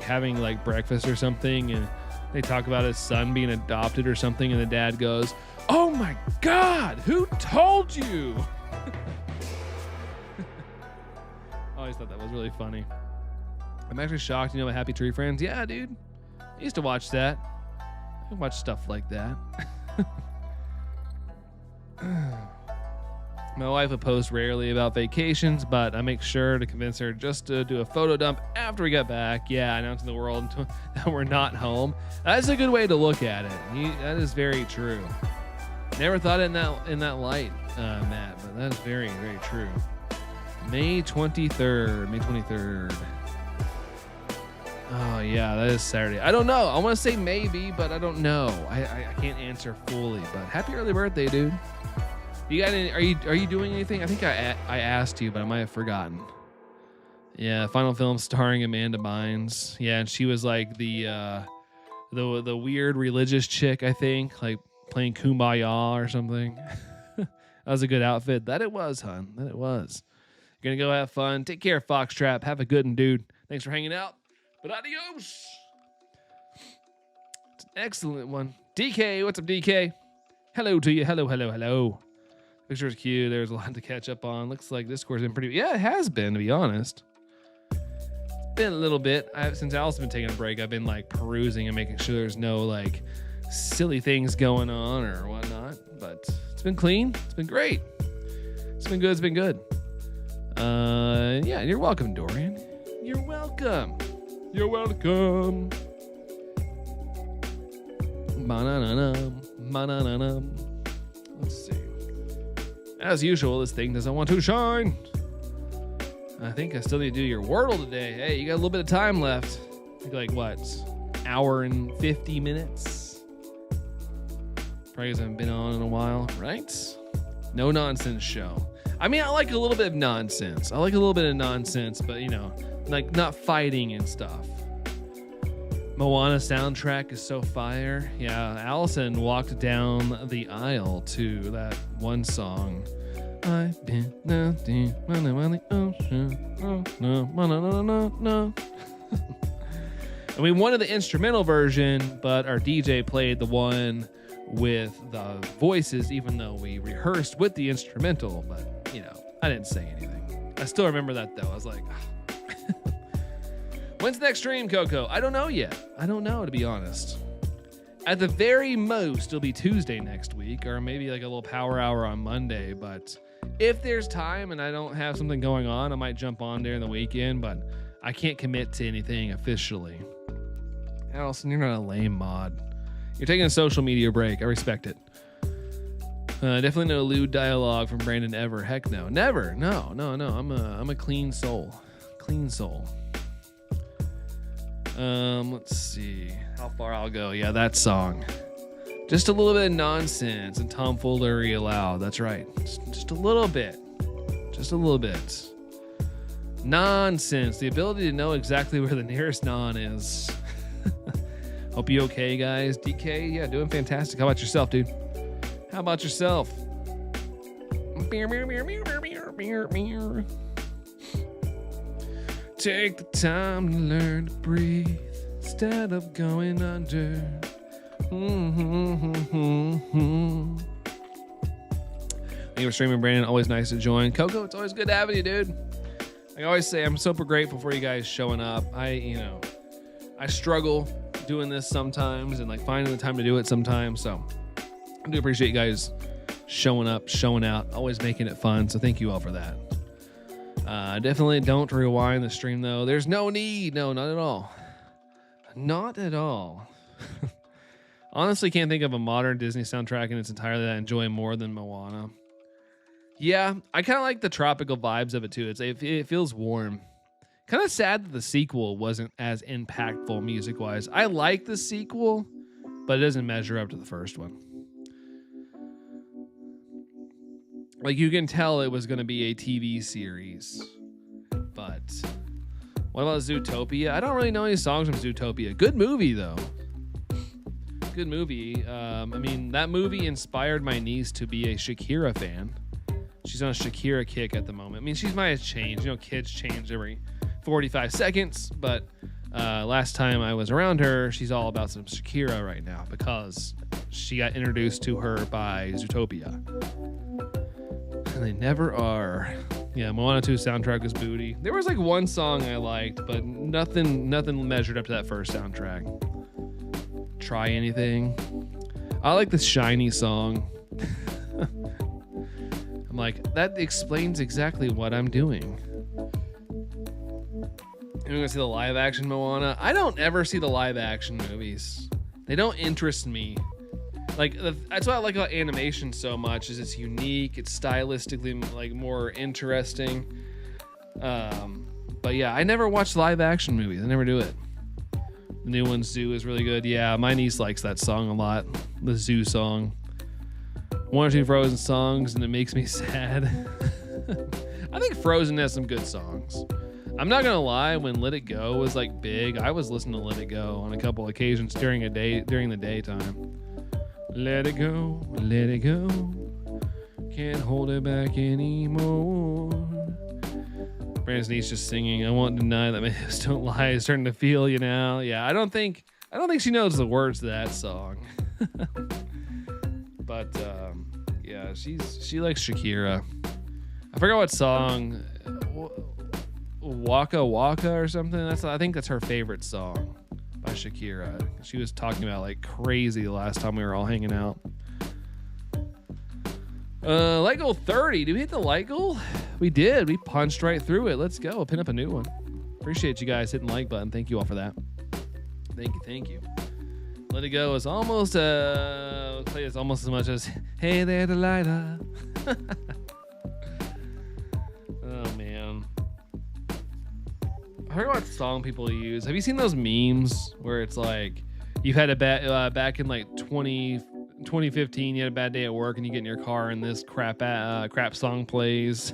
having like breakfast or something, and they talk about his son being adopted or something, and the dad goes, "Oh my God, who told you?" I always thought that was really funny. I'm actually shocked you know about Happy Tree Friends. Yeah, dude. I used to watch that. I watch stuff like that. My wife would post rarely about vacations, but I make sure to convince her just to do a photo dump after we get back. Yeah, announcing the world that we're not home. That's a good way to look at it. That is very true. Never thought in that light, Matt, but that is very, very true. May 23rd. Oh, yeah, that is Saturday. I don't know. I want to say maybe, but I don't know. I can't answer fully, but happy early birthday, dude. You got any, are you doing anything? I think I asked you, but I might have forgotten. Yeah, final film starring Amanda Bynes. Yeah, and she was like the weird religious chick, I think, like playing Kumbaya or something. That was a good outfit. That it was, hon. That it was. You're gonna go have fun. Take care, Foxtrap. Have a good one, dude. Thanks for hanging out. But adios. It's an excellent one. DK, what's up, DK? Hello to you. Hello. Picture's cute. There's a lot to catch up on. Looks like Discord's been pretty... Yeah, it has been, to be honest. It's been a little bit. Since Allison's been taking a break, I've been like perusing and making sure there's no like silly things going on or whatnot. But it's been clean. It's been great. It's been good. Yeah, you're welcome, Dorian. You're welcome. Let's see. As usual, this thing doesn't want to shine. I think I still need to do your Wordle today. Hey, you got a little bit of time left. I think like what? Hour and 50 minutes? Probably because I haven't been on in a while, right? No nonsense show. I mean, I like a little bit of nonsense. But you know, like not fighting and stuff. Moana soundtrack is so fire. Yeah, Allison walked down the aisle to that one song. I've been out deep on the ocean. Oh, no. And we wanted the instrumental version, but our DJ played the one with the voices, even though we rehearsed with the instrumental. But, you know, I didn't say anything. I still remember that, though. I was like, oh. When's the next stream, Coco? I don't know yet. I don't know, to be honest. At the very most, it'll be Tuesday next week, or maybe like a little power hour on Monday. But if there's time and I don't have something going on, I might jump on there in the weekend, but I can't commit to anything officially. Allison, you're not a lame mod. You're taking a social media break. I respect it. Definitely no lewd dialogue from Brandon ever. Heck no. Never. No. I'm a clean soul. Let's see how far I'll go. Yeah, that song. Just a little bit of nonsense and tomfoolery allowed. That's right. Just a little bit. Nonsense. The ability to know exactly where the nearest non is. Hope you okay, guys. DK, yeah, doing fantastic. How about yourself, dude? How about yourself? Take the time to learn to breathe instead of going under. Thank you for streaming, Brandon. Always nice to join. Coco, it's always good having you, dude. I always say I'm super grateful for you guys showing up. I struggle doing this sometimes and like finding the time to do it sometimes. So I do appreciate you guys showing up, showing out, always making it fun. So thank you all for that. Definitely don't rewind the stream though. There's no need. No, not at all. Not at all. Honestly, can't think of a modern Disney soundtrack in its entirety that I enjoy more than Moana. Yeah, I kind of like the tropical vibes of it too. It feels warm. Kind of sad that the sequel wasn't as impactful music-wise. I like the sequel, but it doesn't measure up to the first one. Like, you can tell it was going to be a TV series. But what about Zootopia? I don't really know any songs from Zootopia. Good movie, though. Good movie. I mean, that movie inspired my niece to be a Shakira fan. She's on a Shakira kick at the moment. I mean, she's might have changed. You know, kids change every 45 seconds. But last time I was around her, she's all about some Shakira right now because she got introduced to her by Zootopia. And they never are. Yeah, Moana 2 soundtrack was booty. There was like one song I liked, but nothing measured up to that first soundtrack. Try Anything. I like the Shiny song. I'm like, that explains exactly what I'm doing. You're gonna see the live action Moana? I don't ever see the live action movies. They don't interest me. Like, that's what I like about animation so much, is it's unique, it's stylistically like more interesting. But yeah, I never watch live action movies. I never do it. The new one, Zoo, is really good. Yeah, my niece likes that song a lot. The Zoo song. One or two Frozen songs, and it makes me sad. I think Frozen has some good songs. I'm not gonna lie, when Let It Go was like big, I was listening to Let It Go on a couple occasions during the daytime. Let it go, let it go. Can't hold it back anymore. Brandon's niece just singing. I won't deny that my hips don't lie. It's starting to feel you now. Yeah, I don't think she knows the words to that song. But yeah, she likes Shakira. I forgot what song. Waka Waka or something. I think that's her favorite song by Shakira. She was talking about like crazy the last time we were all hanging out. Light goal 30. Did we hit the light goal? We did. We punched right through it. Let's go. We'll pin up a new one. Appreciate you guys hitting the like button. Thank you all for that. Thank you. Let It Go is almost play is almost as much as Hey There Delilah. Oh man. I forgot what song people use. Have you seen those memes where it's like you've had a bad back in like 2015, you had a bad day at work and you get in your car and this crap song plays.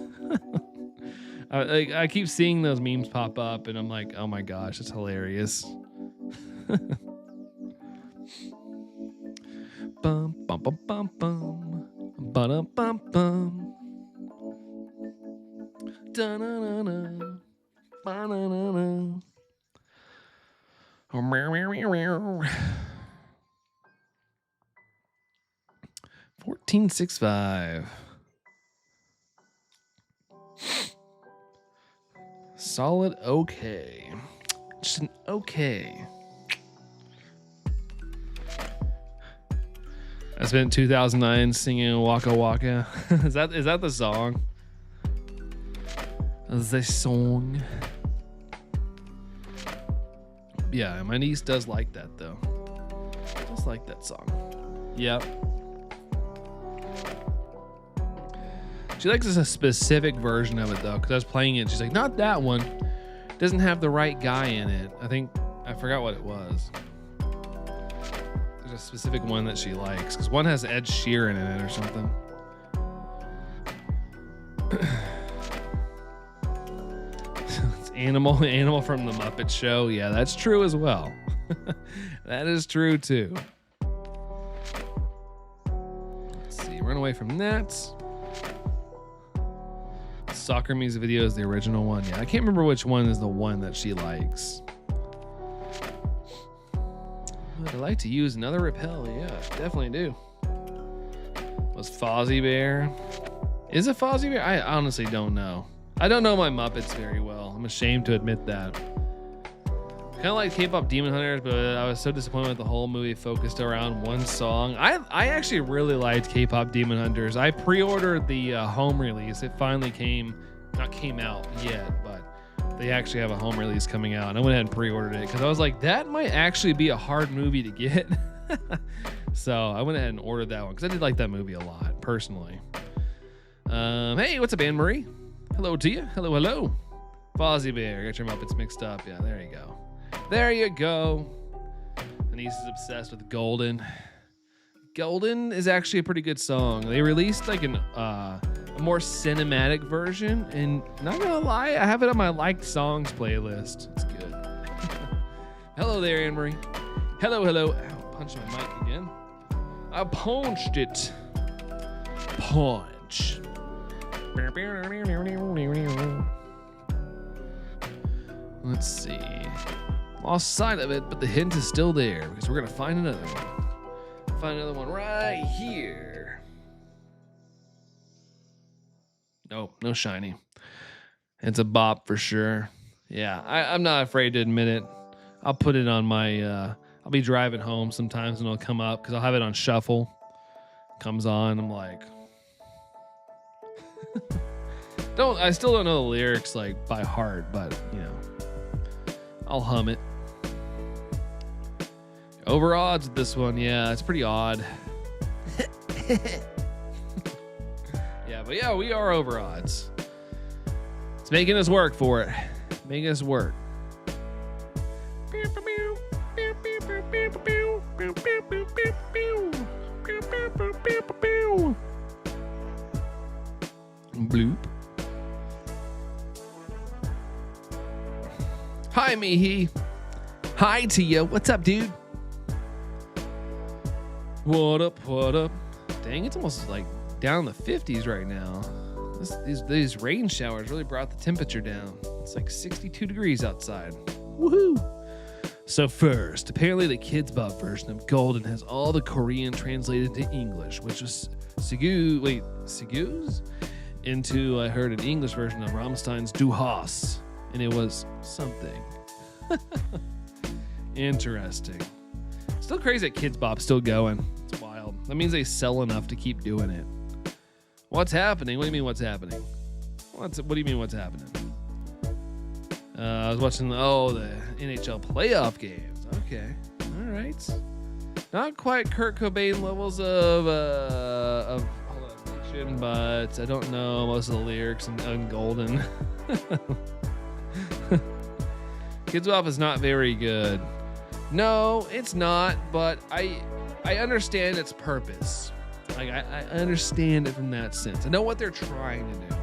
I keep seeing those memes pop up and I'm like, oh my gosh, it's hilarious. Bum bum bum bum bum bum bum bum. Da na na na. Ba na na na. 1465. Solid okay. Just an okay. I spent 2009 singing Waka Waka. Is that the song? The song. Yeah, my niece does like that though. Just like that song. Yep. She likes a specific version of it though, because I was playing it. She's like, not that one. It doesn't have the right guy in it. I forgot what it was. There's a specific one that she likes, because one has Ed Sheeran in it or something. It's Animal from the Muppet Show. Yeah, that's true as well. That is true too. Let's see. Run away from that. Soccer music video is the original one. Yeah, I can't remember which one is the one that she likes. Would I like to use another repel? Yeah, definitely do. Was Fozzie Bear? Is it Fozzie Bear? I honestly don't know. I don't know my Muppets very well. I'm ashamed to admit that. Kind of like K-pop Demon Hunters, but I was so disappointed with the whole movie focused around one song. I actually really liked K-pop Demon Hunters. I pre-ordered the home release. It finally not came out yet, but they actually have a home release coming out. And I went ahead and pre-ordered it because I was like, that might actually be a hard movie to get. So I went ahead and ordered that one because I did like that movie a lot, personally. Hey, what's up, Anne Marie? Hello to you. Hello, hello. Fozzie Bear, got your Muppets mixed up. Yeah, there you go. There you go. Denise is obsessed with Golden. Golden is actually a pretty good song. They released like a more cinematic version, and not gonna lie, I have it on my liked songs playlist. It's good. Hello there, Anne Marie. Hello, hello. Ow, punched my mic again. I punched it. Punch. Let's see. Lost sight of it, but the hint is still there because we're gonna find another one. Find another one right here. Nope, no shiny. It's a bop for sure. Yeah, I'm not afraid to admit it. I'll put it on my. I'll be driving home sometimes and it'll come up because I'll have it on shuffle. Comes on, I'm like. I still don't know the lyrics like by heart, but you know, I'll hum it. Over odds with this one, yeah, it's pretty odd. Yeah, but yeah, we are over odds. It's making us work for it. Making us work. Bloop. Hi, Mihi. Hi to you. What's up, dude? What up? What up? Dang, it's almost like down in the 50s right now. These rain showers really brought the temperature down. It's like 62 degrees outside. Woohoo! So first, apparently the Kids Bop version of Golden has all the Korean translated to English, which was Sigu's? Into, I heard, an English version of Rammstein's Du Hast, and it was something. Interesting. Still crazy that Kids Bop's still going. It's wild. That means they sell enough to keep doing it. What's happening? What do you mean what's happening? What do you mean what's happening? I was watching the NHL playoff games. Okay. All right. Not quite Kurt Cobain levels of Addiction, but I don't know most of the lyrics in Golden. Kids Bop is not very good. No, it's not, but I understand its purpose. Like I understand it from that sense. I know what they're trying to do.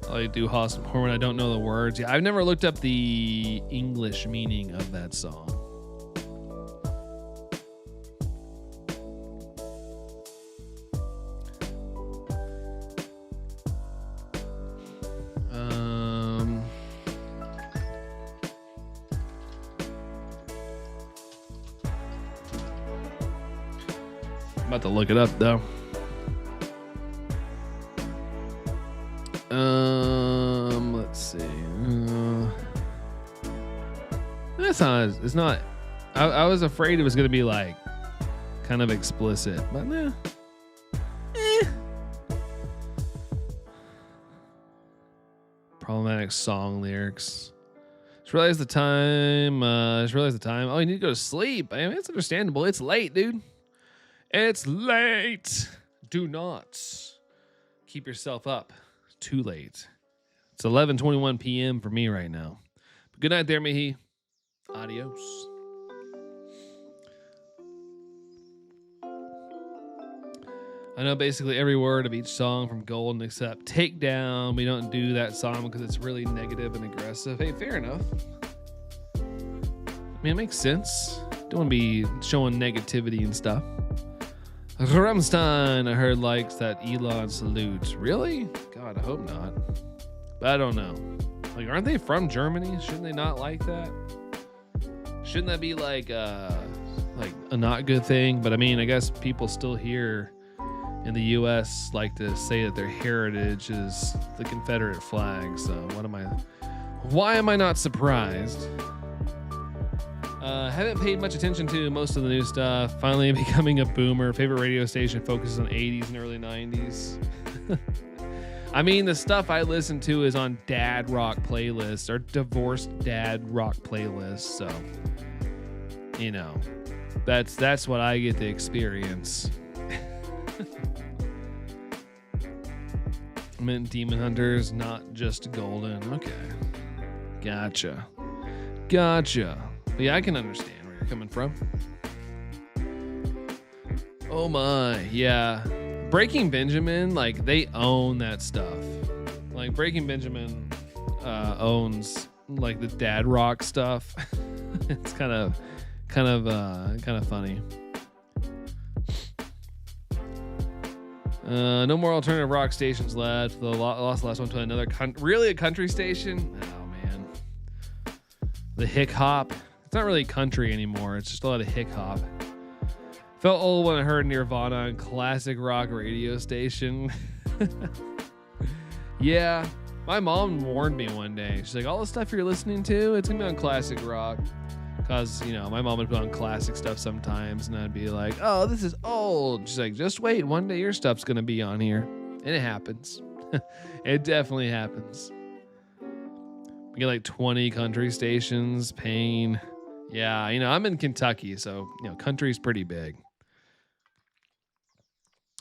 I do Host when I don't know the words. Yeah, I've never looked up the English meaning of that song. I'm about to look it up though. Let's see. It's not. I was afraid it was gonna be like kind of explicit, but nah. Problematic song lyrics. Just realized the time. Oh, you need to go to sleep. I mean, it's understandable. It's late, dude. It's late. Do not keep yourself up too late. It's 11:21 p.m. for me right now. But good night there, Mihi. Adios. I know basically every word of each song from Golden except Take Down. We don't do that song because it's really negative and aggressive. Hey, fair enough. I mean, it makes sense. Don't want to be showing negativity and stuff. Rammstein, I heard, likes that Elon salute. Really? God, I hope not. But I don't know. Like, aren't they from Germany? Shouldn't they not like that? Shouldn't that be like a not good thing? But I mean, I guess people still hear in the U.S. like to say that their heritage is the Confederate flag. So why am I not surprised? Haven't paid much attention to most of the new stuff. Finally becoming a boomer. Favorite radio station focuses on 80s and early 90s. I mean, the stuff I listen to is on dad rock playlists or divorced dad rock playlists. So, you know, that's what I get to experience. I meant Demon Hunters, not just Golden. Okay. Gotcha. But yeah, I can understand where you're coming from. Oh my, yeah. Breaking Benjamin, like, they own that stuff. Like, Breaking Benjamin owns like the dad rock stuff. It's kind of funny. No more alternative rock stations left. Lost the last one to another really a country station. Oh man, the hick hop. It's not really country anymore. It's just a lot of hick hop. Felt old when I heard Nirvana on classic rock radio station. Yeah, my mom warned me one day. She's like, all the stuff you're listening to, it's gonna be on classic rock. Cause, you know, my mom would put on classic stuff sometimes and I'd be like, oh, this is old. She's like, just wait, one day your stuff's gonna be on here. And it happens. It definitely happens. We get like 20 country stations, Pain. Yeah, you know, I'm in Kentucky, so, you know, country's pretty big.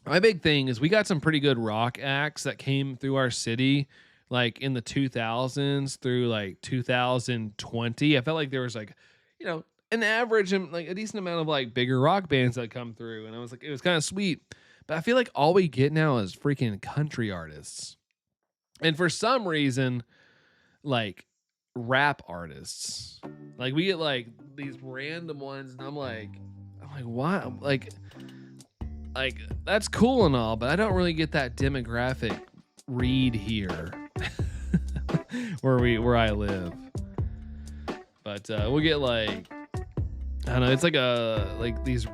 My big thing is we got some pretty good rock acts that came through our city, like in the 2000s through like 2020. I felt like there was like, you know, an average and like a decent amount of like bigger rock bands that come through. And I was like, it was kind of sweet. But I feel like all we get now is freaking country artists. And for some reason, like rap artists, like we get like these random ones and I'm like, why? Like that's cool and all, but I don't really get that demographic read here where I live. But we'll get like, I don't know, it's like these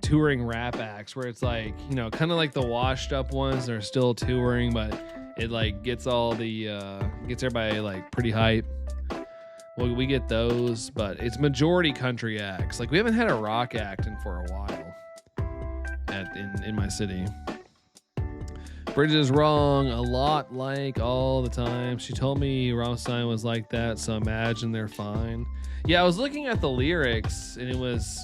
touring rap acts where it's like, you know, kind of like the washed up ones that are still touring, but it like gets all the gets everybody like pretty hype. Well, we get those, but it's majority country acts. Like we haven't had a rock act in for a while in my city. Bridget is wrong a lot, like all the time. She told me Rammstein was like that, so imagine they're fine. Yeah, I was looking at the lyrics and it was,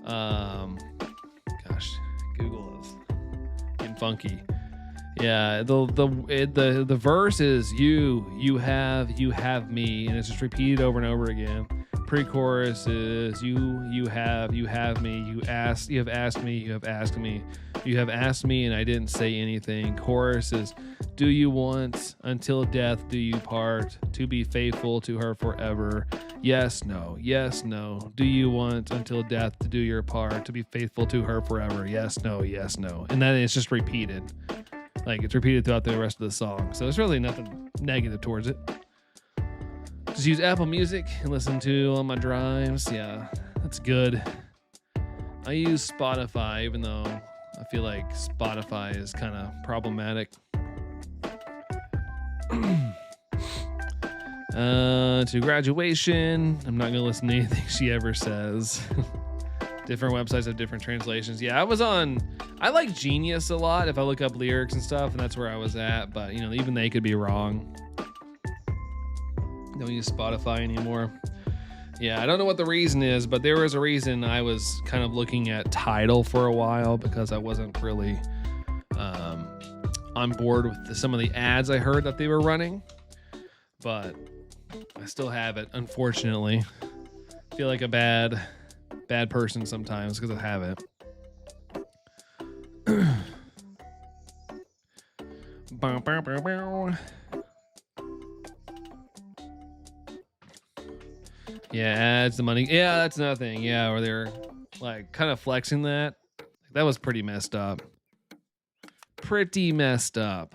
gosh, Google is getting funky. Yeah, the verse is you have me, and it's just repeated over and over again. Pre-chorus is you have me, you have asked me, you have asked me, you have asked me, and I didn't say anything. Chorus is, do you want until death do you part, to be faithful to her forever? Yes, no, yes, no. Do you want until death to do your part, to be faithful to her forever? Yes, no, yes, no. And then it's just repeated. Like it's repeated throughout the rest of the song. So there's really nothing negative towards it. Just use Apple Music and listen to on my drives. Yeah, that's good. I use Spotify, even though I feel like Spotify is kind of problematic. To graduation, I'm not going to listen to anything she ever says. Different websites have different translations. Yeah, I like Genius a lot if I look up lyrics and stuff, and that's where I was at. But, you know, even they could be wrong. Don't use Spotify anymore. Yeah, I don't know what the reason is, but there was a reason I was kind of looking at Tidal for a while because I wasn't really on board with some of the ads I heard that they were running. But I still have it, unfortunately. I feel like a bad person sometimes because I have it. Yeah, ads, the money. Yeah, that's another thing. Yeah, where they're like kind of flexing that. That was pretty messed up. Pretty messed up.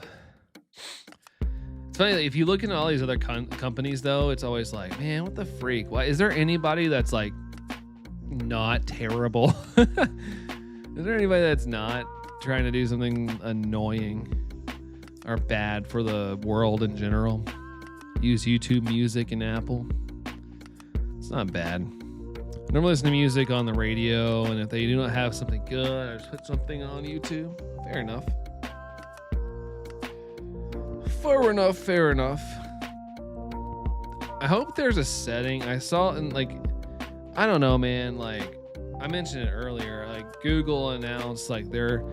It's funny, if you look into all these other companies, though, it's always like, man, what the freak? Why is there anybody that's like not terrible? Is there anybody that's not trying to do something annoying or bad for the world in general. Use YouTube Music and Apple. It's not bad. I normally listen to music on the radio, and if they do not have something good, I just put something on YouTube. Fair enough. Fair enough. I hope there's a setting. I saw in like, I don't know, man. Like I mentioned it earlier. Like Google announced like they're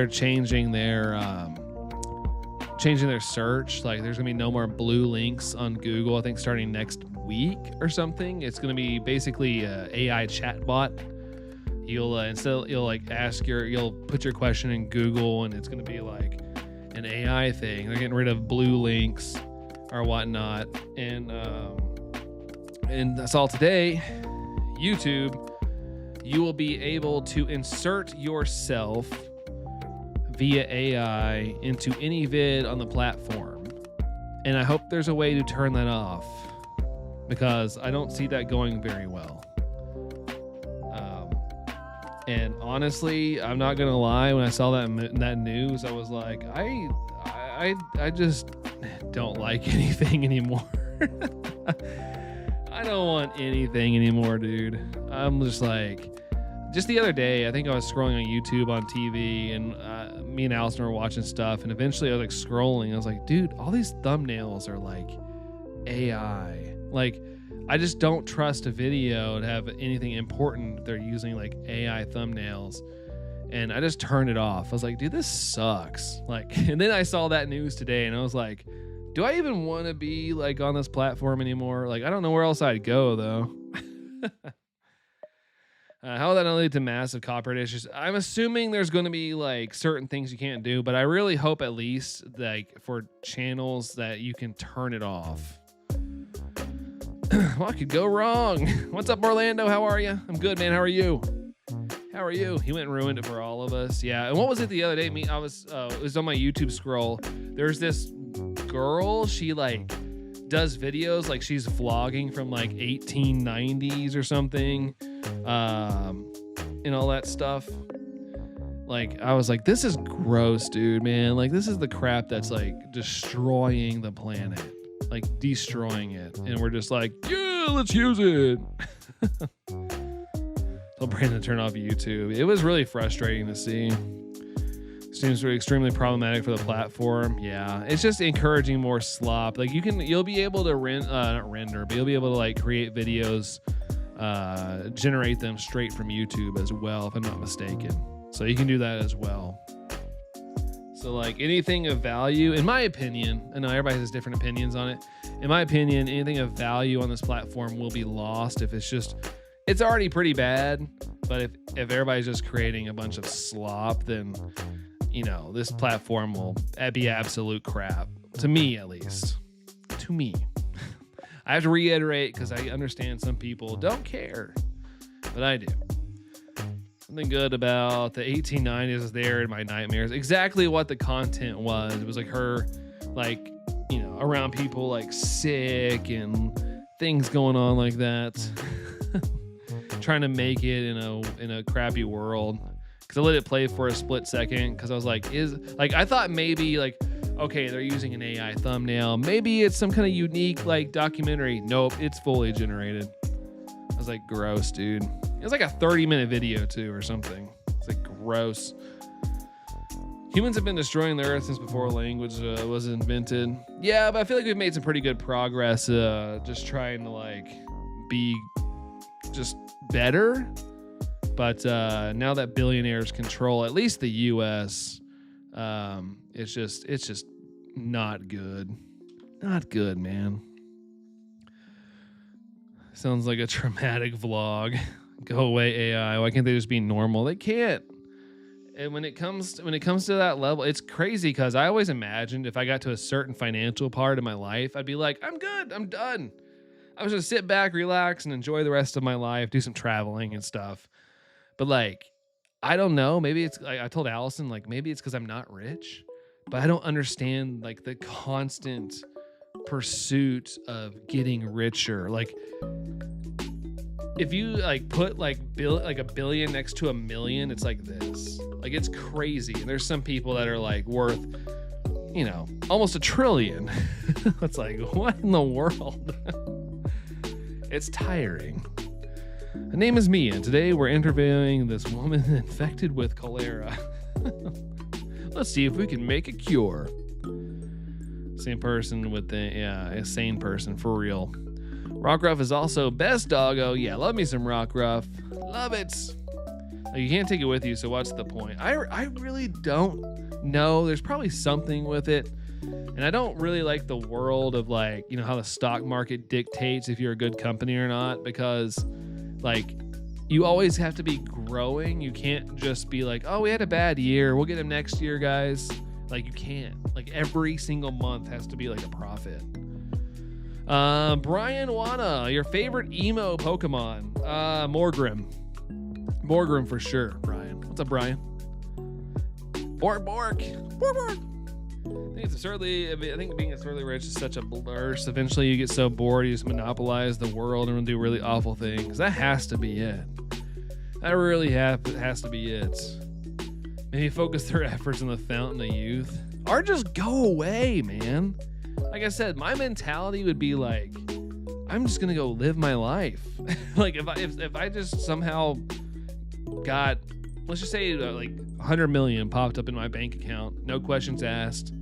changing their search. Like there's gonna be no more blue links on Google. I think starting next week or something. It's gonna be basically a AI chatbot. You'll you'll put your question in Google, and it's gonna be like an AI thing. They're getting rid of blue links or whatnot, and that's all today. YouTube, you will be able to insert yourself via AI into any vid on the platform, and I hope there's a way to turn that off because I don't see that going very well. And honestly, I'm not gonna lie. When I saw that news, I was like, I just don't like anything anymore. I don't want anything anymore, dude. I'm just like, just the other day, I think I was scrolling on YouTube on TV, and me and Allison were watching stuff, and eventually I was like scrolling. I was like, dude, all these thumbnails are like AI. Like, I just don't trust a video to have anything important if they're using like AI thumbnails. And I just turned it off. I was like, dude, this sucks. Like, and then I saw that news today, and I was like, do I even want to be like on this platform anymore? Like, I don't know where else I'd go though. How will that not lead to massive copyright issues? I'm assuming there's going to be like certain things you can't do, but I really hope at least like for channels that you can turn it off. What could go wrong? What's up, Orlando? How are you? I'm good, man. How are you? How are you? He went and ruined it for all of us. Yeah. And what was it the other day? It was on my YouTube scroll. There's this girl. She like does videos like she's vlogging from like 1890s or something, and all that stuff. Like I was like, this is gross, dude, man. Like this is the crap that's like destroying the planet, like destroying it, and we're just like, yeah, let's use it. Tell Brandon to turn off YouTube. It was really frustrating to see. Seems extremely problematic for the platform. Yeah, it's just encouraging more slop. Like you'll be able to not render, but you'll be able to like create videos, generate them straight from YouTube as well, if I'm not mistaken. So you can do that as well. So like anything of value, in my opinion, I know everybody has different opinions on it. In my opinion, anything of value on this platform will be lost if it's already pretty bad. But if everybody's just creating a bunch of slop, then you know, this platform will be absolute crap. To me, at least. To me. I have to reiterate because I understand some people don't care, but I do. Something good about the 1890s is there in my nightmares. Exactly what the content was. It was like her, like, you know, around people like sick and things going on like that. Trying to make it in a crappy world. Because I let it play for a split second because I was like, I thought maybe like, okay, they're using an AI thumbnail. Maybe it's some kind of unique like documentary. Nope, it's fully generated. I was like, gross, dude. It was like a 30-minute video too or something. It's like gross. Humans have been destroying the earth since before language was invented. Yeah, but I feel like we've made some pretty good progress just trying to like be just better. But now that billionaires control at least the U.S., it's just not good. Not good, man. Sounds like a traumatic vlog. Go away, AI. Why can't they just be normal? They can't. And when it comes to that level, it's crazy because I always imagined if I got to a certain financial part of my life, I'd be like, I'm good. I'm done. I was just sit back, relax, and enjoy the rest of my life, do some traveling and stuff. But like, I don't know. Maybe it's like I told Allison, like maybe it's because I'm not rich, but I don't understand like the constant pursuit of getting richer. Like if you like put like a billion next to a million, it's like this. Like it's crazy. And there's some people that are like worth, you know, almost $1 trillion. It's like, what in the world? It's tiring. Her name is Mia, and today we're interviewing this woman infected with cholera. Let's see if we can make a cure. Same person with a sane person for real. Rockruff is also best doggo. Yeah, love me some Rockruff. Love it. You can't take it with you, so what's the point? I really don't know. There's probably something with it. And I don't really like the world of like, you know, how the stock market dictates if you're a good company or not, because like you always have to be growing. You can't just be like, oh, we had a bad year, we'll get him next year, guys. Like you can't. Like every single month has to be like a profit. Brian Wana, your favorite emo Pokemon? Morgrim. Morgrim for sure, Brian. What's up, Brian? Bork. I think being absurdly rich is such a blur. So eventually you get so bored, you just monopolize the world and do really awful things. That has to be it. That really has to be it. Maybe focus their efforts on the fountain of youth. Or just go away, man. Like I said, my mentality would be like, I'm just gonna go live my life. Like if I just somehow got, let's just say like 100 million popped up in my bank account, no questions asked.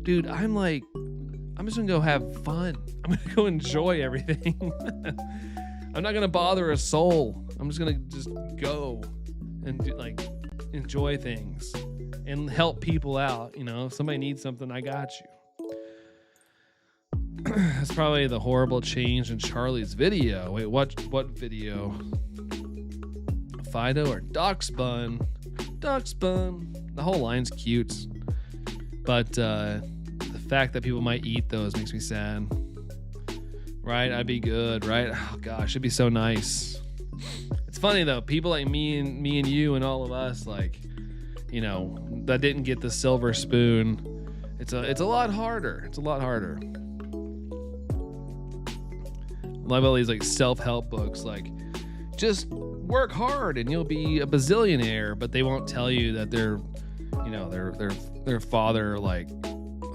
Dude, I'm just gonna go have fun. I'm gonna go enjoy everything. I'm not gonna bother a soul. I'm just gonna go and enjoy things and help people out. You know, if somebody needs something, I got you. That's probably the horrible change in Charlie's video. Wait, what video? Fido or Doxbun? Doxbun. The whole line's cute, but the fact that people might eat those makes me sad. Right? I'd be good, right? Oh gosh, it'd be so nice. It's funny though, people like me and you and all of us, like, you know, that didn't get the silver spoon. It's a lot harder. It's a lot harder. Love all these like self-help books, like just work hard and you'll be a bazillionaire, but they won't tell you that their father like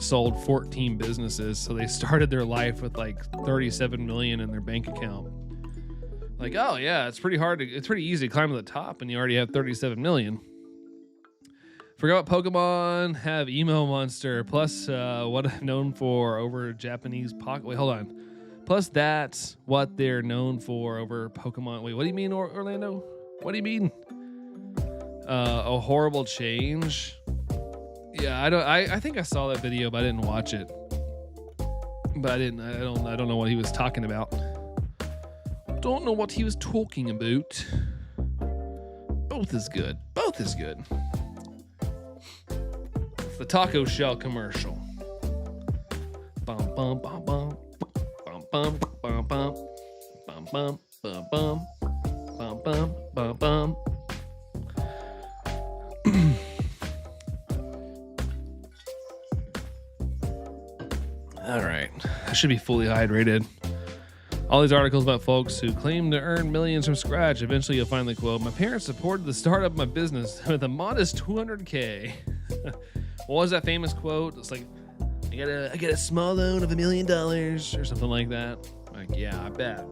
sold 14 businesses, so they started their life with like 37 million in their bank account. Like, oh yeah, it's pretty easy to climb to the top and you already have 37 million. Forgot what Pokemon have emo monster plus what I'm known for over Japanese pocket. Wait, hold on. Plus that's what they're known for over Pokemon. Wait, what do you mean, Orlando? What do you mean? A horrible change. Yeah, I think I saw that video, but I didn't watch it. But I don't know what he was talking about. Don't know what he was talking about. Both is good. It's the taco shell commercial. Bum bum bum bum. Bum bum bum bum bum bum bum bum bum bum bum. All right, I should be fully hydrated. All these articles about folks who claim to earn millions from scratch. Eventually, you'll find the quote: "My parents supported the start of my business with a modest $200K." What was that famous quote? It's like, I got a small loan of $1 million or something like that. Like, yeah, I bet.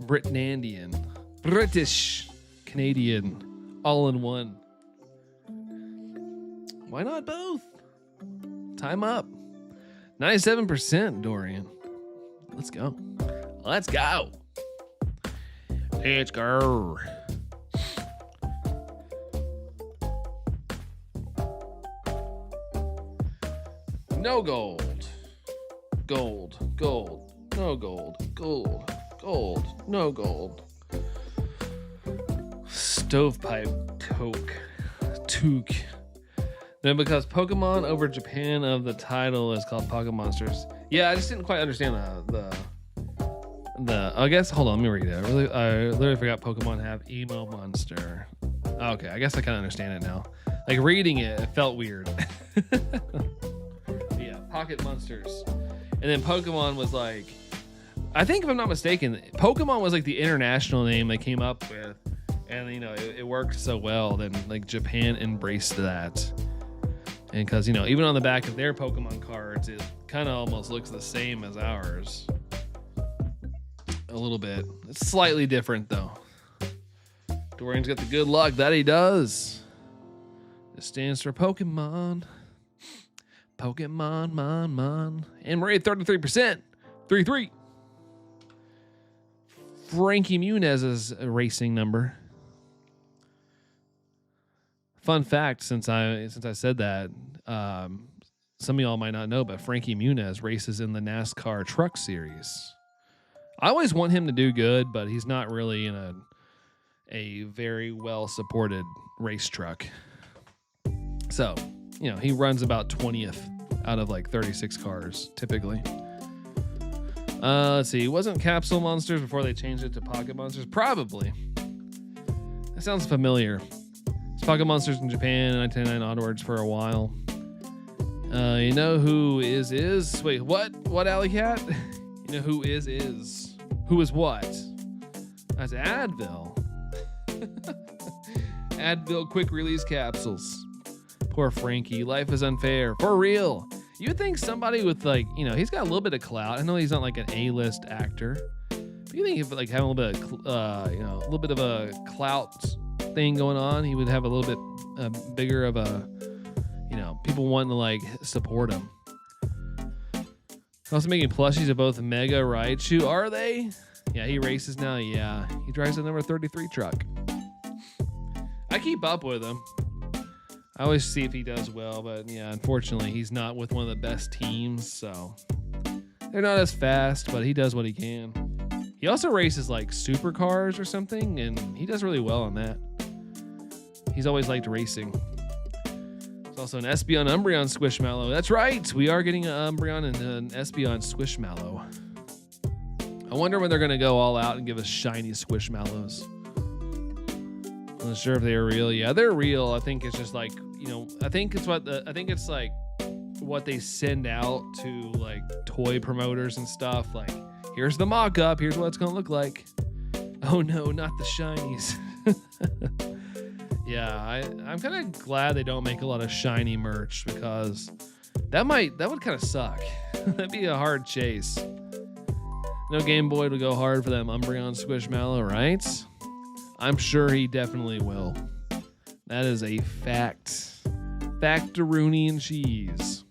Britnandian, British, Canadian, all in one. Why not both? Time up. 97%, Dorian. Let's go. Let's go. No gold. Gold. No gold. Gold. No gold. Stovepipe toque. Then because Pokemon over Japan of the title is called Pocket Monsters. Yeah, I just didn't quite understand the I guess, hold on, let me read it. I literally forgot Pokemon have emo monster. Okay, I guess I kind of understand it now. Like reading it, it felt weird. Pocket Monsters. And then Pokemon was like, I think if I'm not mistaken, Pokemon was like the international name they came up with. And, you know, it worked so well. Then, like, Japan embraced that. And because, you know, even on the back of their Pokemon cards, it kind of almost looks the same as ours. A little bit. It's slightly different, though. Dorian's got the good luck. That he does. It stands for Pokemon. Pokemon, mon. And we're at 33%. 3-3. Frankie Muniz's racing number. Fun fact, since I said that, some of y'all might not know, but Frankie Muniz races in the NASCAR Truck Series. I always want him to do good, but he's not really in a very well supported race truck. So, you know, he runs about 20th out of like 36 cars typically. Let's see. It wasn't Capsule Monsters before they changed it to Pocket Monsters? Probably. That sounds familiar. It's Pocket Monsters in Japan in 1999 onwards for a while. You know who is? Wait, what? What, Alley Cat? You know who is? Who is what? That's Advil. Advil quick release capsules. Poor Frankie. Life is unfair. For real. You would think somebody with, like, you know, he's got a little bit of clout. I know he's not like an A-list actor. But you think if like having a little bit of, you know, a little bit of a clout thing going on, he would have a little bit bigger of a, you know, people wanting to like support him. Also making plushies of both Mega Raichu. Are they? Yeah, he races now. Yeah, he drives a number 33 truck. I keep up with him. I always see if he does well, but yeah, unfortunately, he's not with one of the best teams, so they're not as fast, but he does what he can. He also races like supercars or something, and he does really well on that. He's always liked racing. There's also an Espeon Umbreon Squishmallow. That's right, we are getting an Umbreon and an Espeon Squishmallow. I wonder when they're going to go all out and give us shiny Squishmallows. I'm not sure if they're real. Yeah, they're real. I think it's just like, you know, I think it's like what they send out to like toy promoters and stuff. Like, here's the mock-up. Here's what it's gonna look like. Oh no, not the shinies. Yeah, I'm kind of glad they don't make a lot of shiny merch because that would kind of suck. That'd be a hard chase. No Game Boy to go hard for them Umbreon Squishmallow, right? I'm sure he definitely will. That is a fact. Factoroonie and cheese.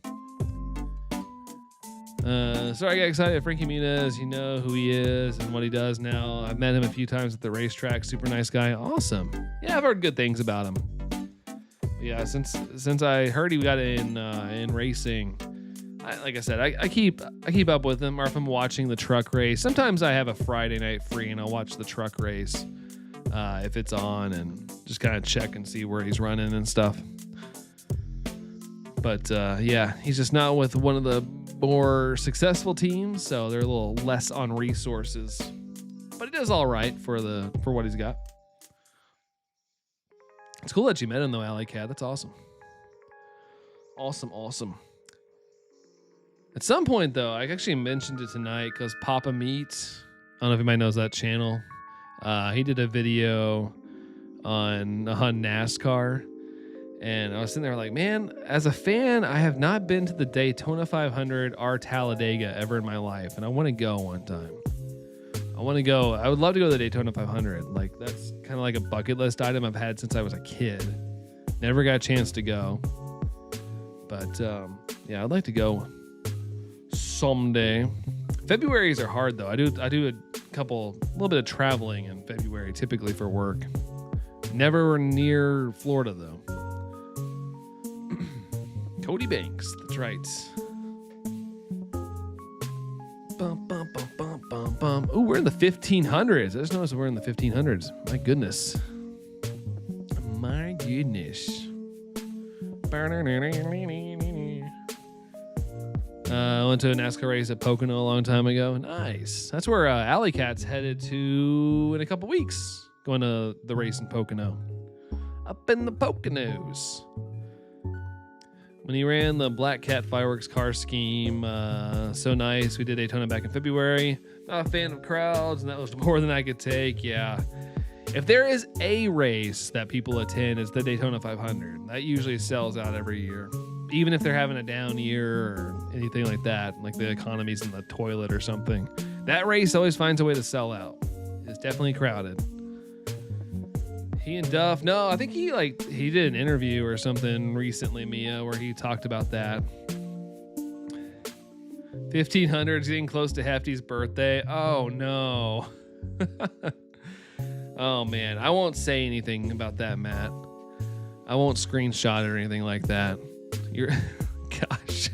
Sorry I got excited. Frankie Muniz, you know who he is and what he does now. I've met him a few times at the racetrack. Super nice guy. Awesome. Yeah, I've heard good things about him. But yeah, since I heard he got in racing, like I said, I keep up with him, or if I'm watching the truck race. Sometimes I have a Friday night free and I'll watch the truck race. If it's on, and just kind of check and see where he's running and stuff. But yeah, he's just not with one of the more successful teams, so they're a little less on resources. But he does all right for what he's got. It's cool that you met him though, Alley Cat. That's awesome. Awesome. At some point though, I actually mentioned it tonight because Papa Meat, I don't know if anybody knows that channel. He did a video on NASCAR, and I was sitting there like, man, as a fan, I have not been to the Daytona 500 or Talladega ever in my life, and I want to go one time. I want to go. I would love to go to the Daytona 500. Like, that's kind of like a bucket list item I've had since I was a kid. Never got a chance to go, but yeah, I'd like to go someday. Februarys are hard though. I do a little bit of traveling in February, typically for work. Never near Florida though. Cody Banks, that's right. Ooh, we're in the 1500s. I just noticed we're in the 1500s. My goodness. I went to a NASCAR race at Pocono a long time ago. Nice. That's where Alley Cat's headed to in a couple weeks. Going to the race in Pocono. Up in the Poconos. when he ran the Black Cat fireworks car scheme. So nice. We did Daytona back in February. Not a fan of crowds, and that was more than I could take. Yeah. If there is a race that people attend, it's the Daytona 500. That usually sells out every year. Even if they're having a down year or anything like that, like the economy's in the toilet or something. That race always finds a way to sell out. It's definitely crowded. He and Duff, no, I think he did an interview or something recently, Mia, where he talked about that. 1500 is getting close to Hefty's birthday. Oh no. Oh man, I won't say anything about that, Matt. I won't screenshot it or anything like that. You're, gosh.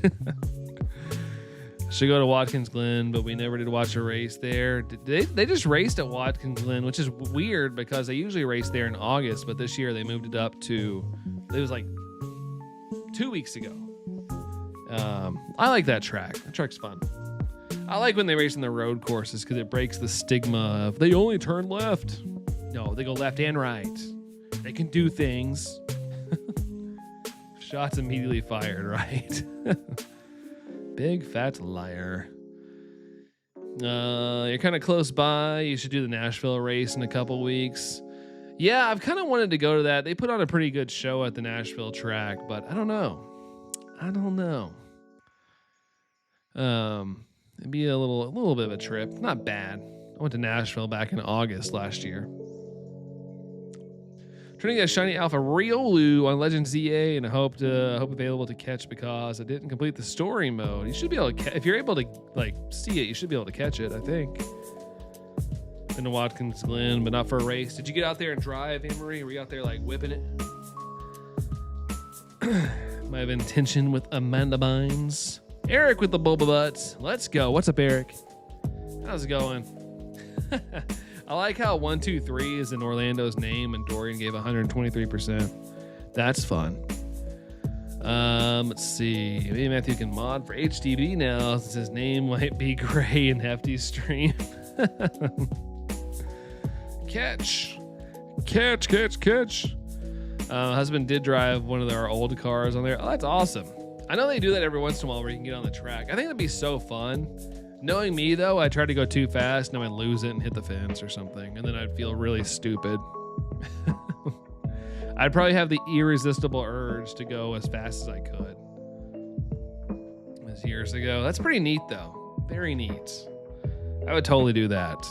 Should go to Watkins Glen, but we never did watch a race there. They just raced at Watkins Glen, which is weird because they usually race there in August, but this year they moved it up to, it was like 2 weeks ago. I like that track. That track's fun. I like when they race in the road courses because it breaks the stigma of they only turn left. No, they go left and right. They can do things. Shots immediately fired, right? Big fat liar. You're kind of close by. You should do the Nashville race in a couple weeks. Yeah, I've kind of wanted to go to that. They put on a pretty good show at the Nashville track, but I don't know. It'd be a little bit of a trip. Not bad. I went to Nashville back in August last year. Trying to get a shiny alpha Riolu on Legend ZA, and I hope available to catch because I didn't complete the story mode. You should be able to if you're able to see it, you should be able to catch it. I think. Been to Watkins Glen, but not for a race. Did you get out there and drive, Anne-Marie? Were you out there whipping it? Might have intention with Amanda Bynes. Eric with the boba butts. Let's go. What's up, Eric? How's it going? I like how 123 is in Orlando's name and Dorian gave 123%. That's fun. Let's see. Maybe Matthew can mod for HDB now since his name might be Gray in Hefty's stream. Catch. Husband did drive one of our old cars on there. Oh, that's awesome. I know they do that every once in a while where you can get on the track. I think that'd be so fun. Knowing me, though, I try to go too fast and I might lose it and hit the fence or something, and then I'd feel really stupid. I'd probably have the irresistible urge to go as fast as I could. It was years ago. That's pretty neat, though. Very neat. I would totally do that.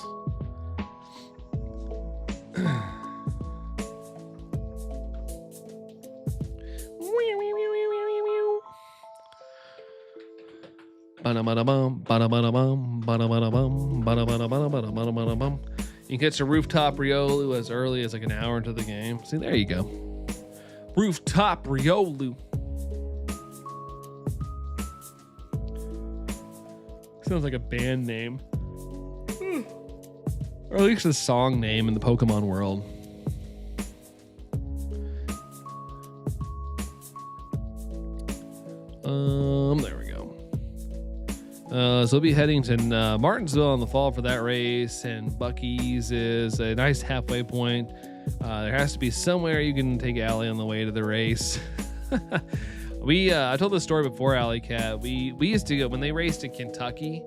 You can catch a rooftop Riolu as early as an hour into the game. See, there you go. Rooftop Riolu. Sounds like a band name. Or at least a song name in the Pokemon world. There we go. So we'll be heading to Martinsville in the fall for that race, and Buc-ee's is a nice halfway point. There has to be somewhere you can take Allie on the way to the race. I told this story before, Alley Cat. We used to go when they raced in Kentucky.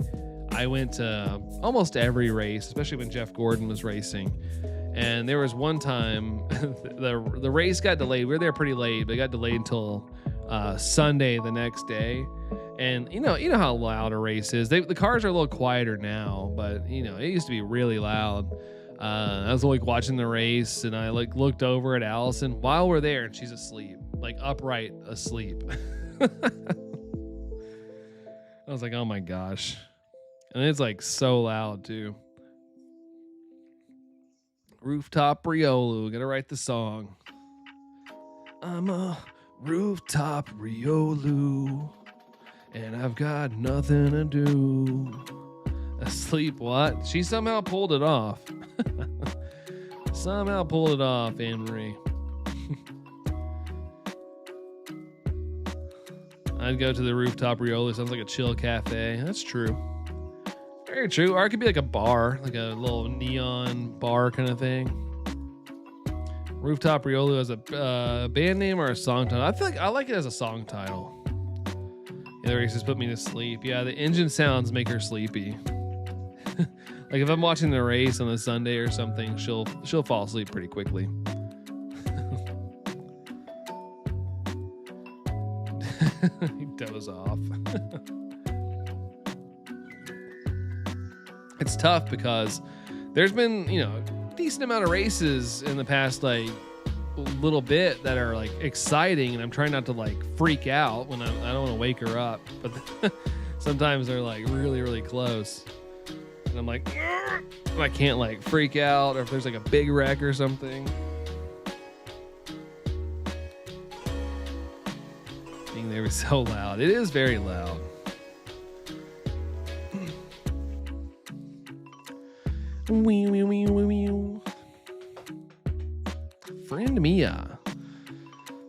I went to almost every race, especially when Jeff Gordon was racing. And there was one time the race got delayed. We were there pretty late, but it got delayed until Sunday the next day. And you know how loud a race is. The cars are a little quieter now, but it used to be really loud. I was watching the race, and I looked over at Allison while we're there, and she's asleep, upright asleep. I was like, oh my gosh. And it's so loud too. Rooftop Riolu, gotta write the song. I'm a rooftop Riolu, and I've got nothing to do. Asleep what? She somehow pulled it off. Anne-Marie. I'd go to the rooftop Riolu. Sounds like a chill cafe. That's true. Very true. Or it could be a bar, a little neon bar kind of thing. Rooftop Riolu as a band name or a song title? I feel I like it as a song title. Yeah, the races put me to sleep. Yeah, the engine sounds make her sleepy. Like if I'm watching the race on a Sunday or something, she'll fall asleep pretty quickly. He doze off. It's tough because there's been, you know, a decent amount of races in the past like little bit that are like exciting, and I'm trying not to like freak out when I don't want to wake her up, but sometimes they're like really, really close. And I'm like, I can't like freak out, or if there's like a big wreck or something. Being there is so loud. It is very loud. Wee, wee, wee, wee, wee. Friend Mia.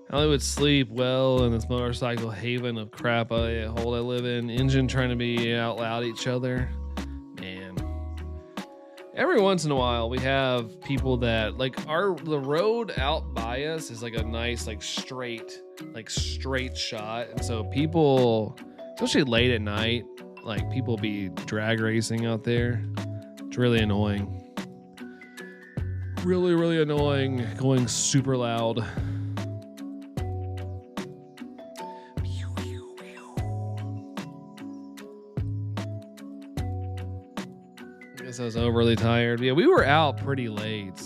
I would sleep well in this motorcycle haven of crap hole I live in. Engine trying to be out loud each other. Every once in a while, we have people that like the road out by us is like a nice, like straight shot. And so people, especially late at night, like people be drag racing out there. It's really annoying. Really, really annoying. Going super loud. I was overly tired. Yeah, we were out pretty late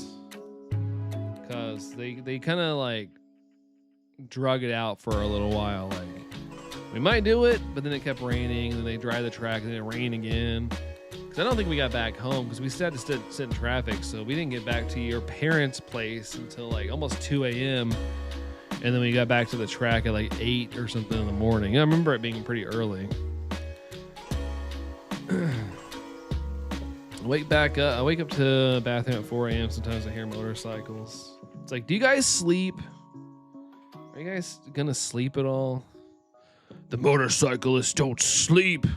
because they kind of like drug it out for a little while. Like we might do it, but then it kept raining. And then they dry the track, and then it rained again. Because I don't think we got back home because we still had to sit in traffic. So we didn't get back to your parents' place until like almost 2 a.m. And then we got back to the track at like 8 or something in the morning. I remember it being pretty early. I wake up to the bathroom at 4 a.m. Sometimes I hear motorcycles. It's like, do you guys sleep? Are you guys gonna sleep at all? The motorcyclists don't sleep.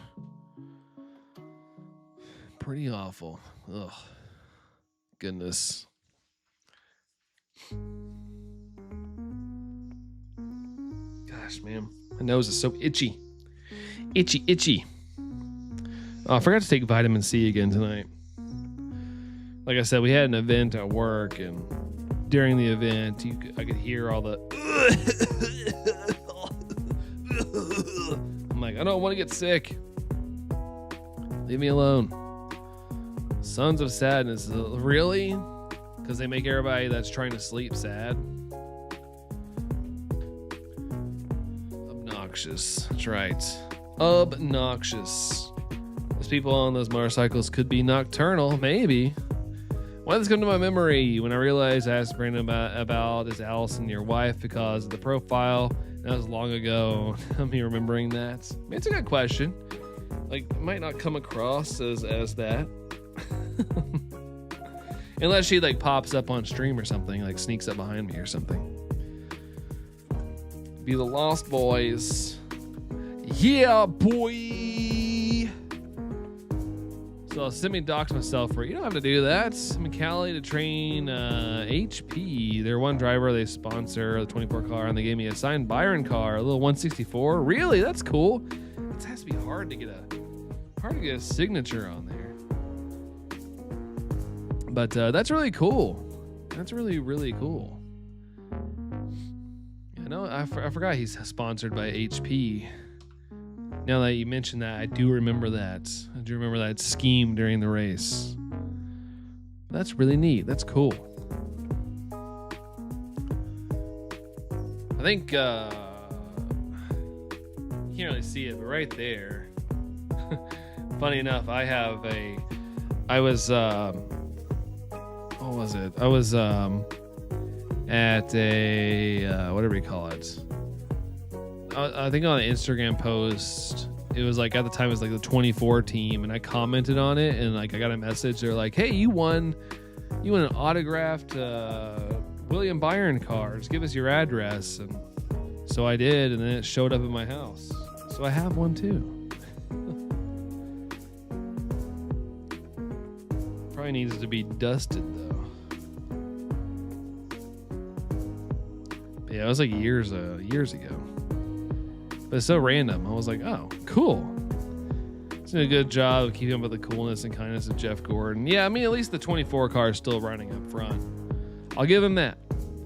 Pretty awful. Ugh. Goodness. Gosh, man. My nose is so itchy. Itchy. Oh, I forgot to take vitamin C again tonight. Like I said, we had an event at work, and during the event, I could hear all the. I'm like, I don't want to get sick. Leave me alone. Sons of Sadness. Really? Because they make everybody that's trying to sleep sad. Obnoxious. That's right. Obnoxious. Those people on those motorcycles could be nocturnal, maybe. Why does this come to my memory when I realized I asked Brandon about is Allison your wife because of the profile? That was long ago. Me remembering that. I mean, it's a good question. Like, it might not come across as that. Unless she like pops up on stream or something, like sneaks up behind me or something. Be the Lost Boys. Yeah, boy. So send me docs myself for, you don't have to do that. I'm in Cali to train HP. They're one driver they sponsor, the 24 car, and they gave me a signed Byron car, a little 164. Really? That's cool. It has to be hard to get a signature on there. But that's really cool. That's really, really cool. I know I forgot he's sponsored by HP. Now that you mentioned that, I do remember that. I do remember that scheme during the race. That's really neat. That's cool. I think you can't really see it, but right there. Funny enough, I was what was it? I was at a whatever you call it. I think on an Instagram post, it was like at the time it was like the 24 team, and I commented on it, and like I got a message. They're like, "Hey, you won an autographed William Byron car. Just give us your address." And so I did, and then it showed up at my house. So I have one too. Probably needs to be dusted though. But yeah, it was like years ago. But it's so random. I was like, oh, cool. It's doing a good job of keeping up with the coolness and kindness of Jeff Gordon. Yeah, I mean, at least the 24 car is still running up front. I'll give him that.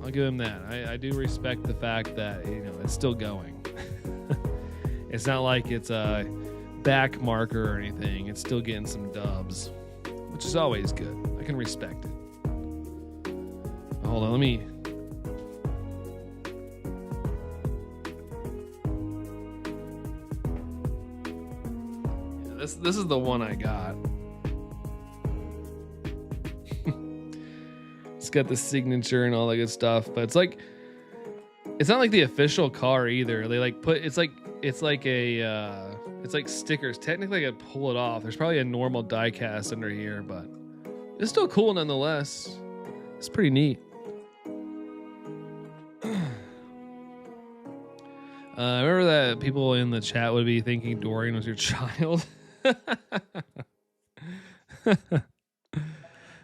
I do respect the fact that, you know, it's still going. It's not like it's a back marker or anything. It's still getting some dubs, which is always good. I can respect it. Hold on, let me... This is the one I got. It's got the signature and all that good stuff, but it's like, it's not like the official car either. They like put, it's like stickers. Technically I could pull it off. There's probably a normal die cast under here, but it's still cool nonetheless. It's pretty neat. I remember that people in the chat would be thinking Dorian was your child.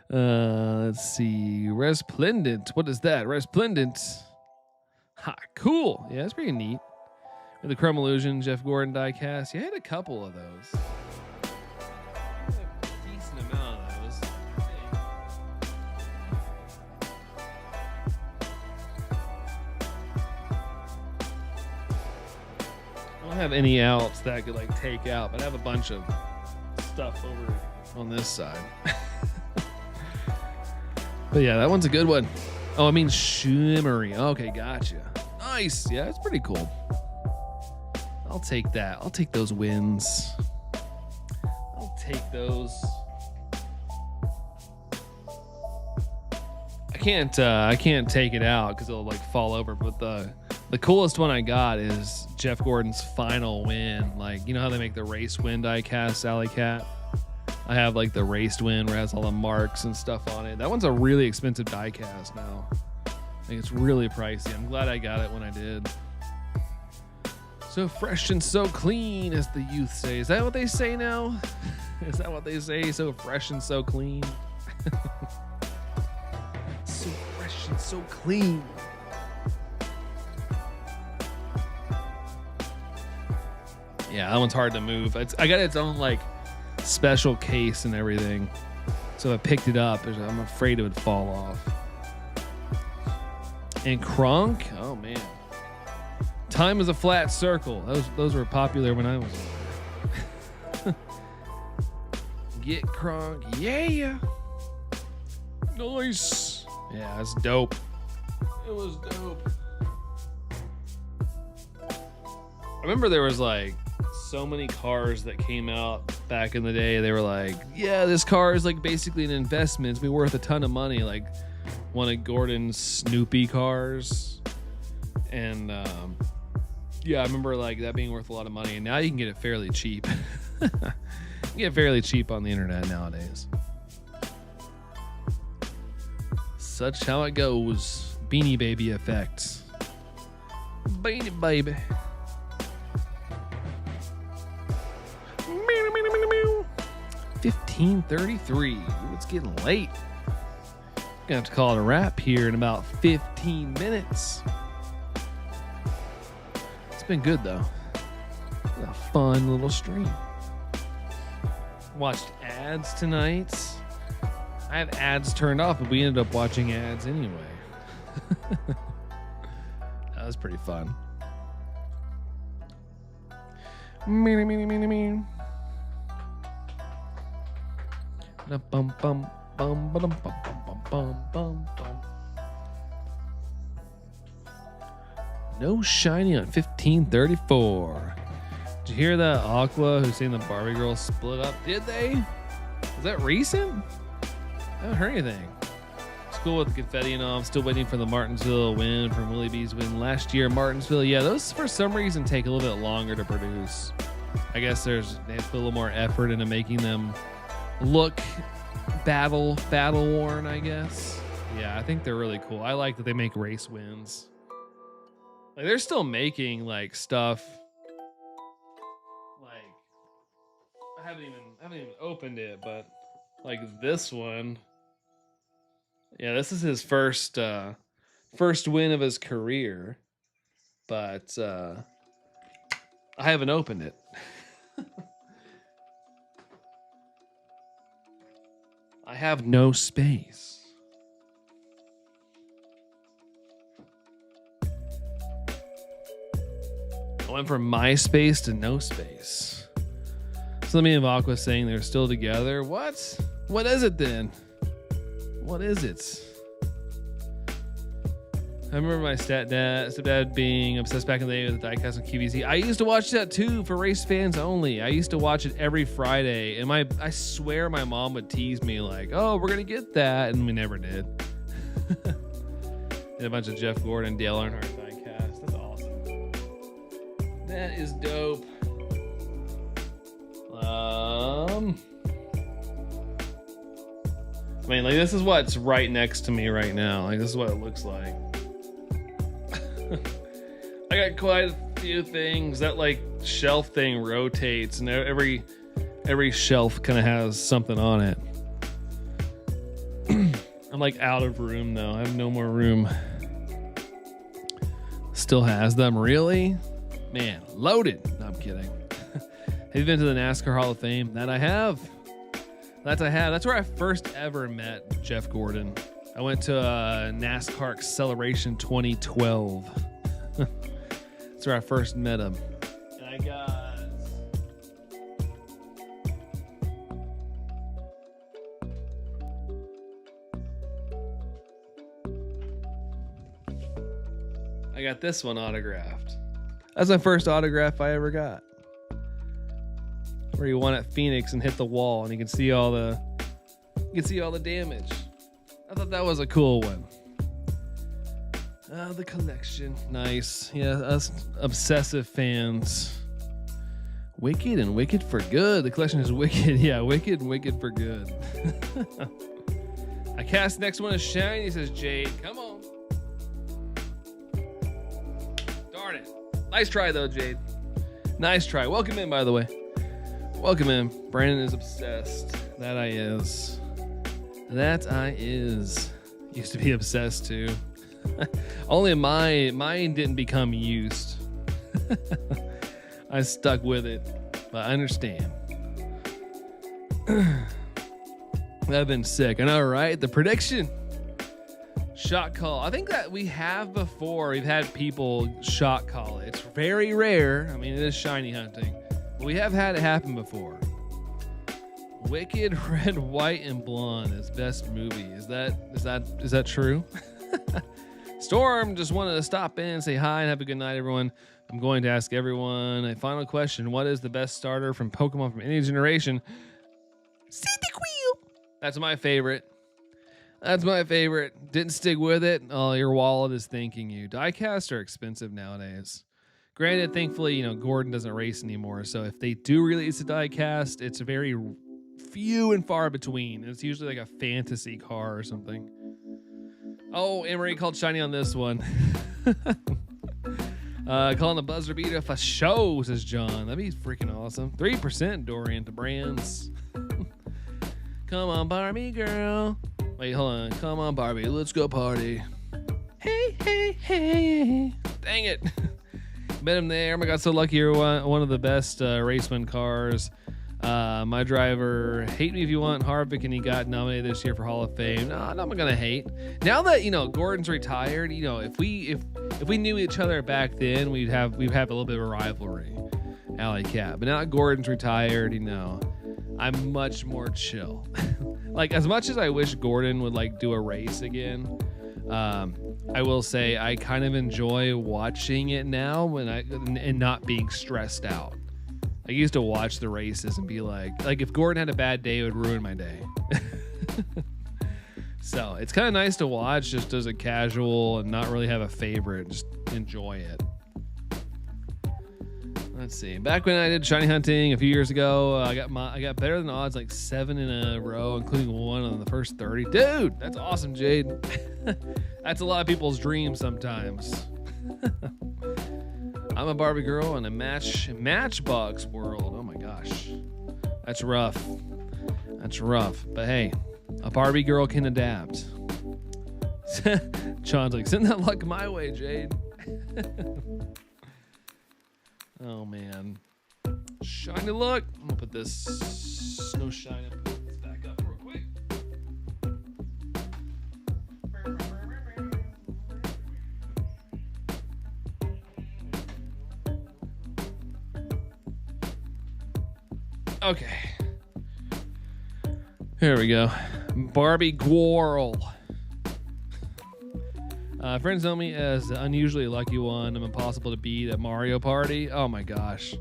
Let's see. Resplendent. What is that? Resplendent. Ha, cool. Yeah, that's pretty neat. With the Chrome Illusion, Jeff Gordon diecast. Yeah, I had a couple of those. A decent amount of those. I don't have any outs that I could like take out, but I have a bunch of stuff over on this side. But yeah, that one's a good one. Oh, I mean shimmery. Okay, gotcha. Nice. Yeah, it's pretty cool. I'll take that. I'll take those wins. I'll take those. I can't take it out because it'll like fall over. But the coolest one I got is Jeff Gordon's final win. Like, you know how they make the race win die cast, Alley Cat? I have like the raced win where it has all the marks and stuff on it. That one's a really expensive die cast now. I think it's really pricey. I'm glad I got it when I did. So fresh and so clean, as the youth say. Is that what they say now? Is that what they say? So fresh and so clean. So fresh and so clean. Yeah, that one's hard to move. I got its own like special case and everything. So I picked it up. I'm afraid it would fall off. And Kronk, oh man. Time is a flat circle. Those were popular when I was younger. Get Kronk, yeah. Nice. Yeah, that's dope. It was dope. I remember there was like so many cars that came out back in the day. They were like, yeah, this car is like basically an investment. It's be worth a ton of money. Like one of Gordon's Snoopy cars. And yeah, I remember like that being worth a lot of money. And now you can get it fairly cheap. You can get it fairly cheap on the internet nowadays. Such how it goes. Beanie Baby effects. Beanie Baby. 15:33. It's getting late. Gonna have to call it a wrap here in about 15 minutes. It's been good though. It's a fun little stream. Watched ads tonight. I have ads turned off, but we ended up watching ads anyway. That was pretty fun. No shiny on 1534. Did you hear that Aqua who's saying the Barbie girls split up? Did they? Was that recent? I haven't heard anything. School with the confetti and all. I'm still waiting for the Martinsville win from Willie B's win last year. Martinsville, yeah, those for some reason take a little bit longer to produce. I guess they have to put a little more effort into making them look battle worn, I guess. Yeah, I think they're really cool. I like that they make race wins. Like they're still making like stuff. Like I haven't even opened it, but like this one. Yeah, this is his first win of his career. But I haven't opened it. I have no space. I went from MySpace to no space. So me and Aqua saying they're still together. What? What is it then? What is it? I remember my stepdad being obsessed back in the day with the diecast on QVC. I used to watch that too for race fans only. I used to watch it every Friday, and I swear my mom would tease me like, "Oh, we're gonna get that," and we never did. And a bunch of Jeff Gordon, Dale Earnhardt diecast. That's awesome. That is dope. I mean, like, this is what's right next to me right now. Like, this is what it looks like. I got quite a few things. That like shelf thing rotates, and every shelf kind of has something on it. I'm like out of room though. I have no more room. Still has them, really? Man, loaded. No, I'm kidding. Have you been to the NASCAR Hall of Fame? That I have. That's where I first ever met Jeff Gordon. I went to NASCAR Acceleration 2012. That's where I first met him. And I got this one autographed. That's my first autograph I ever got. Where he won at Phoenix and hit the wall, and you can see all the damage. I thought that was a cool one. The collection, nice. Yeah, us obsessive fans. Wicked and wicked for good. The collection is wicked. Yeah, wicked and wicked for good. I cast next one is shiny, says Jade. Come on. Darn it. Nice try though, Jade. Nice try. Welcome in, by the way. Welcome in. Brandon is obsessed. That I is. Used to be obsessed too. Only mine didn't become used. I stuck with it, but I understand. I've been sick. I know, right? The prediction. Shot call. I think that we have before. We've had people shot call it. It's very rare. I mean, it is shiny hunting. But we have had it happen before. Wicked, Red, White, and Blonde is best movie. Is that true? Storm just wanted to stop in and say hi and have a good night, everyone. I'm going to ask everyone a final question. What is the best starter from Pokemon from any generation? Cyndaquil. That's my favorite. Didn't stick with it. Oh, your wallet is thanking you. Diecasts are expensive nowadays. Granted, thankfully, Gordon doesn't race anymore. So if they do release a diecast, it's very few and far between. It's usually like a fantasy car or something. Oh, Emery called shiny on this one. Calling the buzzer beater for show, says John. That'd be freaking awesome. 3% Dorian to Brands. Come on, Barbie girl. Wait, hold on. Come on, Barbie. Let's go party. Hey, hey, hey. Dang it. Met him there. Oh my God, so lucky. You're one of the best raceman cars. My driver, hate me if you want, Harvick, and he got nominated this year for Hall of Fame. No, I'm not gonna hate. Now that Gordon's retired, if we knew each other back then, we'd have a little bit of a rivalry, Alley Cat. But now that Gordon's retired, I'm much more chill. Like, as much as I wish Gordon would like do a race again, I will say I kind of enjoy watching it now and not being stressed out. I used to watch the races and be like if Gordon had a bad day, it would ruin my day. So it's kind of nice to watch just as a casual and not really have a favorite, just enjoy it. Let's see. Back when I did shiny hunting a few years ago, I got better than odds like 7 in a row, including one on the first 30. Dude, that's awesome, Jade. That's a lot of people's dreams sometimes. I'm a Barbie girl in a Matchbox world. Oh my gosh. That's rough. But hey, a Barbie girl can adapt. Sean's like, send that luck my way, Jade. Oh man. Shiny luck. I'm gonna put this snow shine back up real quick. Okay. Here we go. Barbie Gwirl. Friends know me as the unusually lucky one. I'm impossible to beat at Mario Party. Oh my gosh.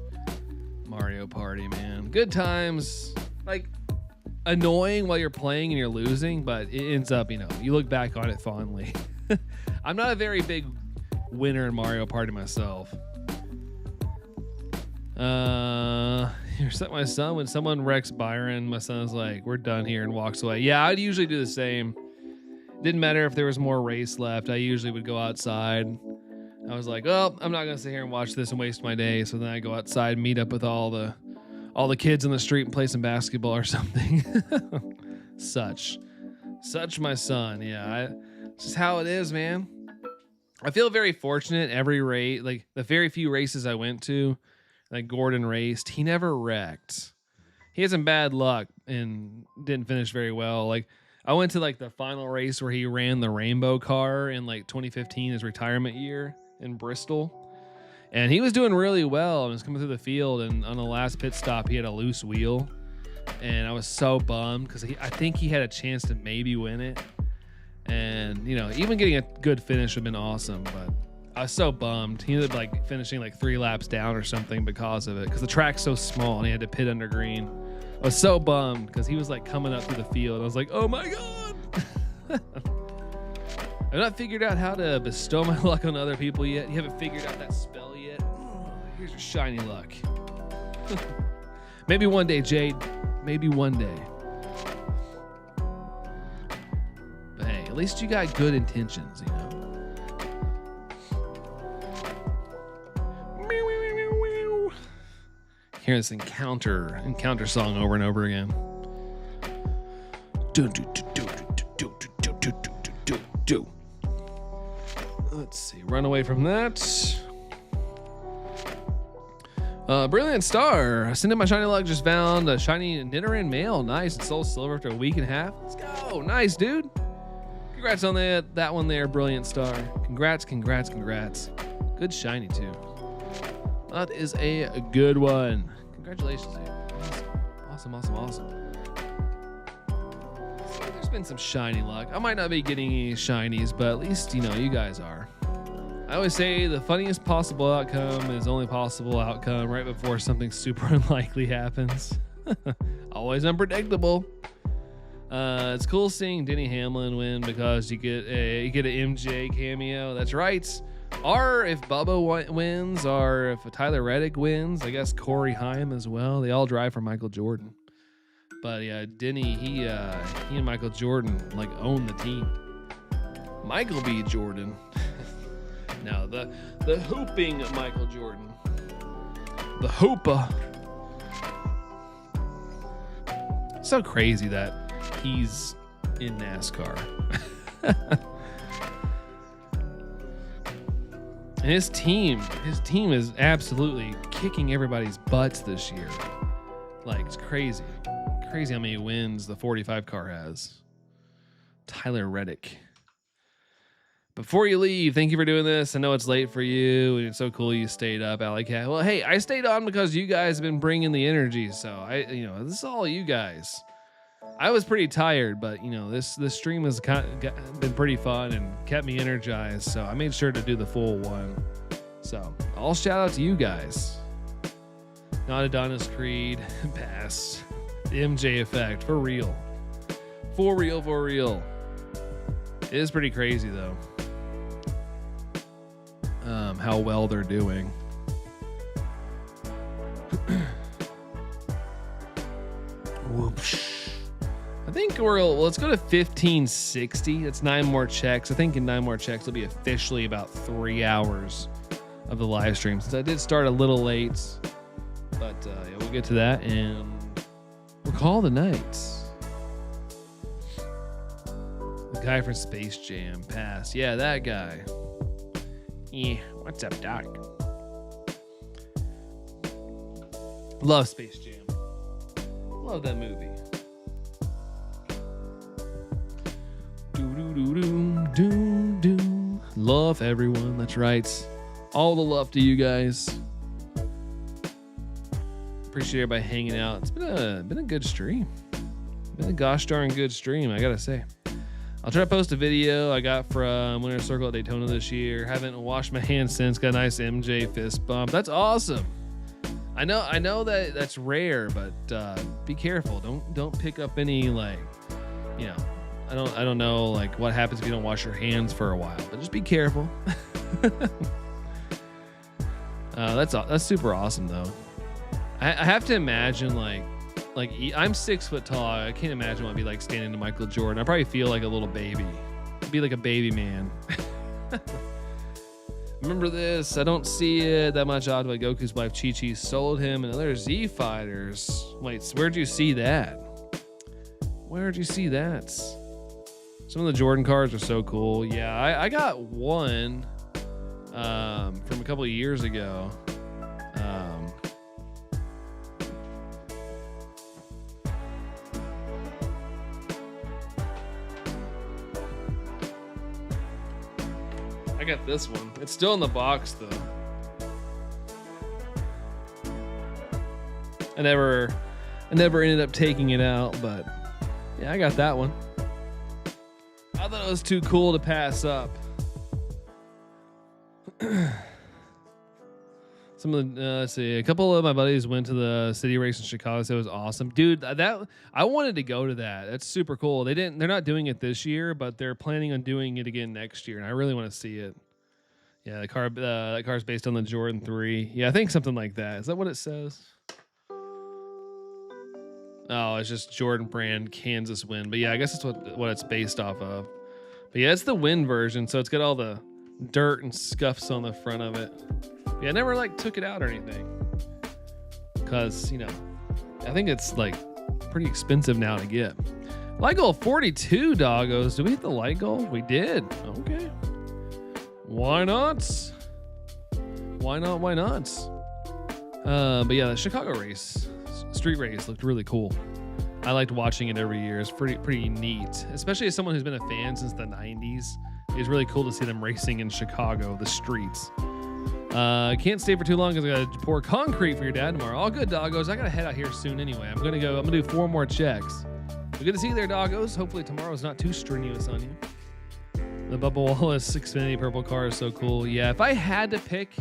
Mario Party, man. Good times. Like, annoying while you're playing and you're losing, but it ends up, you look back on it fondly. I'm not a very big winner in Mario Party myself. Here's my son. When someone wrecks Byron, my son's like, we're done here, and walks away. Yeah, I'd usually do the same. Didn't matter if there was more race left. I usually would go outside. I was like, well, I'm not gonna sit here and watch this and waste my day. So then I go outside, meet up with all the kids in the street and play some basketball or something. Such my son. Yeah, it's just how it is, man. I feel very fortunate every race, like the very few races I went to, like Gordon raced, he never wrecked. He had some bad luck and didn't finish very well. Like, I went to like the final race where he ran the rainbow car in like 2015, his retirement year in Bristol. And he was doing really well and was coming through the field. And on the last pit stop, he had a loose wheel. And I was so bummed because I think he had a chance to maybe win it. And, even getting a good finish would have been awesome. But I was so bummed. He ended up like finishing like 3 laps down or something because of it. Because the track's so small and he had to pit under green. I was so bummed because he was like coming up through the field. I was like, oh my God. I've not figured out how to bestow my luck on other people yet. You haven't figured out that spell yet? Here's your shiny luck. Maybe one day, Jade. Maybe one day. But hey, at least you got good intentions, Hear this encounter song over and over again. Let's see. Run away from that. Brilliant Star. Send in my shiny luck. Just found a shiny Nidoran male. Nice. It sold silver after a week and a half. Let's go. Nice, dude. Congrats on that one there, Brilliant Star. Congrats. Good shiny, too. That is a good one. Congratulations, dude. Awesome. There's been some shiny luck. I might not be getting any shinies, but at least, you guys are. I always say the funniest possible outcome is only possible outcome right before something super unlikely happens. Always unpredictable. It's cool seeing Denny Hamlin win because you get an MJ cameo. That's right. Or if Bubba wins, or if Tyler Reddick wins, I guess Corey Haim as well. They all drive for Michael Jordan. But yeah, Denny, he and Michael Jordan like own the team. Michael B. Jordan. No, the hooping Michael Jordan. The hooper. So crazy that he's in NASCAR. And his team is absolutely kicking everybody's butts this year. Like, it's crazy. Crazy how many wins the 45 car has. Tyler Reddick. Before you leave, thank you for doing this. I know it's late for you, and it's so cool you stayed up, Alley Cat. Well, hey, I stayed on because you guys have been bringing the energy, so this is all you guys. I was pretty tired, but this stream has been pretty fun and kept me energized, so I made sure to do the full one. So all shout out to you guys. Not Adonis Creed, pass. The MJ effect, for real. For real. It is pretty crazy though. How well they're doing. Whoops. I think let's go to 1560. That's 9 more checks. I think in 9 more checks, it'll be officially about 3 hours of the live stream. Since I did start a little late, but yeah, we'll get to that and we'll call the night. The guy from Space Jam, pass. Yeah, that guy. Yeah, what's up, Doc? Love Space Jam. Love that movie. Do. Love everyone. That's right. All the love to you guys. Appreciate everybody hanging out. It's been a good stream. Been a gosh darn good stream, I gotta say. I'll try to post a video I got from Winter Circle at Daytona this year. Haven't washed my hands since. Got a nice MJ fist bump. That's awesome. I know that's rare, but be careful. Don't pick up any, like, you know, I don't know like what happens if you don't wash your hands for a while, but just be careful. That's super awesome though. I have to imagine like I'm 6 foot tall. I can't imagine what it'd be like standing to Michael Jordan. I probably feel like a little baby. I'd be like a baby man. Remember this? I don't see it that much odd, but Goku's wife Chi-Chi sold him and other Z fighters. Wait, where'd you see that? Where'd you see that? Some of the Jordan cards are so cool. Yeah, I got one from a couple of years ago. I got this one. It's still in the box though. I never ended up taking it out, but yeah, I got that one. I thought it was too cool to pass up. Some of the let's see, a couple of my buddies went to the city race in Chicago, so it was awesome, dude. That I wanted to go to that. That's super cool. They're not doing it this year, but they're planning on doing it again next year, and I really want to see it. Yeah, that car's based on the Jordan 3. Yeah, I think something like that. Is that what it says? Oh, it's just Jordan brand Kansas win. But yeah, I guess that's what it's based off of. But yeah, it's the win version, so it's got all the dirt and scuffs on the front of it. Yeah, I never like took it out or anything, because, you know, I think it's like pretty expensive now to get. Light goal 42, doggos. Did we hit the light goal? We did. Okay. Why not? Why not? But yeah, the Chicago race, street race, looked really cool. I liked watching it every year. It's pretty neat, especially as someone who's been a fan since the 90s. It's really cool to see them racing in Chicago, the streets. Can't stay for too long because I gotta pour concrete for your dad tomorrow. All good, doggos. I gotta head out here soon anyway. I'm gonna do 4 more checks. But good to see you there, doggos. Hopefully tomorrow's not too strenuous on you. The Bubba Wallace Xfinity purple car is so cool. Yeah, if I had to pick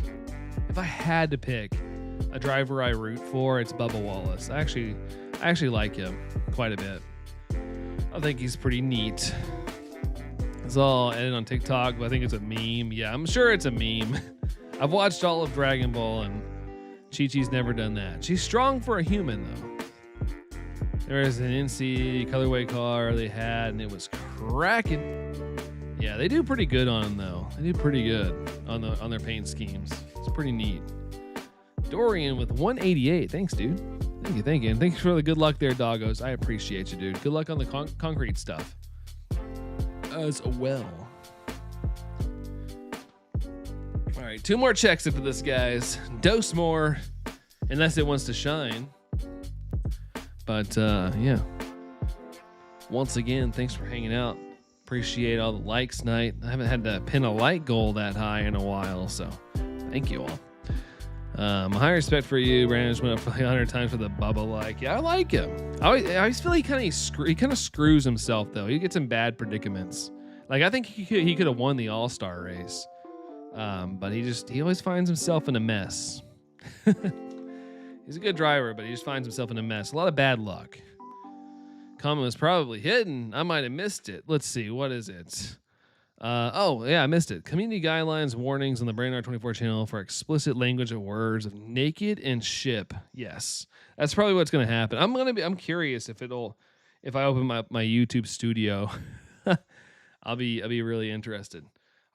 a driver I root for, it's Bubba Wallace. I actually like him quite a bit. I think he's pretty neat. It's all edited on TikTok, but I think it's a meme. Yeah, I'm sure it's a meme. I've watched all of Dragon Ball, and Chi-Chi's never done that. She's strong for a human, though. There was an NC colorway car they had, and it was cracking. Yeah, they do pretty good on them, though. They do pretty good on their paint schemes. It's pretty neat. Dorian with 188. Thanks, dude. Thank you. And thanks for the good luck there, doggos. I appreciate you, dude. Good luck on the concrete stuff as well. All right, 2 more checks into this, guys. Dose more, unless it wants to shine. But yeah. Once again, thanks for hanging out. Appreciate all the likes tonight. I haven't had to pin a like goal that high in a while, so thank you all. High respect for you. Brandon just went up for like 100 times for the Bubba like. Yeah, I like him. I always feel he kind of screws himself though. He gets in bad predicaments. Like I think he could have won the All-Star race, but he always finds himself in a mess. He's a good driver, but he just finds himself in a mess. A lot of bad luck. Comment was probably hidden. I might have missed it. Let's see. What is it? Oh, yeah, I missed it. Community guidelines, warnings on the Brain R24 channel for explicit language of words of naked and ship. Yes, that's probably what's going to happen. I'm curious if I open my YouTube studio, I'll be really interested.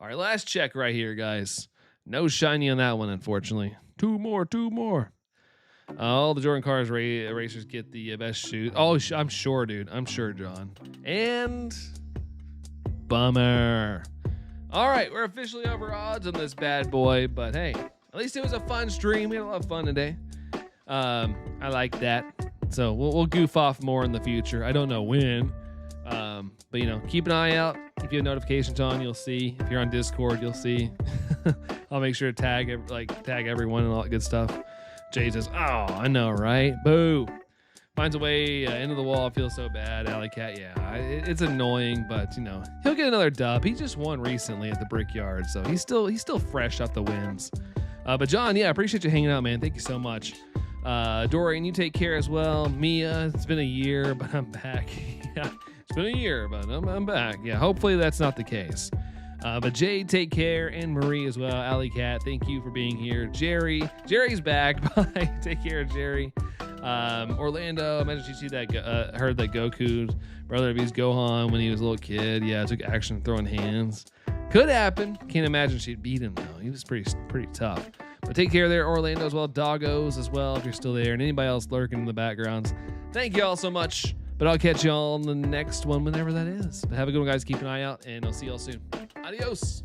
All right, last check right here, guys. No shiny on that one, unfortunately. Two more. All the Jordan cars racers get the best shoes. Oh, I'm sure, dude. I'm sure, John. And bummer. All right, we're officially over odds on this bad boy, but hey, at least it was a fun stream. We had a lot of fun today. I like that. So we'll goof off more in the future. I don't know when. But you know, keep an eye out. If you have notifications on, you'll see. If you're on Discord, you'll see. I'll make sure to tag everyone and all that good stuff. Jay says, "Oh, I know, right? Boo." Finds a way into the wall. Feels so bad. Alley Cat, yeah, it's annoying, but you know he'll get another dub. He just won recently at the Brickyard, so he's still fresh off the wins. But John, yeah, I appreciate you hanging out, man. Thank you so much. Dorian, you take care as well. Mia, it's been a year, but I'm back. Yeah, it's been a year, but I'm back. Yeah, hopefully that's not the case. But Jade, take care, and Marie as well. Alley Cat, thank you for being here. Jerry's back. Bye. Take care, Jerry. Orlando, imagine you see that. Heard that Goku's brother of his Gohan when he was a little kid. Yeah, took action throwing hands. Could happen. Can't imagine she'd beat him though. He was pretty tough. But take care there, Orlando, as well. Doggos as well, if you're still there, and anybody else lurking in the backgrounds. Thank you all so much. But I'll catch y'all on the next one, whenever that is. But have a good one, guys. Keep an eye out, and I'll see y'all soon. Adios.